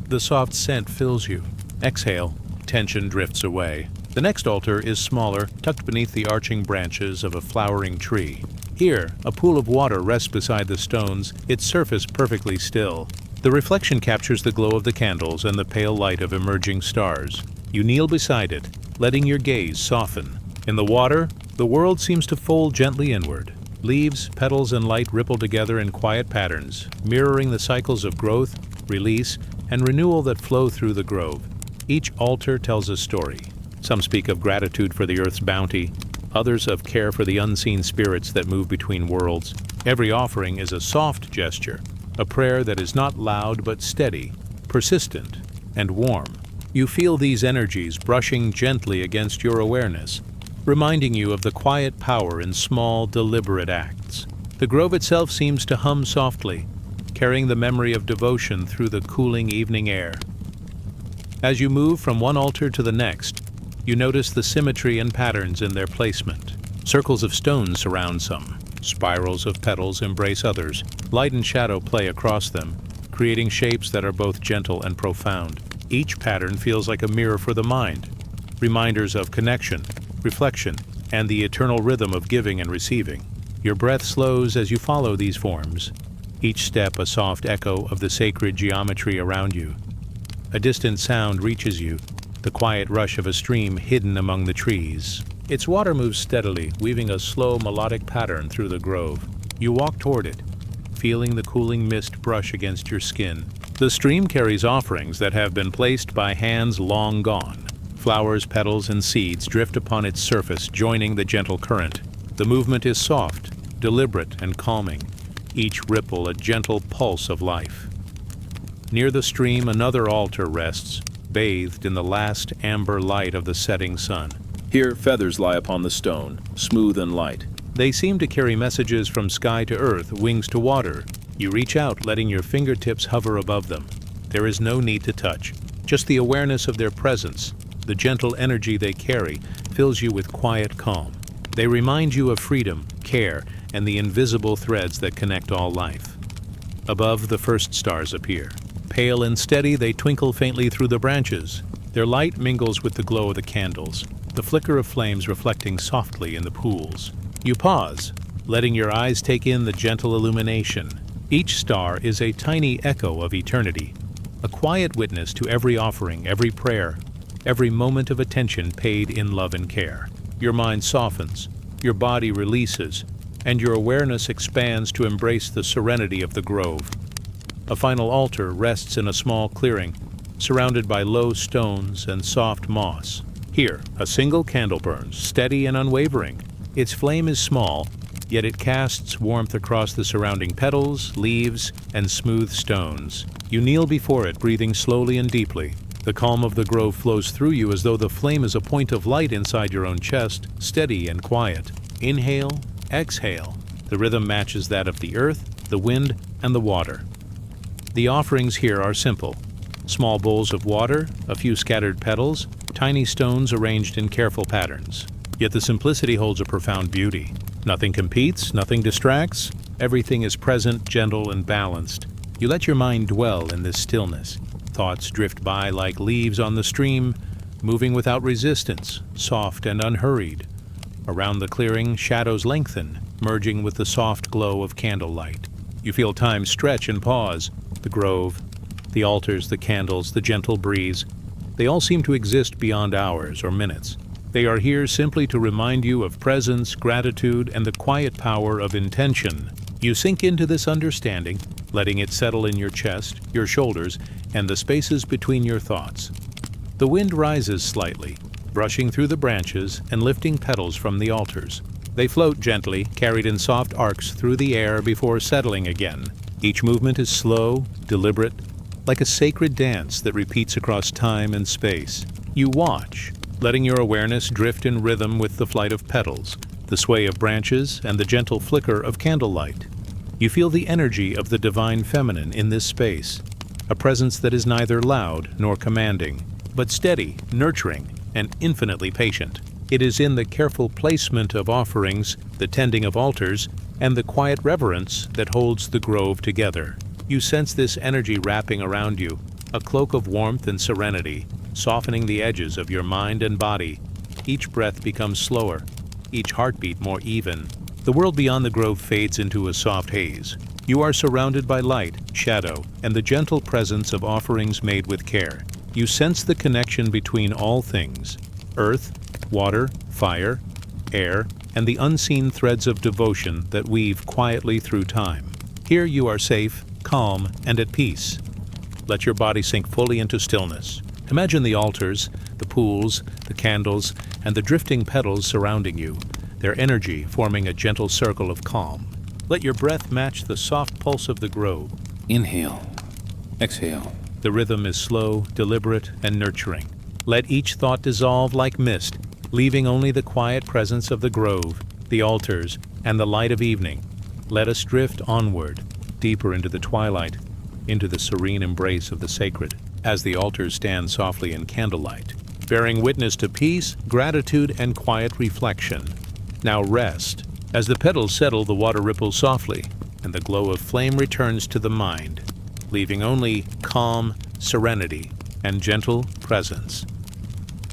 The soft scent fills you. Exhale. Tension drifts away. The next altar is smaller, tucked beneath the arching branches of a flowering tree. Here, a pool of water rests beside the stones, its surface perfectly still. The reflection captures the glow of the candles and the pale light of emerging stars. You kneel beside it, letting your gaze soften. In the water, the world seems to fold gently inward. Leaves, petals, and light ripple together in quiet patterns, mirroring the cycles of growth, release, and renewal that flow through the grove. Each altar tells a story. Some speak of gratitude for the earth's bounty, others of care for the unseen spirits that move between worlds. Every offering is a soft gesture, a prayer that is not loud but steady, persistent, and warm. You feel these energies brushing gently against your awareness, reminding you of the quiet power in small, deliberate acts. The grove itself seems to hum softly, carrying the memory of devotion through the cooling evening air. As you move from one altar to the next, you notice the symmetry and patterns in their placement. Circles of stones surround some. Spirals of petals embrace others. Light and shadow play across them, creating shapes that are both gentle and profound. Each pattern feels like a mirror for the mind, reminders of connection, reflection, and the eternal rhythm of giving and receiving. Your breath slows as you follow these forms, each step a soft echo of the sacred geometry around you. A distant sound reaches you, the quiet rush of a stream hidden among the trees. Its water moves steadily, weaving a slow, melodic pattern through the grove. You walk toward it, feeling the cooling mist brush against your skin. The stream carries offerings that have been placed by hands long gone. Flowers, petals, and seeds drift upon its surface, joining the gentle current. The movement is soft, deliberate, and calming, each ripple a gentle pulse of life. Near the stream, another altar rests, bathed in the last amber light of the setting sun. Here, feathers lie upon the stone, smooth and light. They seem to carry messages from sky to earth, wings to water. You reach out, letting your fingertips hover above them. There is no need to touch, just the awareness of their presence. The gentle energy they carry fills you with quiet calm. They remind you of freedom, care, and the invisible threads that connect all life. Above, the first stars appear. Pale and steady, they twinkle faintly through the branches. Their light mingles with the glow of the candles, the flicker of flames reflecting softly in the pools. You pause, letting your eyes take in the gentle illumination. Each star is a tiny echo of eternity, a quiet witness to every offering, every prayer, every moment of attention paid in love and care. Your mind softens, your body releases, and your awareness expands to embrace the serenity of the grove. A final altar rests in a small clearing, surrounded by low stones and soft moss. Here, a single candle burns, steady and unwavering. Its flame is small, yet it casts warmth across the surrounding petals, leaves, and smooth stones. You kneel before it, breathing slowly and deeply. The calm of the grove flows through you as though the flame is a point of light inside your own chest, steady and quiet. Inhale, exhale. The rhythm matches that of the earth, the wind, and the water. The offerings here are simple. Small bowls of water, a few scattered petals, tiny stones arranged in careful patterns. Yet the simplicity holds a profound beauty. Nothing competes, nothing distracts. Everything is present, gentle, and balanced. You let your mind dwell in this stillness. Thoughts drift by like leaves on the stream, moving without resistance, soft and unhurried. Around the clearing, shadows lengthen, merging with the soft glow of candlelight. You feel time stretch and pause. The grove, the altars, the candles, the gentle breeze, they all seem to exist beyond hours or minutes. They are here simply to remind you of presence, gratitude, and the quiet power of intention. You sink into this understanding, letting it settle in your chest, your shoulders, and the spaces between your thoughts. The wind rises slightly, brushing through the branches and lifting petals from the altars. They float gently, carried in soft arcs through the air before settling again. Each movement is slow, deliberate, like a sacred dance that repeats across time and space. You watch, letting your awareness drift in rhythm with the flight of petals, the sway of branches, and the gentle flicker of candlelight. You feel the energy of the divine feminine in this space, a presence that is neither loud nor commanding, but steady, nurturing, and infinitely patient. It is in the careful placement of offerings, the tending of altars, and the quiet reverence that holds the grove together. You sense this energy wrapping around you, a cloak of warmth and serenity, softening the edges of your mind and body. Each breath becomes slower, each heartbeat more even, The world beyond the grove fades into a soft haze. You are surrounded by light, shadow, and the gentle presence of offerings made with care. You sense the connection between all things: earth, water, fire, air, and the unseen threads of devotion that weave quietly through time. Here you are safe, calm, and at peace. Let your body sink fully into stillness. Imagine the altars, the pools, the candles, and the drifting petals surrounding you, their energy forming a gentle circle of calm. Let your breath match the soft pulse of the grove. Inhale. Exhale. The rhythm is slow, deliberate, and nurturing. Let each thought dissolve like mist, leaving only the quiet presence of the grove, the altars, and the light of evening. Let us drift onward, deeper into the twilight, into the serene embrace of the sacred, as the altars stand softly in candlelight, bearing witness to peace, gratitude, and quiet reflection. Now rest. As the petals settle, the water ripples softly, and the glow of flame returns to the mind, leaving only calm, serenity, and gentle presence.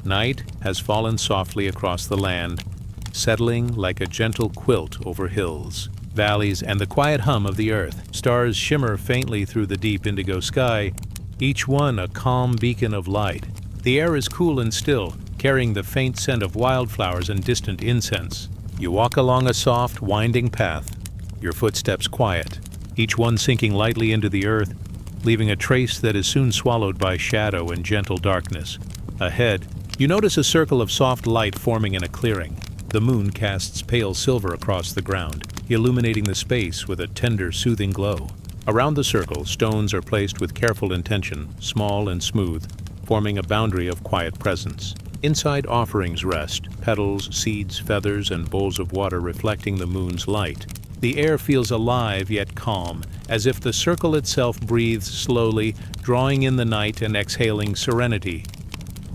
Night has fallen softly across the land, settling like a gentle quilt over hills, valleys, and the quiet hum of the earth. Stars shimmer faintly through the deep indigo sky, each one a calm beacon of light. The air is cool and still, carrying the faint scent of wildflowers and distant incense. You walk along a soft, winding path, your footsteps quiet, each one sinking lightly into the earth, leaving a trace that is soon swallowed by shadow and gentle darkness. Ahead, you notice a circle of soft light forming in a clearing. The moon casts pale silver across the ground, illuminating the space with a tender, soothing glow. Around the circle, stones are placed with careful intention, small and smooth, forming a boundary of quiet presence. Inside, offerings rest, petals, seeds, feathers, and bowls of water reflecting the moon's light. The air feels alive yet calm, as if the circle itself breathes slowly, drawing in the night and exhaling serenity.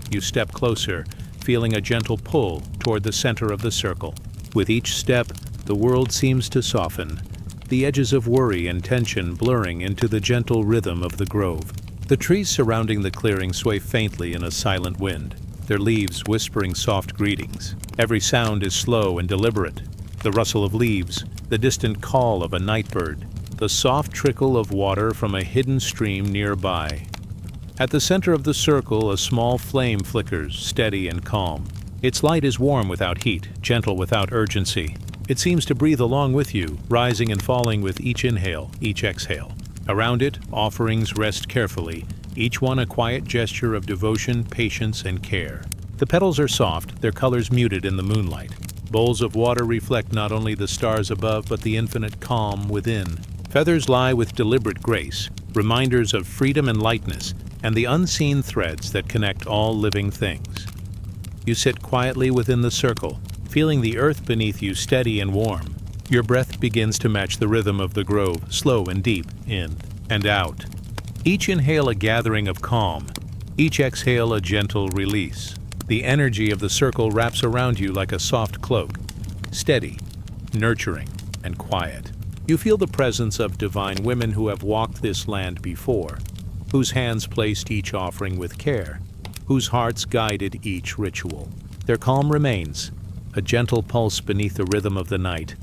You step closer, feeling a gentle pull toward the center of the circle. With each step, the world seems to soften, the edges of worry and tension blurring into the gentle rhythm of the grove. The trees surrounding the clearing sway faintly in a silent wind, their leaves whispering soft greetings. Every sound is slow and deliberate. The rustle of leaves, the distant call of a night bird, the soft trickle of water from a hidden stream nearby. At the center of the circle, a small flame flickers, steady and calm. Its light is warm without heat, gentle without urgency. It seems to breathe along with you, rising and falling with each inhale, each exhale. Around it, offerings rest carefully, each one a quiet gesture of devotion, patience, and care. The petals are soft, their colors muted in the moonlight. Bowls of water reflect not only the stars above, but the infinite calm within. Feathers lie with deliberate grace, reminders of freedom and lightness, and the unseen threads that connect all living things. You sit quietly within the circle, feeling the earth beneath you steady and warm. Your breath begins to match the rhythm of the grove, slow and deep, in and out. Each inhale a gathering of calm, each exhale a gentle release. The energy of the circle wraps around you like a soft cloak, steady, nurturing, and quiet. You feel the presence of divine women who have walked this land before, whose hands placed each offering with care, whose hearts guided each ritual. Their calm remains, a gentle pulse beneath the rhythm of the night.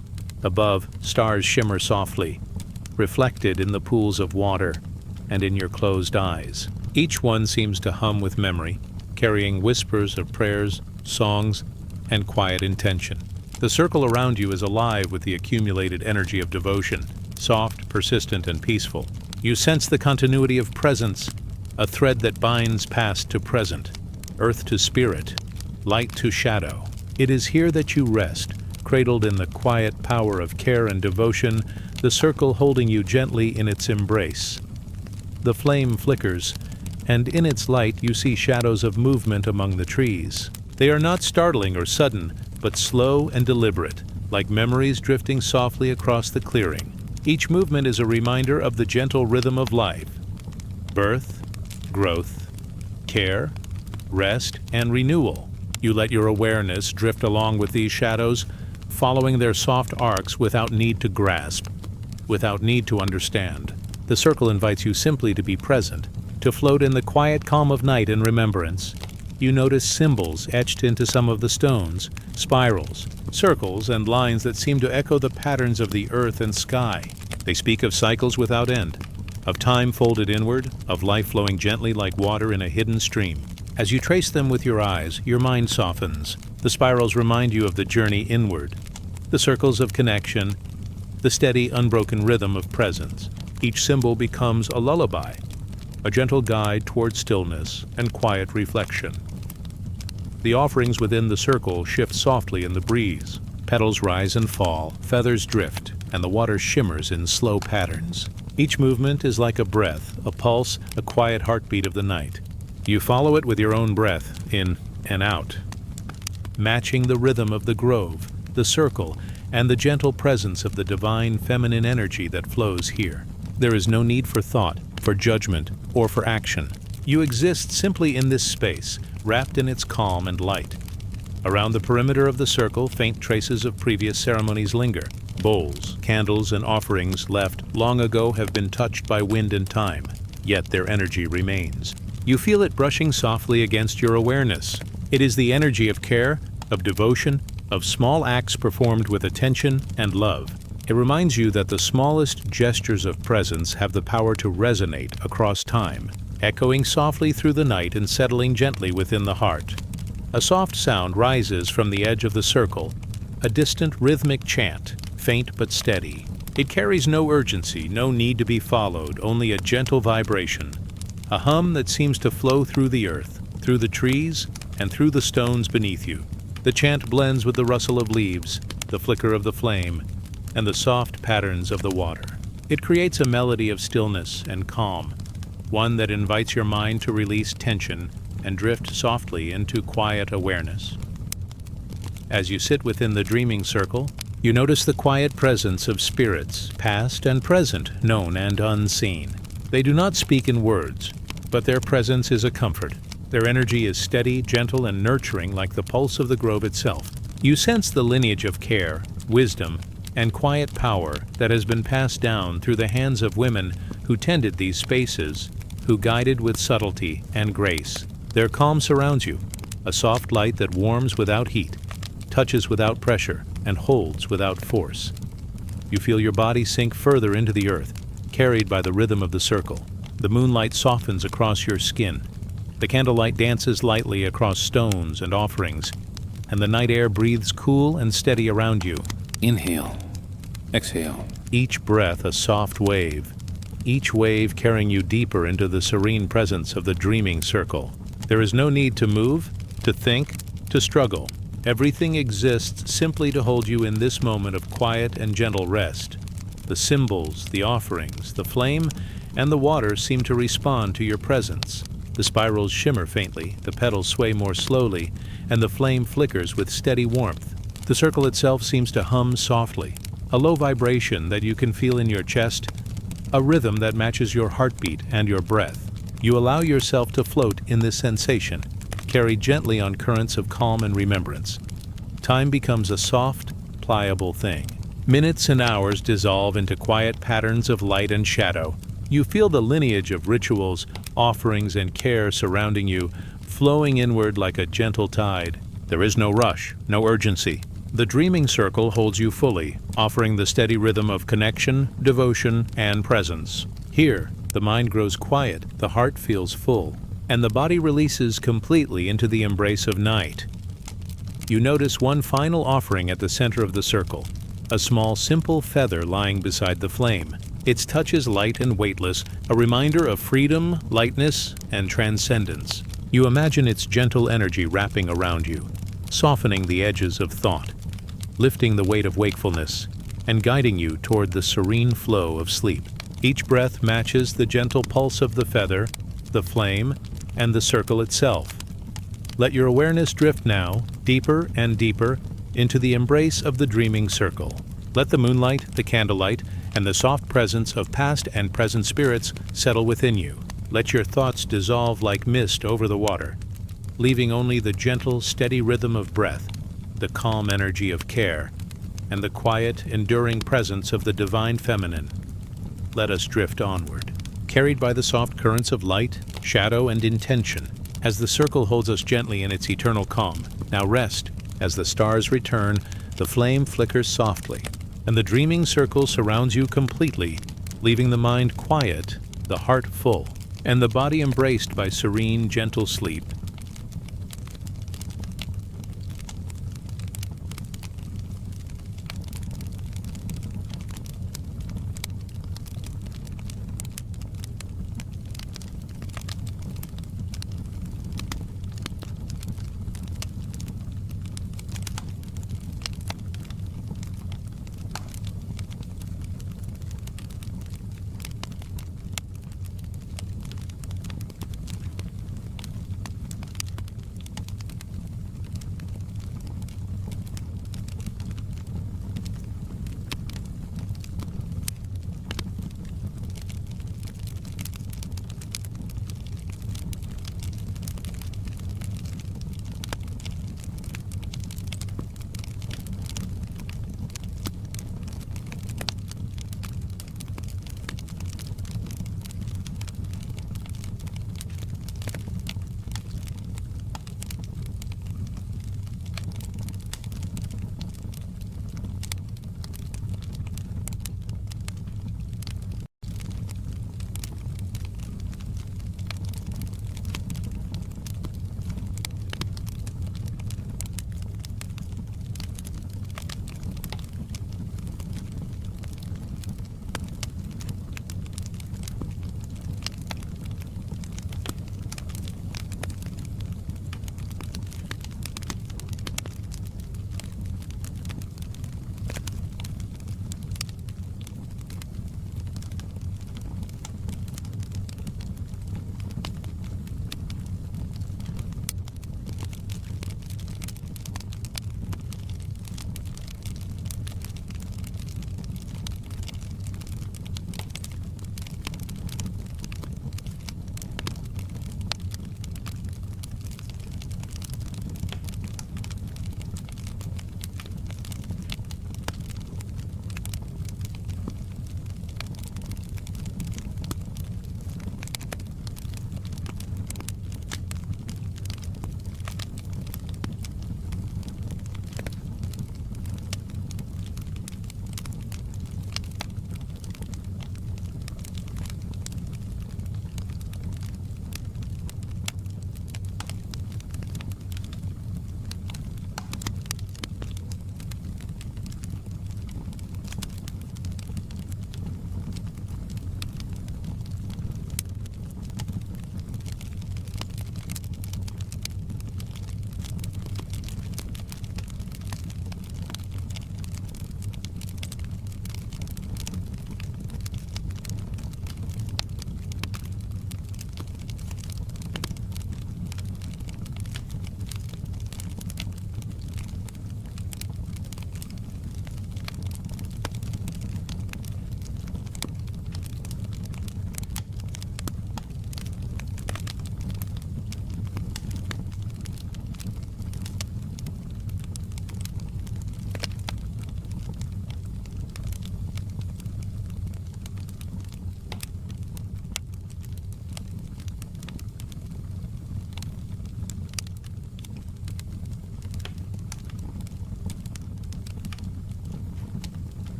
Above, stars shimmer softly, reflected in the pools of water and in your closed eyes. Each one seems to hum with memory, carrying whispers of prayers, songs, and quiet intention. The circle around you is alive with the accumulated energy of devotion, soft, persistent, and peaceful. You sense the continuity of presence, a thread that binds past to present, earth to spirit, light to shadow. It is here that you rest, cradled in the quiet power of care and devotion, the circle holding you gently in its embrace. The flame flickers, and in its light you see shadows of movement among the trees. They are not startling or sudden, but slow and deliberate, like memories drifting softly across the clearing. Each movement is a reminder of the gentle rhythm of life: birth, growth, care, rest, and renewal. You let your awareness drift along with these shadows, following their soft arcs without need to grasp, without need to understand. The circle invites you simply to be present, to float in the quiet calm of night in remembrance. You notice symbols etched into some of the stones, spirals, circles, and lines that seem to echo the patterns of the earth and sky. They speak of cycles without end, of time folded inward, of life flowing gently like water in a hidden stream. As you trace them with your eyes, your mind softens. The spirals remind you of the journey inward, the circles of connection, the steady, unbroken rhythm of presence. Each symbol becomes a lullaby, a gentle guide toward stillness and quiet reflection. The offerings within the circle shift softly in the breeze. Petals rise and fall, feathers drift, and the water shimmers in slow patterns. Each movement is like a breath, a pulse, a quiet heartbeat of the night. You follow it with your own breath, in and out, matching the rhythm of the grove, the circle, and the gentle presence of the divine feminine energy that flows here. There is no need for thought, for judgment, or for action. You exist simply in this space, wrapped in its calm and light. Around the perimeter of the circle, faint traces of previous ceremonies linger. Bowls, candles, and offerings left long ago have been touched by wind and time, yet their energy remains. You feel it brushing softly against your awareness. It is the energy of care, of devotion, of small acts performed with attention and love. It reminds you that the smallest gestures of presence have the power to resonate across time, echoing softly through the night and settling gently within the heart. A soft sound rises from the edge of the circle, a distant rhythmic chant, faint but steady. It carries no urgency, no need to be followed, only a gentle vibration, a hum that seems to flow through the earth, through the trees, and through the stones beneath you. The chant blends with the rustle of leaves, the flicker of the flame, and the soft patterns of the water. It creates a melody of stillness and calm, one that invites your mind to release tension and drift softly into quiet awareness. As you sit within the dreaming circle, you notice the quiet presence of spirits, past and present, known and unseen. They do not speak in words, but their presence is a comfort. Their energy is steady, gentle, and nurturing like the pulse of the grove itself. You sense the lineage of care, wisdom, and quiet power that has been passed down through the hands of women who tended these spaces, who guided with subtlety and grace. Their calm surrounds you, a soft light that warms without heat, touches without pressure, and holds without force. You feel your body sink further into the earth, carried by the rhythm of the circle. The moonlight softens across your skin. The candlelight dances lightly across stones and offerings, and the night air breathes cool and steady around you. Inhale. Exhale. Each breath a soft wave, each wave carrying you deeper into the serene presence of the dreaming circle. There is no need to move, to think, to struggle. Everything exists simply to hold you in this moment of quiet and gentle rest. The symbols, the offerings, the flame, and the water seem to respond to your presence. The spirals shimmer faintly, the petals sway more slowly, and the flame flickers with steady warmth. The circle itself seems to hum softly, a low vibration that you can feel in your chest, a rhythm that matches your heartbeat and your breath. You allow yourself to float in this sensation, carried gently on currents of calm and remembrance. Time becomes a soft, pliable thing. Minutes and hours dissolve into quiet patterns of light and shadow. You feel the lineage of rituals, offerings, and care surrounding you, flowing inward like a gentle tide. There is no rush, no urgency. The dreaming circle holds you fully, offering the steady rhythm of connection, devotion, and presence. Here, the mind grows quiet, the heart feels full, and the body releases completely into the embrace of night. You notice one final offering at the center of the circle, a small, simple feather lying beside the flame. Its touch is light and weightless, a reminder of freedom, lightness, and transcendence. You imagine its gentle energy wrapping around you, softening the edges of thought, lifting the weight of wakefulness, and guiding you toward the serene flow of sleep. Each breath matches the gentle pulse of the feather, the flame, and the circle itself. Let your awareness drift now, deeper and deeper, into the embrace of the dreaming circle. Let the moonlight, the candlelight, and the soft presence of past and present spirits settle within you. Let your thoughts dissolve like mist over the water, leaving only the gentle, steady rhythm of breath, the calm energy of care, and the quiet, enduring presence of the divine feminine. Let us drift onward, carried by the soft currents of light, shadow, and intention. as the circle holds us gently in its eternal calm. Now rest. As the stars return, the flame flickers softly, and the dreaming circle surrounds you completely, leaving the mind quiet, the heart full, and the body embraced by serene, gentle sleep.